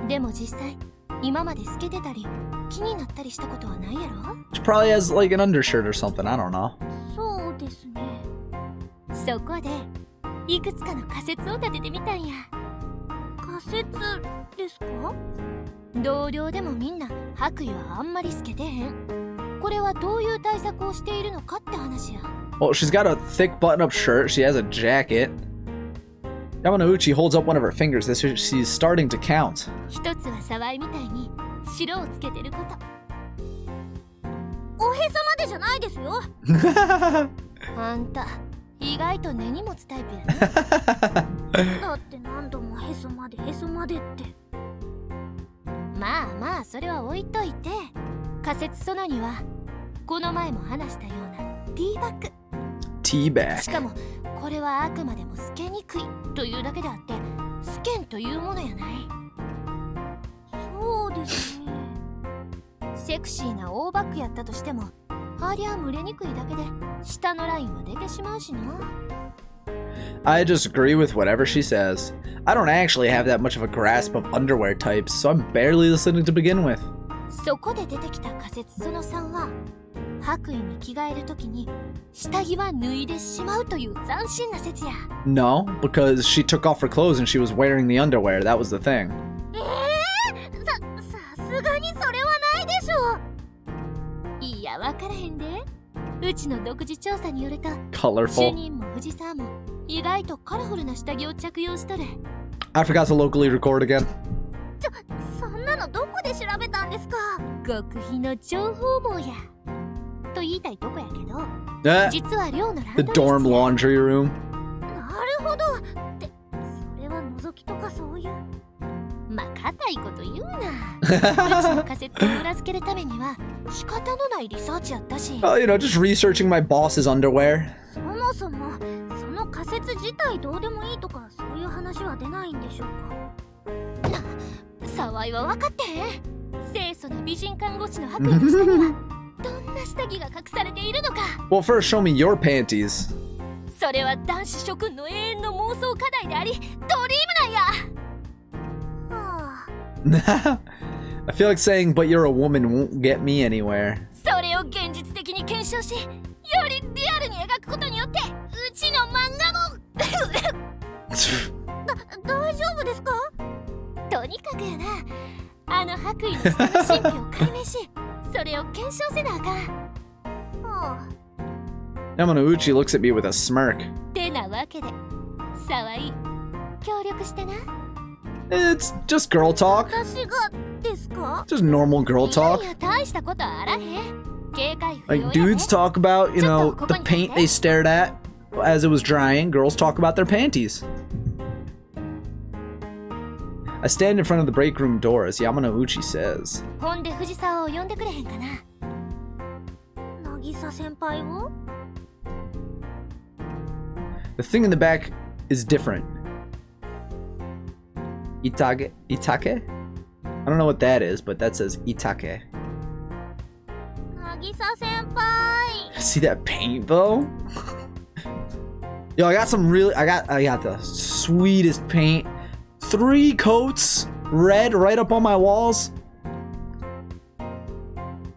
でも実際、今まで透けてたり、気になったりしたことはないやろ？ She probably has like an undershirt or something, I don't know. そうですね。そこで、いくつかの仮説を立ててみたんや。仮説ですか？同僚でもみんな白衣はあんまり透けてへん。これはどういう対策をしているのかって話や。Well, she's got a thick button-up shirt. She has a jacket. Yamanouchi holds up one of her fingers as she's starting to count. 一つは沢井みたいに白をつけてること。おへそまでじゃないですよ。あんた意外と根に持つタイプやね。だって何度もへそまでって。まあまあそれは置いといて、仮説そのにはこの前も話したようなティーバッグ。ティーバッグ。しかもこれはあくまでも透けにくいというだけであって透けんというものやない。そうですね。セクシーな大バッグやったとしてもありゃ蒸れにくいだけで下のラインは出てしまうしな。 I just agree with whatever she says. I don't actually have that much of a grasp of underwear types, so I'm barely listening to begin with. そこで出てきた仮説その3は、白衣に着替えるときに下着は脱いでしまうという斬新な説や。 No, because she took off her clothes and she was wearing the underwear. That was the thing. さすがにそれはないでしょう。いや、わからへんで。うちの独自調査によると、主 Colorful. 任も藤沢も意外とカラフルな下着を着用しとる。 I forgot to locally record again. そんなのどこで調べたんですか？極秘の情報網や。と言いたいとこやけど、 Eh, 実は寮のラン the ドリー dorm 室や。 laundry room. なるほど。ってそれは覗きとかそういう。まあ、固いこと言うな。うちの仮説を裏付けるためには仕方のないリサーチやったし。 Oh, you know, just researching my boss's underwear. そもそもその仮説自体どうでもいいとかそういう話は出ないんでしょうか？沢井は分かってへん。清楚な美人看護師の白衣の下にはどんな下着が隠されているのか。 Well, first show me your panties. それは男子諸君の永遠の妄想課題でありドリームなんや。はあ。I feel like saying, but you're a woman won't get me anywhere. それを現実的に検証し、よりリアルに描くことによってうちの漫画も大丈夫ですか？とにかくやな、あの白衣の下の神秘を解明し、それを検証せなあかん。はあ。 Yamanouchi looks at me with a smirk. てなわけで、沢井、協力してな。 It's just girl talk. 私がですか？ Just normal girl い talk. やいや、大したことあらへん。警戒不 Like 要や dudes talk about, you know, the paint they stared at as it was drying. Girls talk about their panties. I stand in front of the break room door as Yamanouchi says. ほんで藤沢を呼んでくれへんかな。渚先輩を？ The thing in the back is different. Itake? Itake? I don't know what that is, but that says Itake. 渚先輩。 See that paint though? Yo, I got the sweetest paint. 3 coats, red right up on my walls.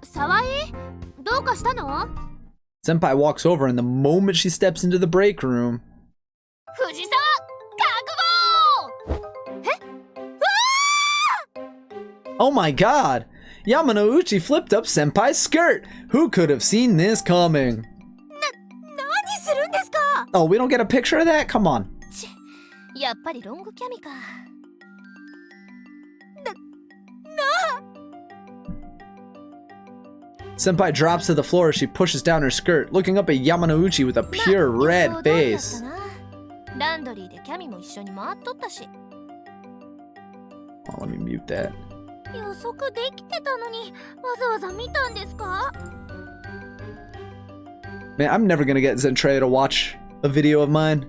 沢井、どうかしたの？ Senpai walks over and the moment she steps into the break room. 藤沢、覚悟！ Oh my god! Yamanouchi flipped up Senpai's skirt! Who could have seen this coming? 何するんですか？ Oh, we don't get a picture of that? Come on. やっぱりロングキャミか。 Senpai drops to the floor as she pushes down her skirt, looking up at Yamanouchi with a pure red まあ、予想通りやった face. な。ランドリーでキャミも一緒に回っとったし。 Oh, let me mute that. 予測できてたのにわざわざ見たんですか？ Man, I'm never gonna get Zentreya to watch a video of mine.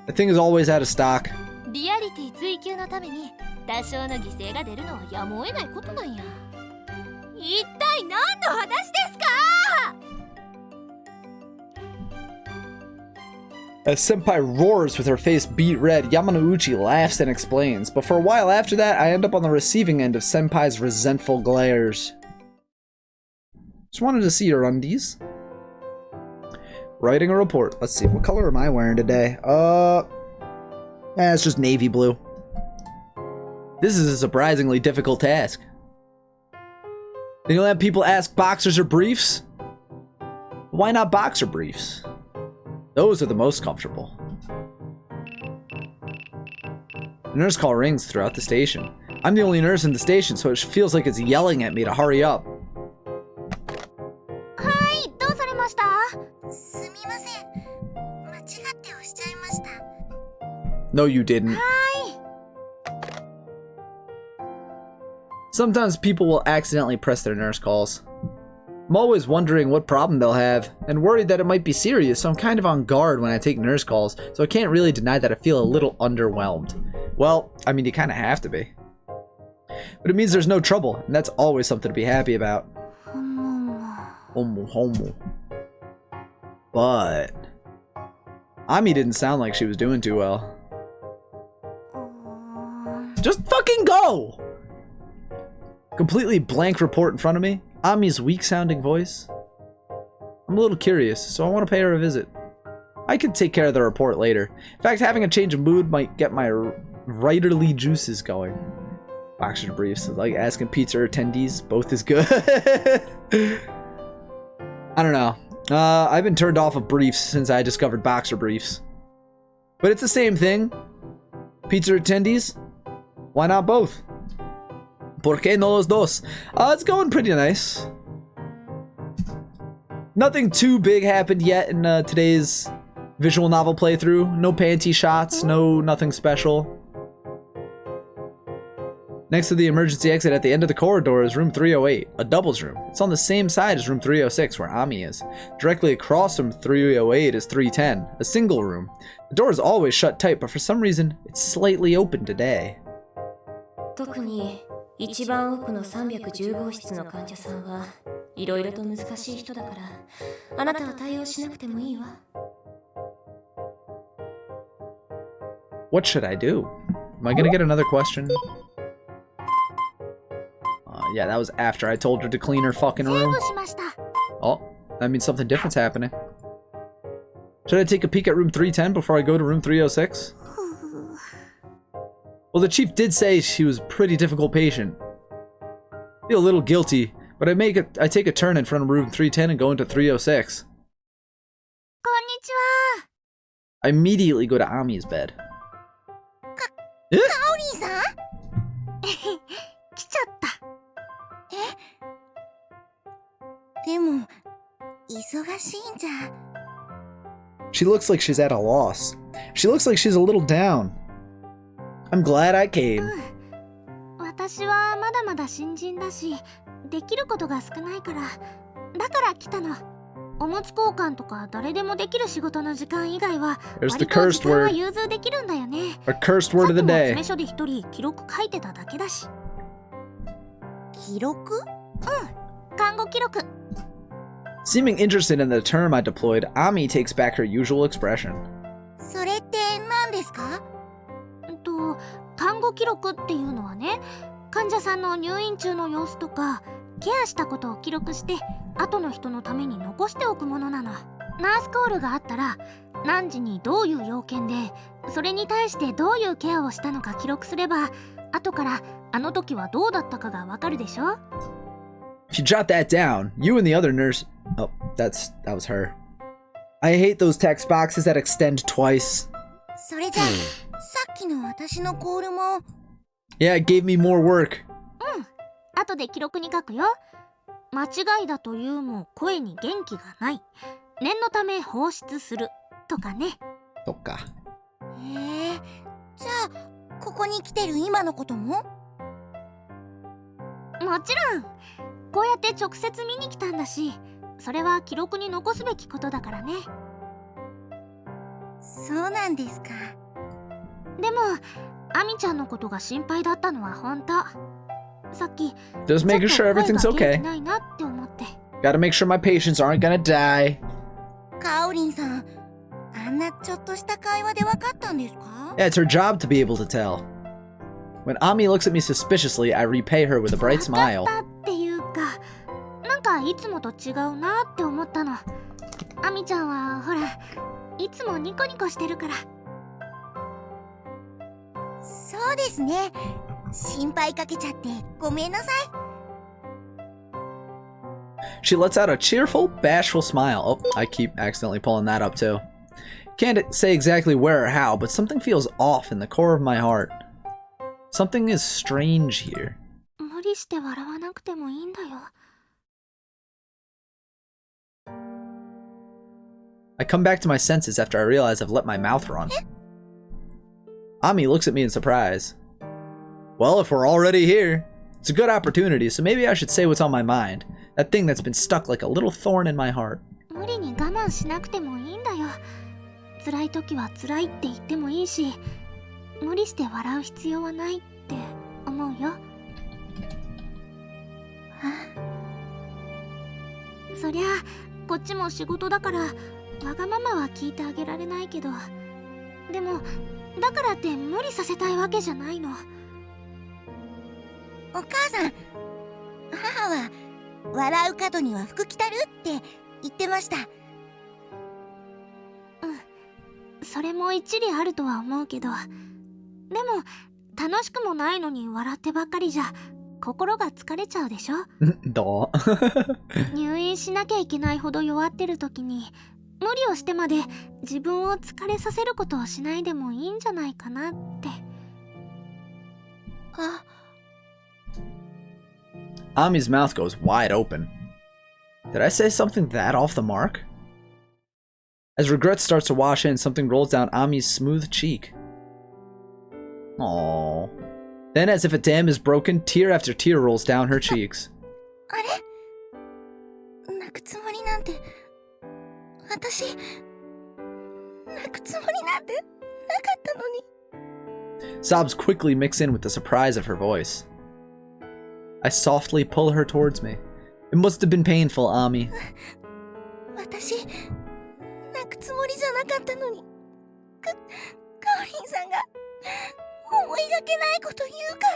The thing is always out of stock. リアリティ追求のために多少の犠牲が出るのはやむを得ないことなんや。一体何の話ですか？ As Senpai roars with her face beet red, Yamanouchi laughs and explains, but for a while after that, I end up on the receiving end of Senpai's resentful glares. Just wanted to see your undies. Writing a report. Let's see, what color am I wearing today? It's just navy blue. This is a surprisingly difficult task. Then you'll have people ask boxers or briefs? Why not boxer briefs? Those are the most comfortable. The nurse call rings throughout the station. I'm the only nurse in the station, so it feels like it's yelling at me to hurry up. はい、どうされました？すみません。間違って押しちゃいました。 No, you didn't. Sometimes people will accidentally press their nurse calls. I'm always wondering what problem they'll have, and worried that it might be serious, so I'm kind of on guard when I take nurse calls, so I can't really deny that I feel a little underwhelmed. Well, I mean, you kind of have to be. But it means there's no trouble, and that's always something to be happy about. Homo. But Ami didn't sound like she was doing too well. Just fucking go! Completely blank report in front of me. Ami's weak-sounding voice. I'm a little curious, so I want to pay her a visit. I could take care of the report later. In fact, having a change of mood might get my writerly juices going. Boxer briefs, like asking pizza attendees, both is good. I don't know. I've been turned off of briefs since I discovered boxer briefs. But it's the same thing. Pizza attendees? Why not both? ¿Por qué no los dos? It's going pretty nice. Nothing too big happened yet in today's visual novel playthrough. No panty shots, nothing special. Next to the emergency exit at the end of the corridor is room 308, a doubles room. It's on the same side as room 306 where Ami is. Directly across from 308 is 310, a single room. The door is always shut tight, but for some reason, it's slightly open today. 特に一番奥の310号室の患者さんはいろいろと難しい人だからあなたは対応しなくてもいいわ。 What should I do? Am I gonna get another question? Yeah, that was after I told her to clean her fucking room. Oh, that means something different's happening. Should I take a peek at room 310 before I go to room 306? Well, the chief did say she was a pretty difficult patient. I feel a little guilty, but I take a turn in front of room 310 and go into 306. I immediately go to Ami's bed. Kaori-san? 来ちゃった。でも、忙しいんじゃ。She looks like she's at a loss. She looks like she's a little down. I'm glad I came. 私はまだまだ新人だし、できることが少ないから、だから来たの。おむつ交換とか誰でもできる仕事の時間以外は、割と時間は融通できるんだよね。A cursed word of the day. 詰め所で一人記録書いてただけだし。記録？看護記録。 Seeming interested in the term I deployed, Ami takes back her usual expression. それって何ですか？看護記録っていうのはね、患者さんの入院中の様子とかケアしたことを記録して後の人のために残しておくものなの。ナースコールがあったら何時にどういう要件でそれに対してどういうケアをしたのか記録すれば後からあの時はどうだったかがわかるでしょ。 If you jot that down, you and the other nurse... Oh, that was her. I hate those text boxes that extend twice. それじゃあ、さっきの私のコールも。Yeah, it gave me more work. 後で記録に書くよ。間違いだというも声に元気がない。念のため放出するとかね。そっか。へえ、じゃあここに来てる今のことも？もちろん。こうやって直接見に来たんだし、それは記録に残すべきことだからね。そうなんですか。でも、アミちゃんのことが心配だったのは本当。さっき、 Just making sure everything's okay. ないなって思って。Gotta make sure my patients aren't gonna die. カオリンさん、あんなちょっとした会話で分かったんですか？ Yeah, it's her job to be able to tell. When Ami looks at me suspiciously, I repay her with a bright smile. 分かったっていうか、なんかいつもと違うなって思ったの。アミちゃんはほら、いつもニコニコしてるから。そうですね。心配かけちゃってごめんなさい。She lets out a cheerful, bashful smile. Oh, I keep accidentally pulling that up too. Can't say exactly where or how, but something feels off in the core of my heart. Something is strange here. 無理して笑わなくてもいいんだよ。I come back to my senses after I realize I've let my mouth run. Ami looks at me in surprise. Well, if we're already here, it's a good opportunity, so maybe I should say what's on my mind. That thing that's been stuck like a little thorn in my heart. 無理に我慢しなくてもいいんだよ。辛い時は辛いって言ってもいいし、無理して笑う必要はないって思うよ。そりゃこっちも仕事だからわがままは聞いてあげられないけど、でもだからって無理させたいわけじゃないの。お母さん、母は笑う角には福来たるって言ってました。それも一理あるとは思うけど、でも楽しくもないのに笑ってばっかりじゃ心が疲れちゃうでしょ。どう入院しなきゃいけないほど弱ってる時に無理をしてまで自分を疲れさせることをしないでもいいんじゃないかなって。あ、Ami's mouth goes wide open. Did I say something that off the mark? As regret starts to wash in, something rolls down Ami's smooth cheek. Aww. Then, as if a dam is broken, tear after tear rolls down her cheeks. あれ？泣くつもりなんて、私、泣くつもりなんてなかったのに。Sobs quickly mix in with the surprise of her voice. I softly pull her towards me. It must have been painful, Ami. 私、泣くつもりじゃなかったのに。かおりんさんが思いがけないこと言うか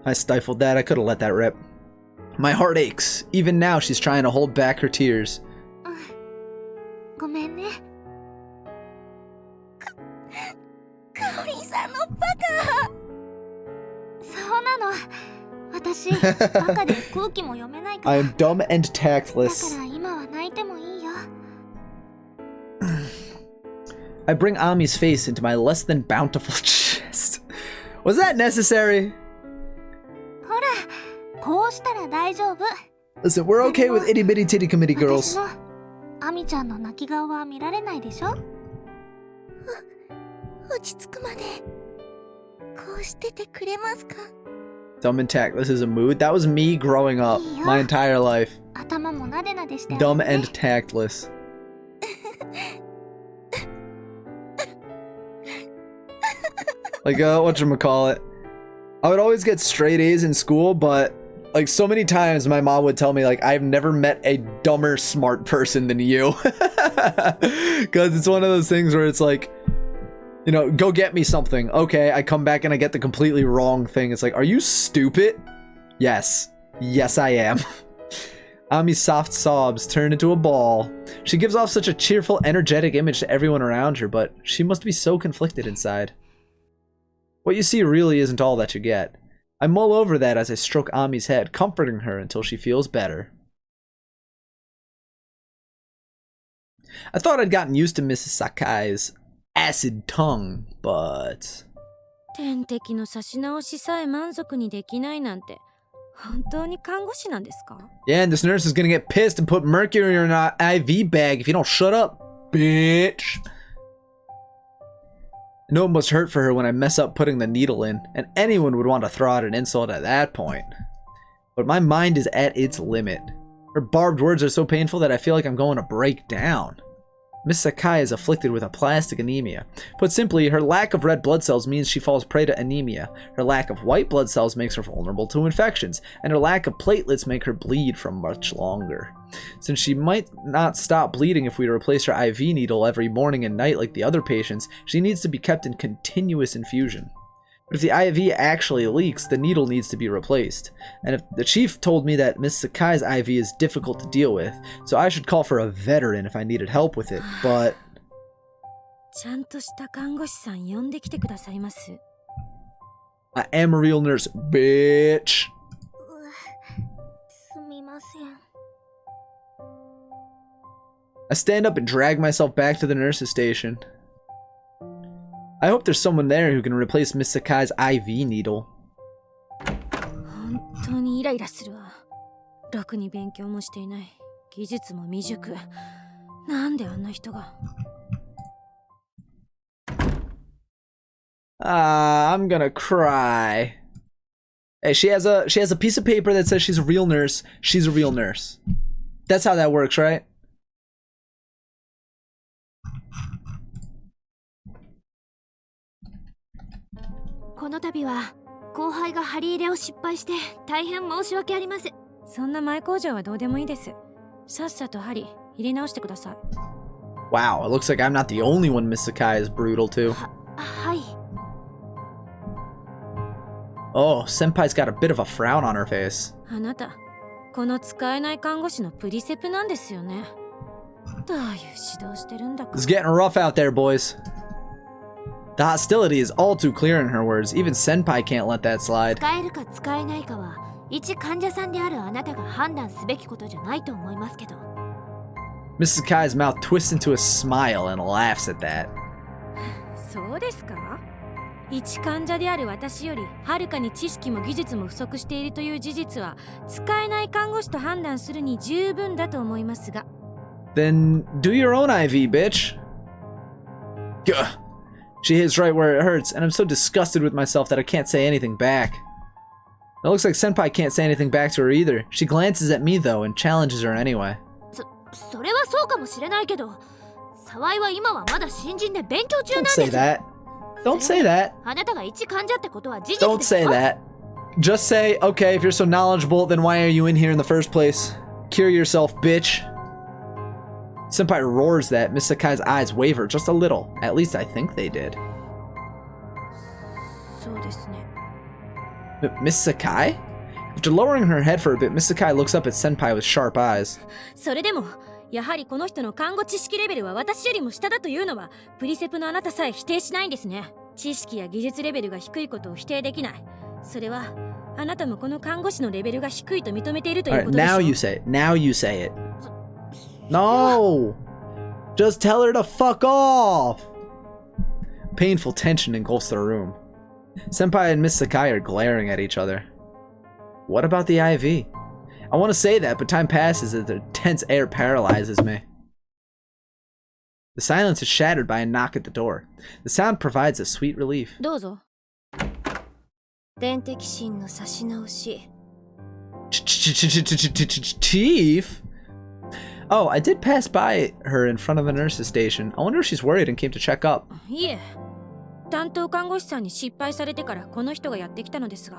ら。I stifled that. I could have let that rip. My heart aches. Even now, she's trying to hold back her tears. ごめんね。かおりんさんのバカ。そうなの。私、バカで空気も読めないから。I am dumb and だ tactless. から今は泣いてもいいよ。I bring Ami's face into my less than bountiful chest. Was that necessary? ほら、こうしたら大丈夫。Listen, we're okay with itty bitty titty committee 私 girls. のアミちゃんの泣き顔は見られないでしょ。落ち着くまでこうしててくれますか。 Dumb and tactless is a mood. That was me growing up my entire life. 頭もなでなでしてあげて Dumb ね。 and tactless. Like, whatchamacallit. I would always get straight A's in school, but like so many times my mom would tell me like I've never met a dumber smart person than you. Because it's one of those things where it's like, you know, go get me something. Okay, I come back and I get the completely wrong thing. It's like, are you stupid? Yes. Yes, I am. Ami's soft sobs turn into a ball. She gives off such a cheerful, energetic image to everyone around her, but she must be so conflicted inside. What you see really isn't all that you get. I mull over that as I stroke Ami's head, comforting her until she feels better. I thought I'd gotten used to Mrs. Sakai's acid tongue, but... 点滴の差し直しさえ満足にできないなんて本当に看護師なんですか？ Yeah, and this nurse is gonna get pissed and put mercury in an IV bag if you don't shut up, bitch. I know it must hurt for her when I mess up putting the needle in, and anyone would want to throw out an insult at that point. But my mind is at its limit. Her barbed words are so painful that I feel like I'm going to break down. Miss Sakai is afflicted with aplastic anemia. Put simply, her lack of red blood cells means she falls prey to anemia. Her lack of white blood cells makes her vulnerable to infections, and her lack of platelets make her bleed for much longer. Since she might not stop bleeding if we replace her IV needle every morning and night like the other patients, she needs to be kept in continuous infusion. But if the IV actually leaks, the needle needs to be replaced. And if the chief told me that Miss Sakai's IV is difficult to deal with, so I should call for a veteran if I needed help with it, but... ちゃんとした看護師さん呼んできてくださいます。 I am a real nurse, bitch. すみません。 I stand up and drag myself back to the nurse's station. I hope there's someone there who can replace Miss Sakai's IV needle. 本当にイライラするわ。ろくに勉強もしていない。技術も未熟。なんであんな人が。I'm gonna cry. Hey, she has a piece of paper that says she's a real nurse. She's a real nurse. That's how that works, right? この度は後輩が張り入れを失敗して大変申し訳ありません。そんな前工場はどうでもいいです。さっさと針入れ直してください。 Wow, it looks like I'm not the only one Miss Sakai is brutal to. はい。 Oh, Senpai's got a bit of a frown on her face. あなた、この使えない看護師のプリセプなんですよね。どういう指導してるんだか。 It's getting rough out there, boys. The hostility is all too clear in her words. Even Senpai can't let that slide. 使えるか使えないかは一患者さんであるあなたが判断すべきことじゃないと思いますけど。 Miss Sakai's mouth twists into a smile and laughs at that. そうですか？一患者である私よりはるかに知識も技術も不足しているという事実は使えない看護師と判断するに十分だと思いますが。 Then do your own IV, bitch. Gah. She hits right where it hurts, and I'm so disgusted with myself that I can't say anything back. It looks like Senpai can't say anything back to her either. She glances at me though and challenges her anyway. それはそうかもしれないけど、沢井は今はまだ新人で勉強中なん Don't です。 say that. Don't say that. あなたが一患者ってことは事実ですよ。 Don't say that. Just say, okay, if you're so knowledgeable, then why are you in here in the first place? Cure yourself, bitch. Senpai roars that. Miss Sakai's eyes waver just a little. At least I think they did. そうですね。 Miss Sakai? After lowering her head for a bit, Miss Sakai looks up at Senpai with sharp eyes. それでもやはりこの人の看護知識レベルは私よりも下だというのはプリセプのあなたさえ否定しないんですね。知識や技術レベルが低いことを否定できない。それはあなたもこの看護師のレベルが低いと認めているということでしょ。 Now you say it. Now you say it. No! Just tell her to fuck off! Painful tension engulfs the room. Senpai and Miss Sakai are glaring at each other. What about the IV? I want to say that, but time passes as the tense air paralyzes me. The silence is shattered by a knock at the door. The sound provides a sweet relief. どうぞ。電滴芯の差し直し。 Chief? Oh, I did pass by her in front of a nurse's station. I wonder if she's worried and came to check up. いえ、担当看護師さんに失敗されてからこの人がやってきたのですが、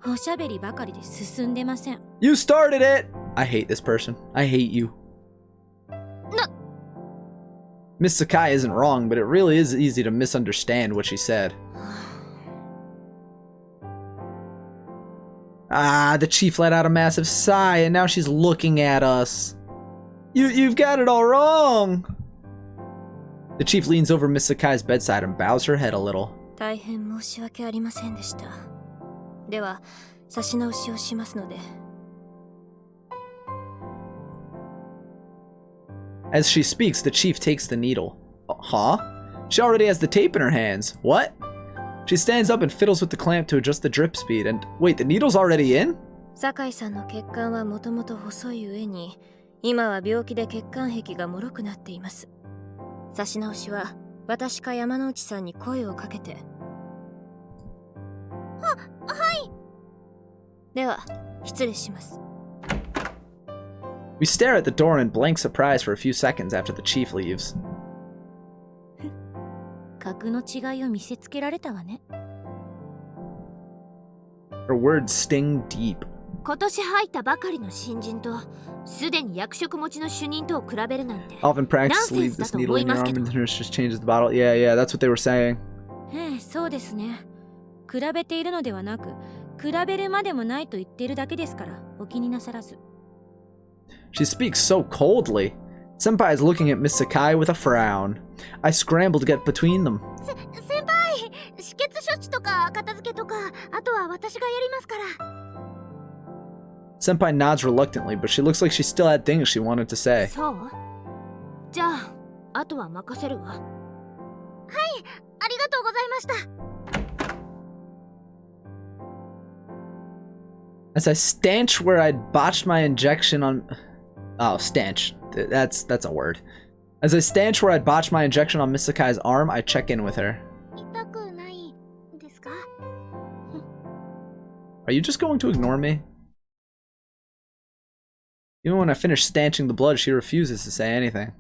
おしゃべりばかりで進んでません。 You started it! I hate this person. I hate you. Miss Sakai isn't wrong, but it really is easy to misunderstand what she said. Ah, the chief let out a massive sigh, and now she's looking at us. You've got it all wrong! The chief leans over Miss Sakai's bedside and bows her head a little. 大変申し訳ありませんでした。では、差し直しをしますので。 As she speaks, the chief takes the needle. Huh? She already has the tape in her hands. What? She stands up and fiddles with the clamp to adjust the drip speed. And wait, the needle's already in? 酒井さんの血管はもともと細い上に、今は病気で血管壁が脆くなっています。差し直しは私か山之内さんに声をかけて。はい。では、失礼します。 We stare at the door in blank surprise for a few seconds after the chief leaves. 格の違いを見せつけられたわね。 Her words sting deep. 今年入ったばかりの新人とすでに役職持ちの主任とを比べるなんて。 Often practice leaves this needle in your arm and the nurse just changes the bottle. Yeah, that's what they were saying. ええ、そうですね。比べているのではなく、比べるまでもないと言っているだけですから、お気になさらず。 She speaks so coldly. Senpai is looking at Miss Sakai with a frown. I scramble to get between them. 先輩、止血処置とか片付けとか、あとは私がやりますから。 Senpai nods reluctantly, but she looks like she still had things she wanted to say. そう？じゃあ、あとは任せるわ。はい、ありがとうございました。 As I stanch where I'd botched my injection on... Oh, stanch. That's a word. As I stanch where I'd botched my injection on Miss Sakai's arm, I check in with her. 痛くないですか？ Are you just going to ignore me? Even when I finish stanching the blood, she refuses to say anything.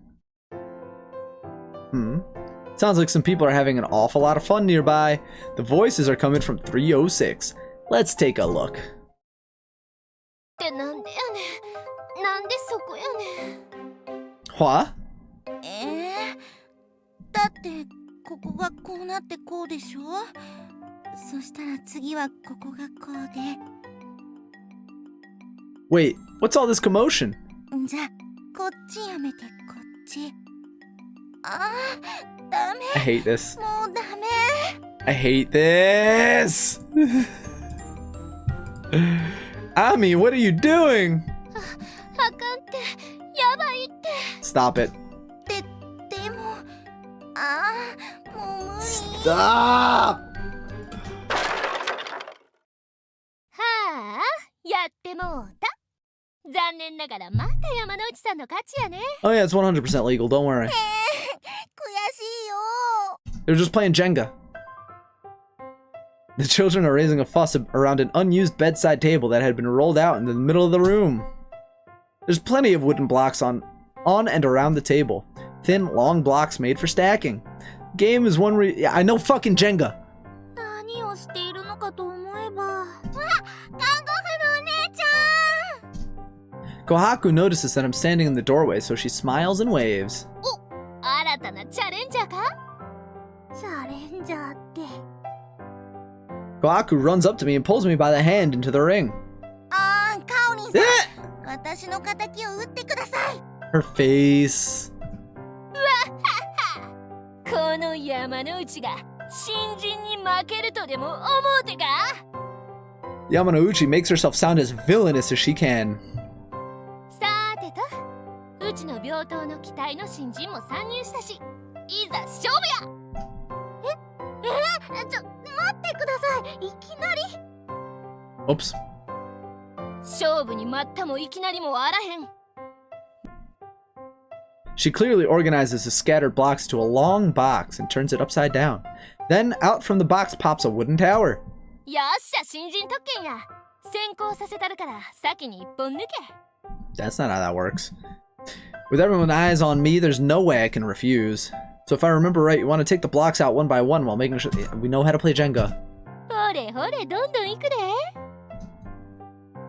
Sounds like some people are having an awful lot of fun nearby. The voices are coming from 306. Let's take a look. ってなんでやねん。なんでそこやねん。 What? だってここがこうなってこうでしょ。そしたら次はここがこうで。 Wait, what's all this commotion? じゃあこっちやめてこっち。あー、ダメ。 I hate this. もうダメ。 I hate this. Ami, what are you doing? あかんって。やばいって。 Stop it. でもあー、もう無理。 Stop! はあ、やってもうた。残念ながらまた山之内さんの勝ちやね。 Oh yeah, it's 100% legal, don't worry. 悔しいよ。 They're just playing Jenga. The children are raising a fuss around an unused bedside table that had been rolled out in the middle of the room. There's plenty of wooden blocks on and around the table. Thin, long blocks made for stacking. Game is one yeah, I know fucking Jenga. 何をしているのかと思えば。Kohaku notices that I'm standing in the doorway, so she smiles and waves. 新たなチャレンジャーか。チャレンジャーって。 Kohaku runs up to me and pulls me by the hand into the ring. あー、カオリンさん。 Eh! 私の仇を撃ってください。 Her face. この山之内が新人に負けるとでも思うてか。 Yamanouchi makes herself sound as villainous as she can. さーてと、うちの病棟の期待の新人も参入したし、いざ勝負や。待ってください。いきなり。 Oops. 勝負に待ったもいきなりもあらへん。 She clearly organizes the scattered blocks to a long box and turns it upside down. Then out from the box pops a wooden tower. よっしゃ、新人特権や。先行させたるから先に一本抜け。 That's not how that works. With everyone's eyes on me, there's no way I can refuse. So if I remember right, you want to take the blocks out one by one while making sure we know how to play Jenga. ほれほれ、どんどんいくで。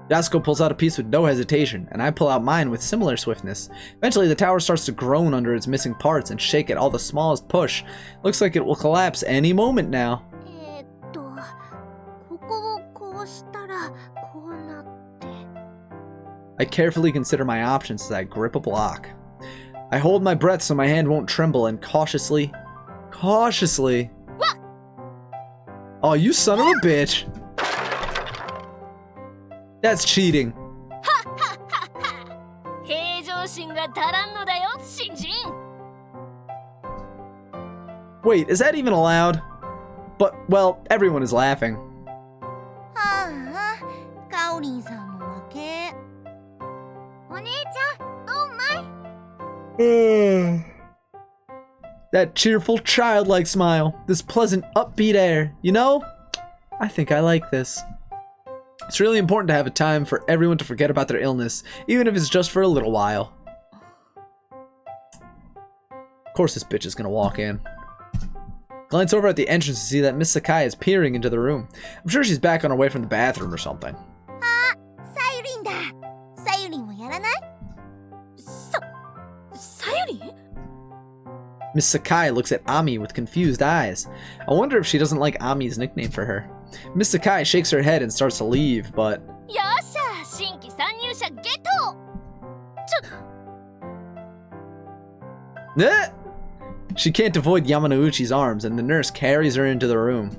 Yasuko pulls out a piece with no hesitation, and I pull out mine with similar swiftness. Eventually, the tower starts to groan under its missing parts and shake at all the smallest push. Looks like it will collapse any moment now. ここをこうしたらこうなって。 I carefully consider my options as I grip a block. I hold my breath so my hand won't tremble and cautiously... Oh, you son of a bitch! That's cheating. 平常心が足らんのだよ、新人。 Wait, is that even allowed? But, well, everyone is laughing. はあ、カオリンさんの負け。お姉ちゃん、どんまい。 That cheerful, childlike smile, this pleasant, upbeat air. You know, I think I like this. It's really important to have a time for everyone to forget about their illness, even if it's just for a little while. Of course this bitch is gonna walk in. Glance over at the entrance to see that Miss Sakai is peering into the room. I'm sure she's back on her way from the bathroom or something. あ、さゆりんだ。さゆりんもやらない？さゆりん？ Miss Sakai looks at Ami with confused eyes. I wonder if she doesn't like Ami's nickname for her. Miss Sakai shakes her head and starts to leave, but... よっしゃ、新規参入者ゲット。 Eh! She can't avoid Yamanouchi's arms, and the nurse carries her into the room.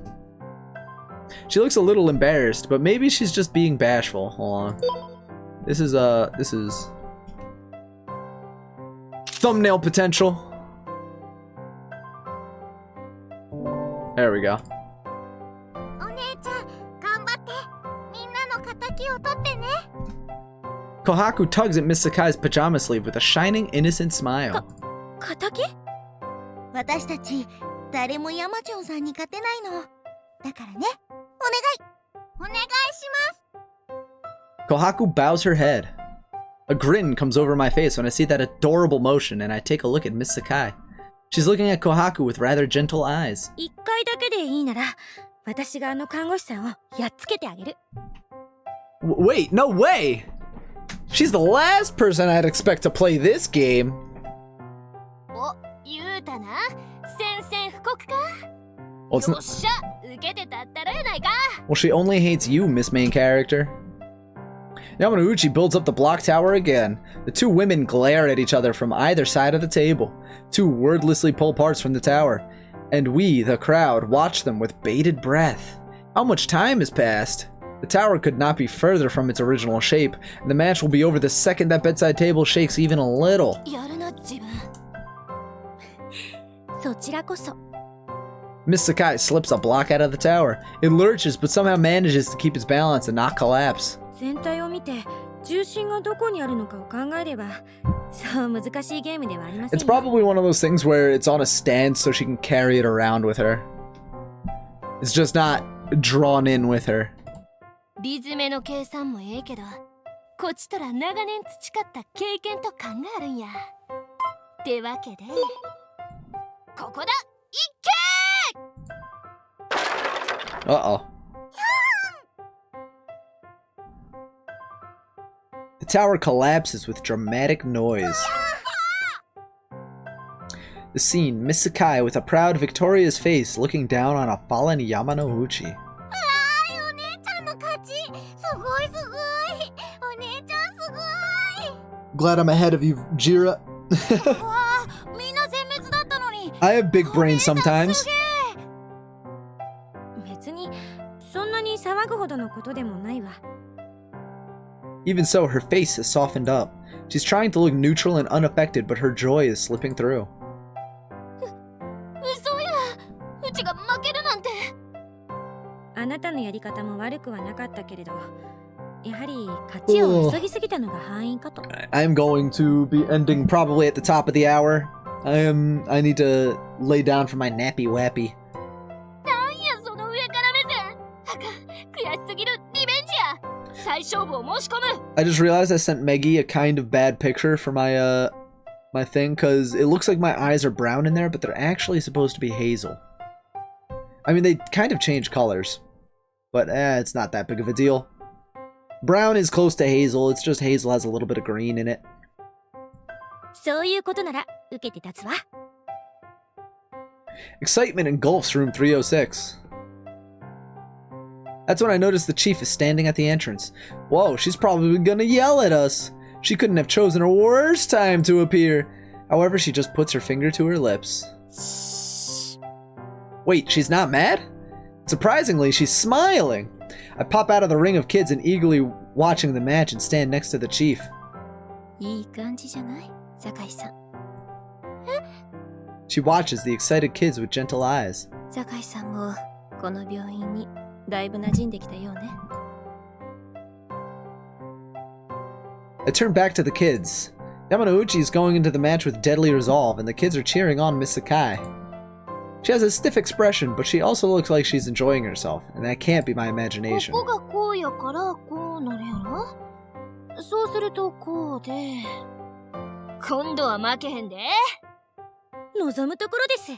She looks a little embarrassed, but maybe she's just being bashful. Hold on. This is thumbnail potential. There we go. お姉ちゃん、頑張って。みんなの仇を取ってね。 Kohaku tugs at Miss Sakai's pajama sleeve with a shining, innocent smile. 仇？私たち誰も山城さんに勝てないの。だからね、お願いします。 Kohaku bows her head. A grin comes over my face when I see that adorable motion, and I take a look at Miss Sakai. She's looking at Kohaku with rather gentle eyes. 一回だけでいいなら、私があの看護師さんをやっつけてあげる。Wait, no way! She's the last person I'd expect to play this game. お、言うたな。宣戦布告か。 Well, it's よ not, っしゃ、受けてたったらやないか。 well, she only hates you, Miss Main Character. Yamanouchi builds up the block tower again. The two women glare at each other from either side of the table. Two wordlessly pull parts from the tower. And we, the crowd, watch them with bated breath. How much time has passed? The tower could not be further from its original shape, and the match will be over the second that bedside table shakes even a little. やるな、自分。そちらこそ。 Miss Sakai slips a block out of the tower. It lurches, but somehow manages to keep its balance and not collapse. 全体を見て重心がどこにあるのかを考えれば、そう難しいゲームではありません It's よ。 probably one of those things where it's on a stand so she can carry it around with her. It's just not drawn in with her. リズメの計算もええけど、こっちとら長年培った経験と勘があるんや。ってわけで、ここだ、いっけー Uh-oh. The tower collapses with dramatic noise. The scene, Miss Sakai with a proud, victorious face looking down on a fallen Yamanouchi. お姉ちゃんの勝ち。すごいすごい。お姉ちゃんすごい。 Glad I'm ahead of you, Jira. わあ、みんな全滅だったのに。 I have big brains す sometimes. げえ。別にそんなに騒ぐほどのことでもないわ。 Even so, her face has softened up. She's trying to look neutral and unaffected, but her joy is slipping through. 嘘や、うちが負けるなんて。あなたのやり方も悪くはなかったけれど、やはり勝ちを急ぎすぎたのが敗因かと。 I'm going to be ending probably at the top of the hour. I need to lay down for my nappy wappy. なんやその上から目線。あかん、悔しすぎる、リベンジや。再勝負を申し込む。 I just realized I sent Meggie a kind of bad picture for my my thing, because it looks like my eyes are brown in there, but they're actually supposed to be hazel. I mean, they kind of change colors, but it's not that big of a deal. Brown is close to hazel, it's just hazel has a little bit of green in it. そういうことなら受けて立つわ。 Excitement engulfs room 306. That's when I noticed the chief is standing at the entrance. Whoa, she's probably gonna yell at us. She couldn't have chosen a worse time to appear. However, she just puts her finger to her lips. Wait, she's not mad? Surprisingly, she's smiling. I pop out of the ring of kids and eagerly watching the match and stand next to the chief. いい感じじゃない、酒井さん。 She watches the excited kids with gentle eyes. 酒井さんもこの病院にだいぶ馴染んできたようね。 I turn back to the kids. Yamanouchi is going into the match with deadly resolve, and the kids are cheering on Miss Sakai. She has a stiff expression, but she also looks like she's enjoying herself, and that can't be my こ imagination. こがこうやからこうなるやろ。そうするとこうで。今度は負けへんで。望むところです。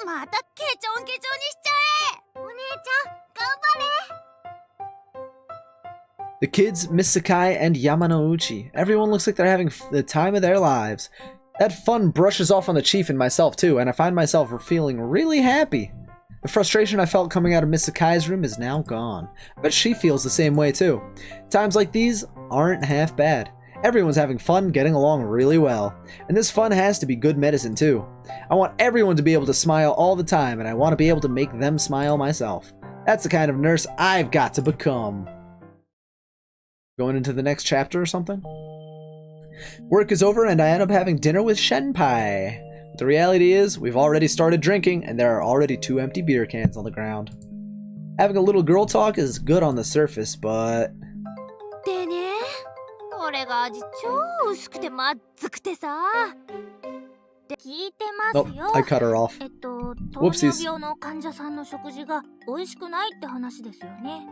またケチョンケチョンにしちゃえ。お姉ちゃん、頑張れ。 The kids, Miss Sakai, and Yamanouchi. Everyone looks like they're having the time of their lives. That fun brushes off on the chief and myself too, and I find myself feeling really happy. The frustration I felt coming out of Miss Sakai's room is now gone. I bet she feels the same way too. Times like these aren't half bad. Everyone's having fun, getting along really well. And this fun has to be good medicine too. I want everyone to be able to smile all the time, and I want to be able to make them smile myself. That's the kind of nurse I've got to become. Going into the next chapter or something? Work is over and I end up having dinner with Shenpai. But the reality is, we've already started drinking and there are already 2 empty beer cans on the ground. Having a little girl talk is good on the surface, but... でね、これが味超薄くてまずくてさ。で聞いてま Oh, すよ。 I cut her off. 糖 Whoopsies. 尿病の患者さんの食事が美味しくないって話ですよね。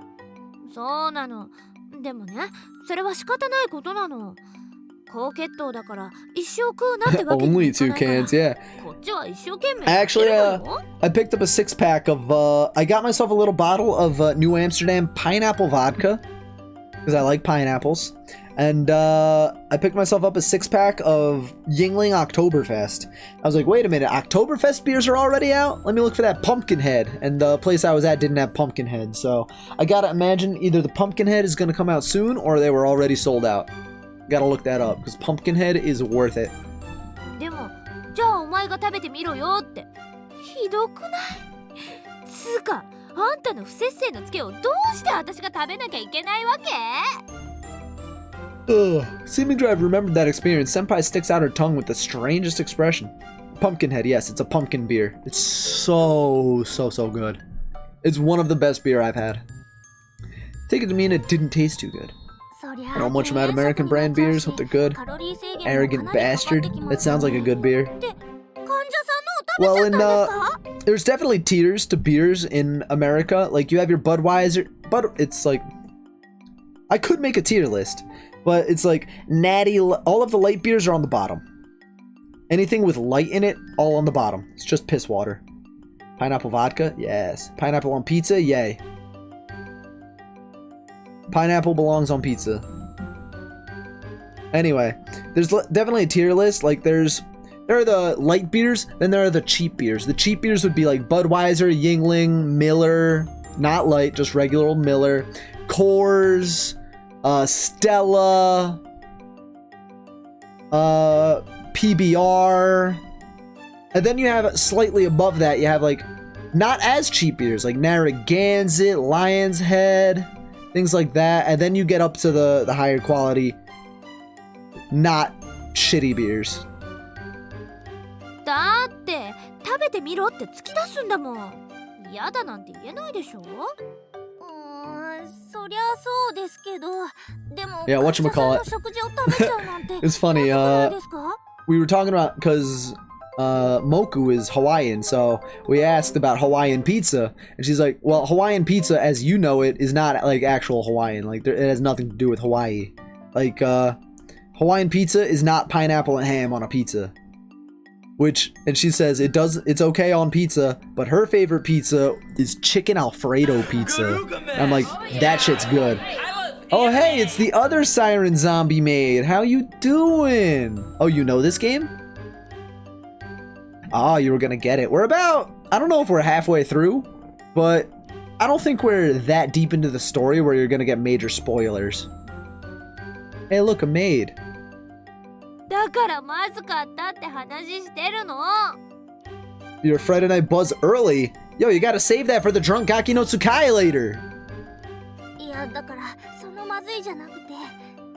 そうなの。でもね、それは仕方ないことなの。高血糖だから一生食うなってわけに Only いか two ないから cans, yeah. こっちは一生懸命 Actually, やってるのよ I picked up a 6-pack of, I got myself a little bottle of New Amsterdam pineapple vodka, because I like pineapples. And I picked myself up a 6-pack of Yingling Oktoberfest. I was like, wait a minute, Oktoberfest beers are already out? Let me look for that Pumpkinhead. And the place I was at didn't have Pumpkinhead. So I gotta imagine either the Pumpkinhead is gonna come out soon or they were already sold out. Gotta look that up, because Pumpkinhead is worth it. でもじゃあお前が食べてみろよってひどくないつうかあんたの不摂生のツケをどうして私が食べなきゃいけないわけ Ugh. Seeming to have remembered that experience, Senpai sticks out her tongue with the strangest expression. Pumpkinhead, yes, it's a pumpkin beer. It's so good. It's one of the best beer I've had. Take it to mean it didn't taste too good. I know much about American brand beers, hope they're good. Arrogant bastard. That sounds like a good beer. Well, there's definitely tiers to beers in America. Like, you have your Budweiser, but it's like, I could make a tier list, but it's like natty, all of the light beers are on the bottom. Anything with light in it, all on the bottom. It's just piss water. Pineapple vodka? Yes. Pineapple on pizza? Yay. Pineapple belongs on pizza. Anyway, there's definitely a tier list. Like, there are the light beers, then there are the cheap beers. The cheap beers would be like Budweiser, Yingling, Miller, not light, just regular old Miller, Coors, Stella, PBR, and then you have slightly above that, you have like not as cheap beers like Narragansett, Lion's Head, things like that, and then you get up to the higher quality, not shitty beers. だって食べてみろって突き出すんだもん嫌だなんて言えないでしょそりゃそうですけどでも Yeah, whatchamacallit. It's funny, we were talking about, because Moku is Hawaiian, so we asked about Hawaiian pizza, and she's like, well, Hawaiian pizza as you know it is not like actual Hawaiian, like it has nothing to do with Hawaii. Like Hawaiian pizza is not pineapple and ham on a pizza. And she says it's okay on pizza, but her favorite pizza is chicken Alfredo pizza. I'm like, that shit's good. Oh hey, it's the other Siren Zombie maid. How you doing? Oh, you know this game? Oh, you were gonna get it. I don't know if we're halfway through, but I don't think we're that deep into the story where you're gonna get major spoilers. Hey, look, a maid. だからまずかったって話してるの Your Friday night buzz early? Yo, you gotta save that for the drunk Gaki no Tsukai later. いやだからそのまずいじゃなくて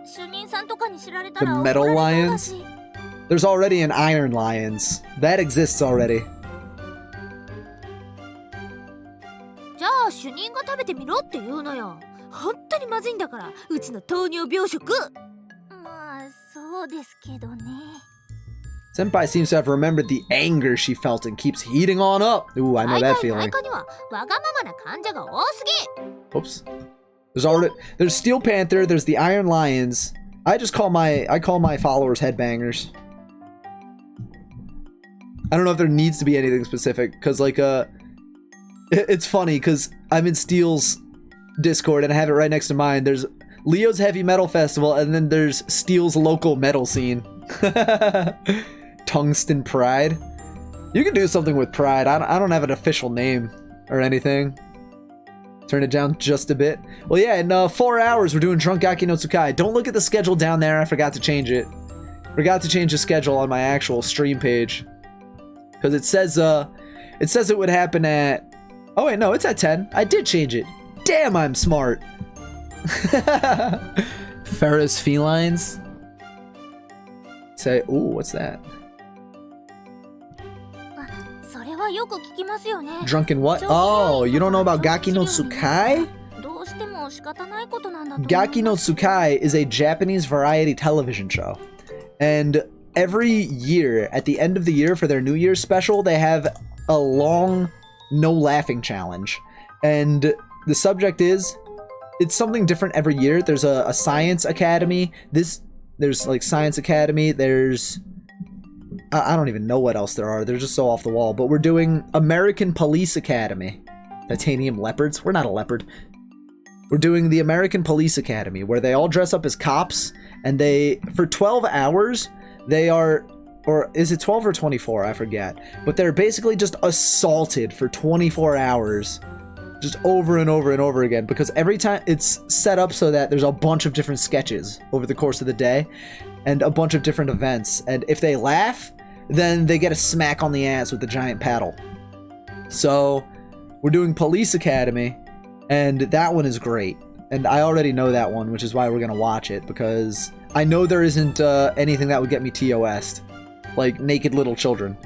主任さんとかに知られた The ら Metal 怒られそうだ Lions? し There's already an Iron Lions. That exists already. じゃあ主任が食べてみろって言うのよ本当にまずいんだからうちの糖尿病食まあそうですけどね Senpai seems to have remembered the anger she felt and keeps heating on up. Ooh, I know that feeling. 内科にはわがままな患者が多すぎ Oops. There's Steel Panther, there's the Iron Lions. I call my followers headbangers. I don't know if there needs to be anything specific, because like it's funny because I'm in Steel's Discord and I have it right next to mine. There's Leo's Heavy Metal Festival, and then there's Steel's local metal scene. Tungsten Pride. You can do something with Pride. I don't have an official name or anything. Turn it down just a bit. Well, yeah, in 4 hours we're doing Drunk Gaki no Tsukai. Don't look at the schedule down there. I forgot to change it. Forgot to change the schedule on my actual stream page. Because it says it would happen at... Oh wait, no, it's at 10. I did change it. Damn, I'm smart. Ferris felines. Say, ooh, what's that? それはよく聞きますよね Drunken what? Oh, you don't know about Gaki no Tsukai? どうしても仕方ないことなんだと思います Gaki no Tsukai is a Japanese variety television show. And every year, at the end of the year for their New Year's special, they have a long no laughing challenge. And the subject is, it's something different every year. There's a science academy. There's like Science Academy. There's I don't even know what else there are. They're just so off the wall. But we're doing American Police Academy. Titanium leopards? We're not a leopard. We're doing the American Police Academy, where they all dress up as cops, and they, for 12 hours, they are, or is it 12 or 24? I forget. But they're basically just assaulted for 24 hours, just over and over and over again, because every time it's set up so that there's a bunch of different sketches over the course of the day, and a bunch of different events, and if they laugh, then they get a smack on the ass with the giant paddle. So we're doing Police Academy, and that one is great. And I already know that one, which is why we're gonna watch it, because I know there isn't anything that would get me TOS'd, like naked little children.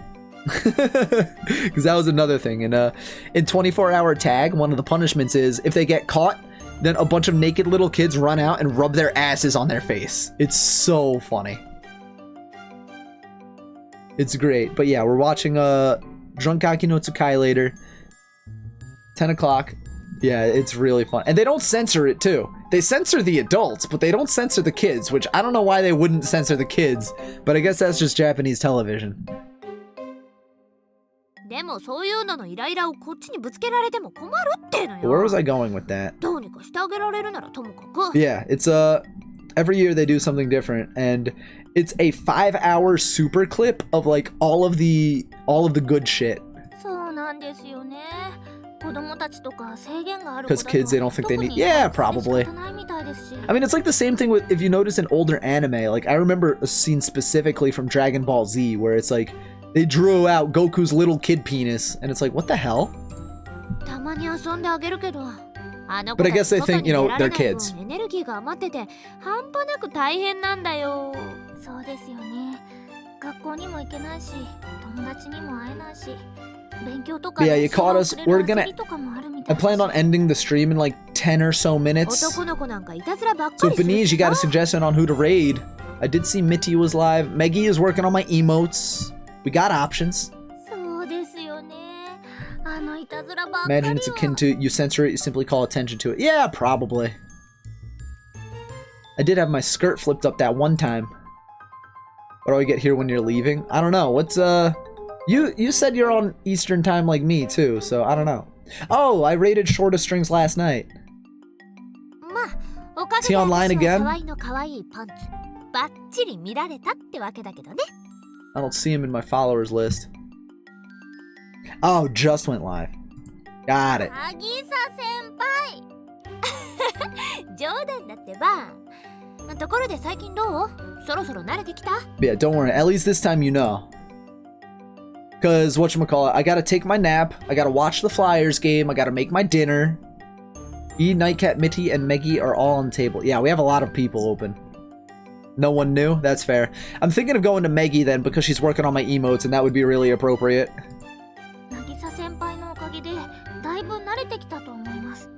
Because that was another thing. In 24-hour tag, one of the punishments is if they get caught, then a bunch of naked little kids run out and rub their asses on their face. It's so funny. It's great. But yeah, we're watching Drunkaki no Tsukai later. 10 o'clock. Yeah, it's really fun. And they don't censor it, too. They censor the adults, but they don't censor the kids, which I don't know why they wouldn't censor the kids, but I guess that's just Japanese television. でもそういうののイライラをこっちにぶつけられても困るってのよ。 Where was I going with that? どうにかしてあげられるならともかく。 Yeah, it's every year they do something different, and it's a 5-hour super clip of like all of the good shit. そうなんですよね。子供たちとか制限がある Because kids, they don't think they need. Yeah, probably. I mean, it's like the same thing with, if you notice in older anime, like I remember a scene specifically from Dragon Ball Z where it's like they drew out Goku's little kid penis, and it's like, what the hell? たまに遊んであげるけど。 But I guess they think, you know, they're kids. エネルギーが余ってて半端なく大変なんだよ。そうですよね。学校にも行けないし、友達にも会えないし、勉強とか。 Yeah, you caught us. We're gonna. I plan on ending the stream in like 10 or so minutes. So Benij, you got a suggestion on who to raid? I did see Mitty was live. Meggy is working on my emotes. We got options. そうですよね。あのいたずらばっかり Imagine it's akin to you censor it, you simply call attention to it. Yeah, probably. I did have my skirt flipped up that one time. What do I get here when you're leaving? I don't know. What's you said you're on Eastern time like me too, so I don't know. Oh, I raided Shorter Strings last night. Is he online again? I don't see him in my followers list. Oh, just went live. Got it. 冗談だってば。ところで最近どう？そろそろ慣れてきた？ Yeah, don't worry. At least this time you know. Cause whatchamacallit, I gotta take my nap, I gotta watch the Flyers game, I gotta make my dinner. E, Nightcat, Mitty, and Meggy are all on the table. Yeah, we have a lot of people open. No one new? That's fair. I'm thinking of going to Meggy then because she's working on my emotes and that would be really appropriate. 渚先輩のおかげでだいぶ慣れてきたと思います。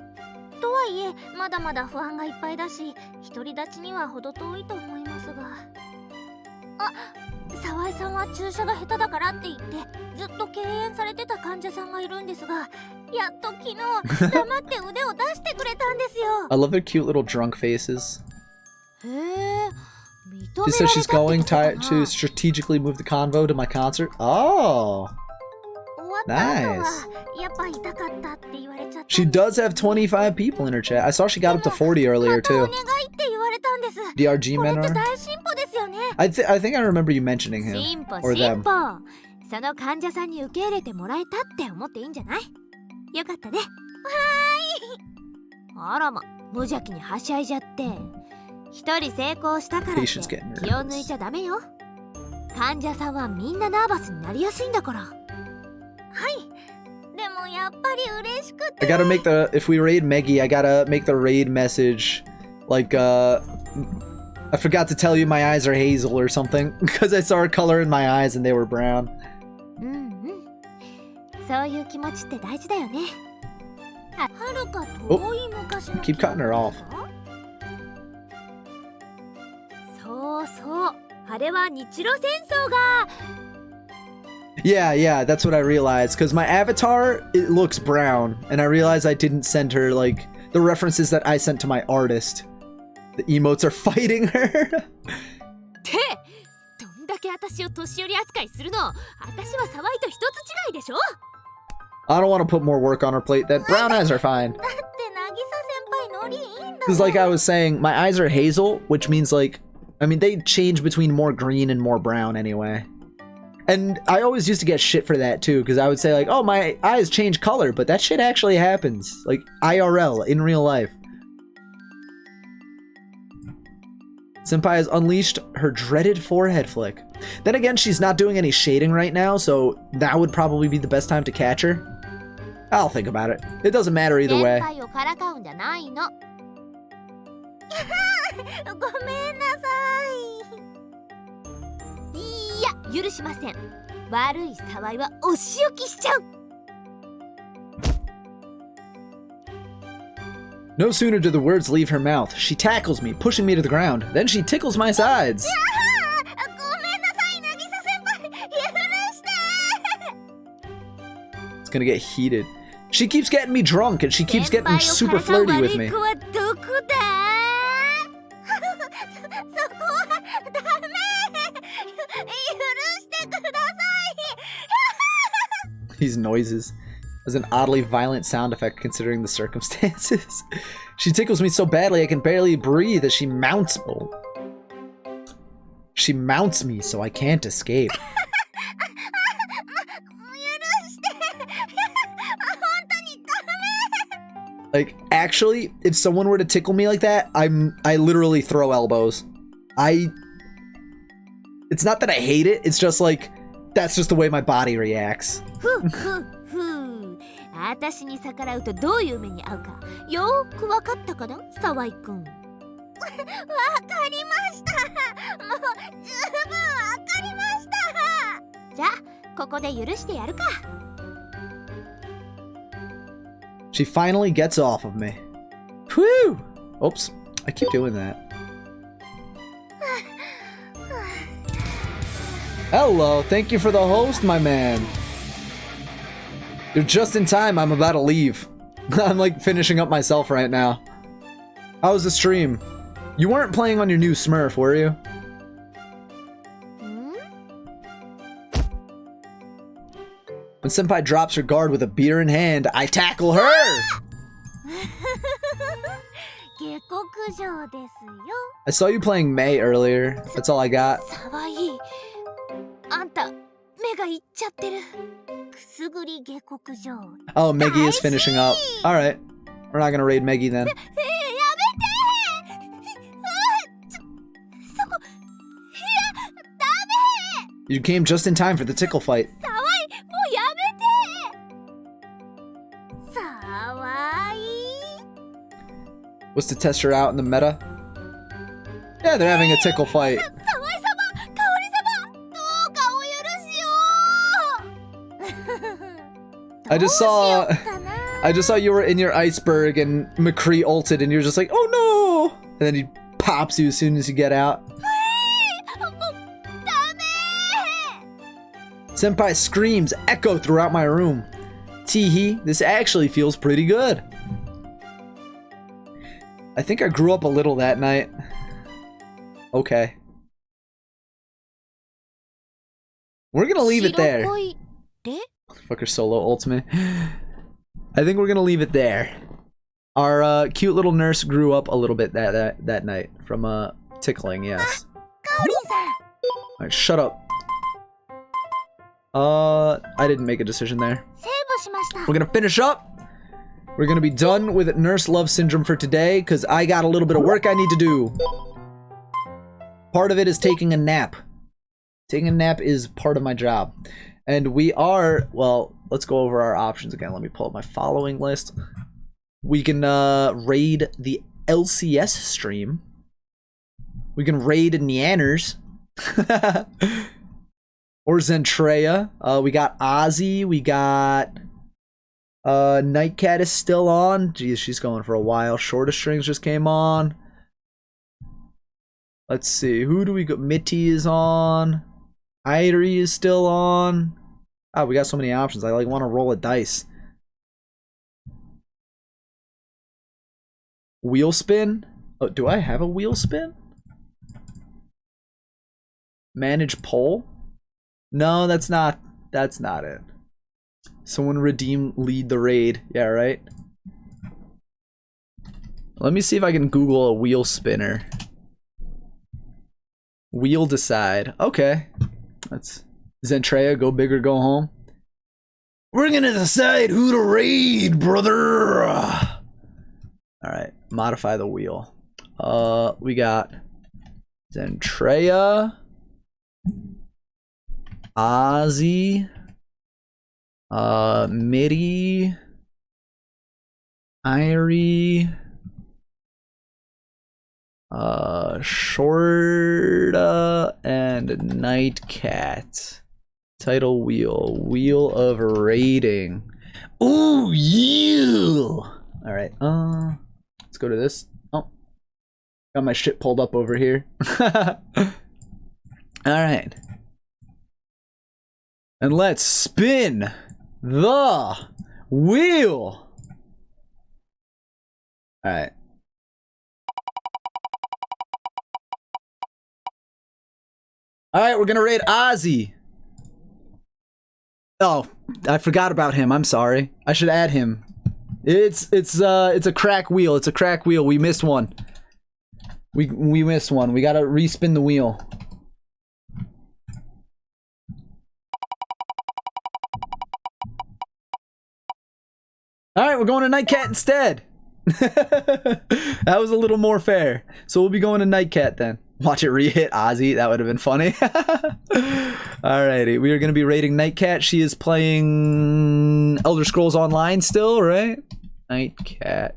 とはいえまだまだ不安がいっぱいだし、独り立ちには程遠いと思いますが。あ、沢井さんは注射が下手だからって言ってずっと敬遠されてた患者さんがいるんですが、やっと昨日黙って腕を出してくれたんですよ。I love their cute little drunk faces. へえ。 She says she's going to strategically move the convo to my concert. Oh, nice. She does have 25 people in her chat. I saw she got up to 40 earlier too. DRG men are. I think I remember you mentioning him or them. その患者さんに受け入れてもらえたって思っていいんじゃない？よかったね。はーい。あらま、無邪気にはしゃいじゃって。 一人成功したからって気を抜いちゃダメよ。患者さんはみんなナーバスになりやすいんだから。はい。でもやっぱり嬉しくて。I gotta make the if we raid Meggy, I gotta make the raid message like I forgot to tell you my eyes are hazel or something because I saw a color in my eyes and they were brown. うんうん。そういう気持ちって大事だよね。はるか遠い昔の。Keep cutting her off. そうそう、あれは日露戦争が。 Yeah, that's what I realized. Because my avatar, it looks brown. And I realized I didn't send her, like, the references that I sent to my artist. The emotes are fighting her. け私を年寄り扱いするの。私は沢井と一つ違いでしょ。 I don't want to put more work on her plate. That brown eyes are fine. だって渚先輩ノリいいんだもん。 Because like I was saying, my eyes are hazel, which means like, I mean, they change between more green and more brown anyway. And I always used to get shit for that too, because I would say like, oh, my eyes change color, but that shit actually happens. Like, IRL, in real life. Senpai has unleashed her dreaded forehead flick. Then again, she's not doing any shading right now, so that would probably be the best time to catch her. I'll think about it. It doesn't matter either 先 way. 輩をからかうんじゃないの。ごめんなさい。いや許しません。悪い沢井はお仕置きしちゃう。 No sooner do the words leave her mouth, she tackles me, pushing me to the ground. Then she tickles my sides. ごめんなさい渚先輩。許して。 It's gonna get heated. She keeps getting me drunk, and she keeps getting super flirty with me. そこはダメ。許してください。 These noises. As an oddly violent sound effect considering the circumstances. She tickles me so badly I can barely breathe as she mounts me. She mounts me so I can't escape. Like, actually, if someone were to tickle me like that, I literally throw elbows. It's not that I hate it, it's just like, that's just the way my body reacts. 私に逆らうとどういう目に遭うかよーくわかったかな沢井くん。わかりました。もう十分わかりました。じゃあここで許してやるか。 She finally gets off of me. Whew! Oops, I keep doing that. Hello, thank you for the host, my man. You're just in time, I'm about to leave. I'm like finishing up myself right now. How was the stream? You weren't playing on your new Smurf, were you? When Senpai drops her guard with a beer in hand, I tackle her! 下克上ですよ。 I saw you playing May earlier. That's all I got. 沢井あんた目がいっちゃってる。くすぐり下克上。 Oh, Meggy is finishing up. Alright. We're not gonna raid Meggy then. やめて。そこ。いや、ダメ。 You came just in time for the tickle fight. 沢井、もうやめて。沢井。 Was to test her out in the meta? Yeah, they're having a tickle fight. 沢井様、香織様、どうかお許しを。 I just saw you were in your iceberg and McCree ulted and you're just like, oh no! And then he pops you as soon as you get out. Senpai screams echo throughout my room. Teehee, this actually feels pretty good. I think I grew up a little that night. Okay. We're gonna leave it there. Fucker solo ultimate. I think we're gonna leave it there. Our cute little nurse grew up a little bit that night from tickling, yes. Alright, shut up. I didn't make a decision there. We're gonna finish up. We're gonna be done with Nurse Love Syndrome for today, because I got a little bit of work I need to do. Part of it is taking a nap. Taking a nap is part of my job. And we are, well, let's go over our options again. Let me pull up my following list. We can raid the LCS stream. We can raid Neanners. Or Zentreya. We got Ozzy. We got Nightcat is still on. Geez, she's going for a while. Shortest Strings just came on. Let's see. Who do we got? Mitty is on. Idri is still on. Oh, we got so many options. I like want to roll a dice. Wheel spin? Oh, do I have a wheel spin? Manage poll? No, that's not it. Someone redeem lead the raid. Yeah, right? Let me see if I can Google a wheel spinner. Wheel decide. Okay. That's Zentreya, go big or go home. We're gonna decide who to raid, brother. Alright, modify the wheel. We got Zentreya, Ozzy, Mitty, Irie, Shorta, and Nightcat. Title wheel. Wheel of raiding. Ooh, yeah! Alright, let's go to this. Oh. Got my shit pulled up over here. Alright. And let's spin the wheel! Alright. Alright, we're gonna raid Ozzy. Oh, I forgot about him. I'm sorry. I should add him. It's a crack wheel. It's a crack wheel. We missed one. We missed one. We gotta respin the wheel. Alright, we're going to Nightcat instead. That was a little more fair. So we'll be going to Nightcat then. Watch it re-hit Ozzy. That would have been funny. Alrighty, we are going to be raiding Nightcat. She is playing Elder Scrolls Online still, right? Nightcat.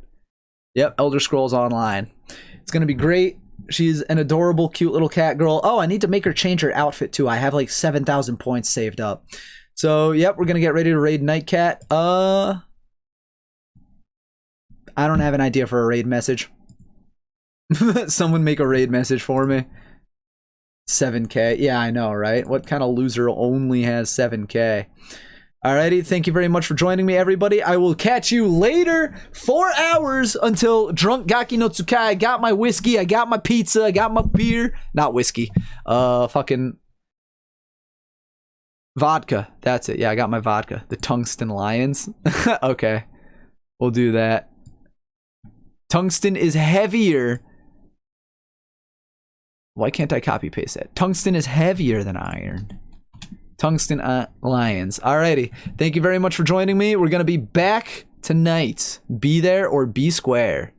Yep, Elder Scrolls Online. It's going to be great. She's an adorable, cute little cat girl. Oh, I need to make her change her outfit too. I have like 7,000 points saved up. So, yep, we're going to get ready to raid Nightcat. I don't have an idea for a raid message. Someone make a raid message for me. 7k. Yeah, I know, right? What kind of loser only has 7k? Alrighty, thank you very much for joining me, everybody. I will catch you later. 4 hours until Drunk Gaki no Tsukai. I got my whiskey, I got my pizza, I got my beer. Not whiskey. Fucking vodka. That's it. Yeah, I got my vodka. The Tungsten Lions. Okay. We'll do that. Tungsten is heavier. Why can't I copy paste that? Tungsten is heavier than iron. Tungsten Lions. Alrighty. Thank you very much for joining me. We're going to be back tonight. Be there or be square.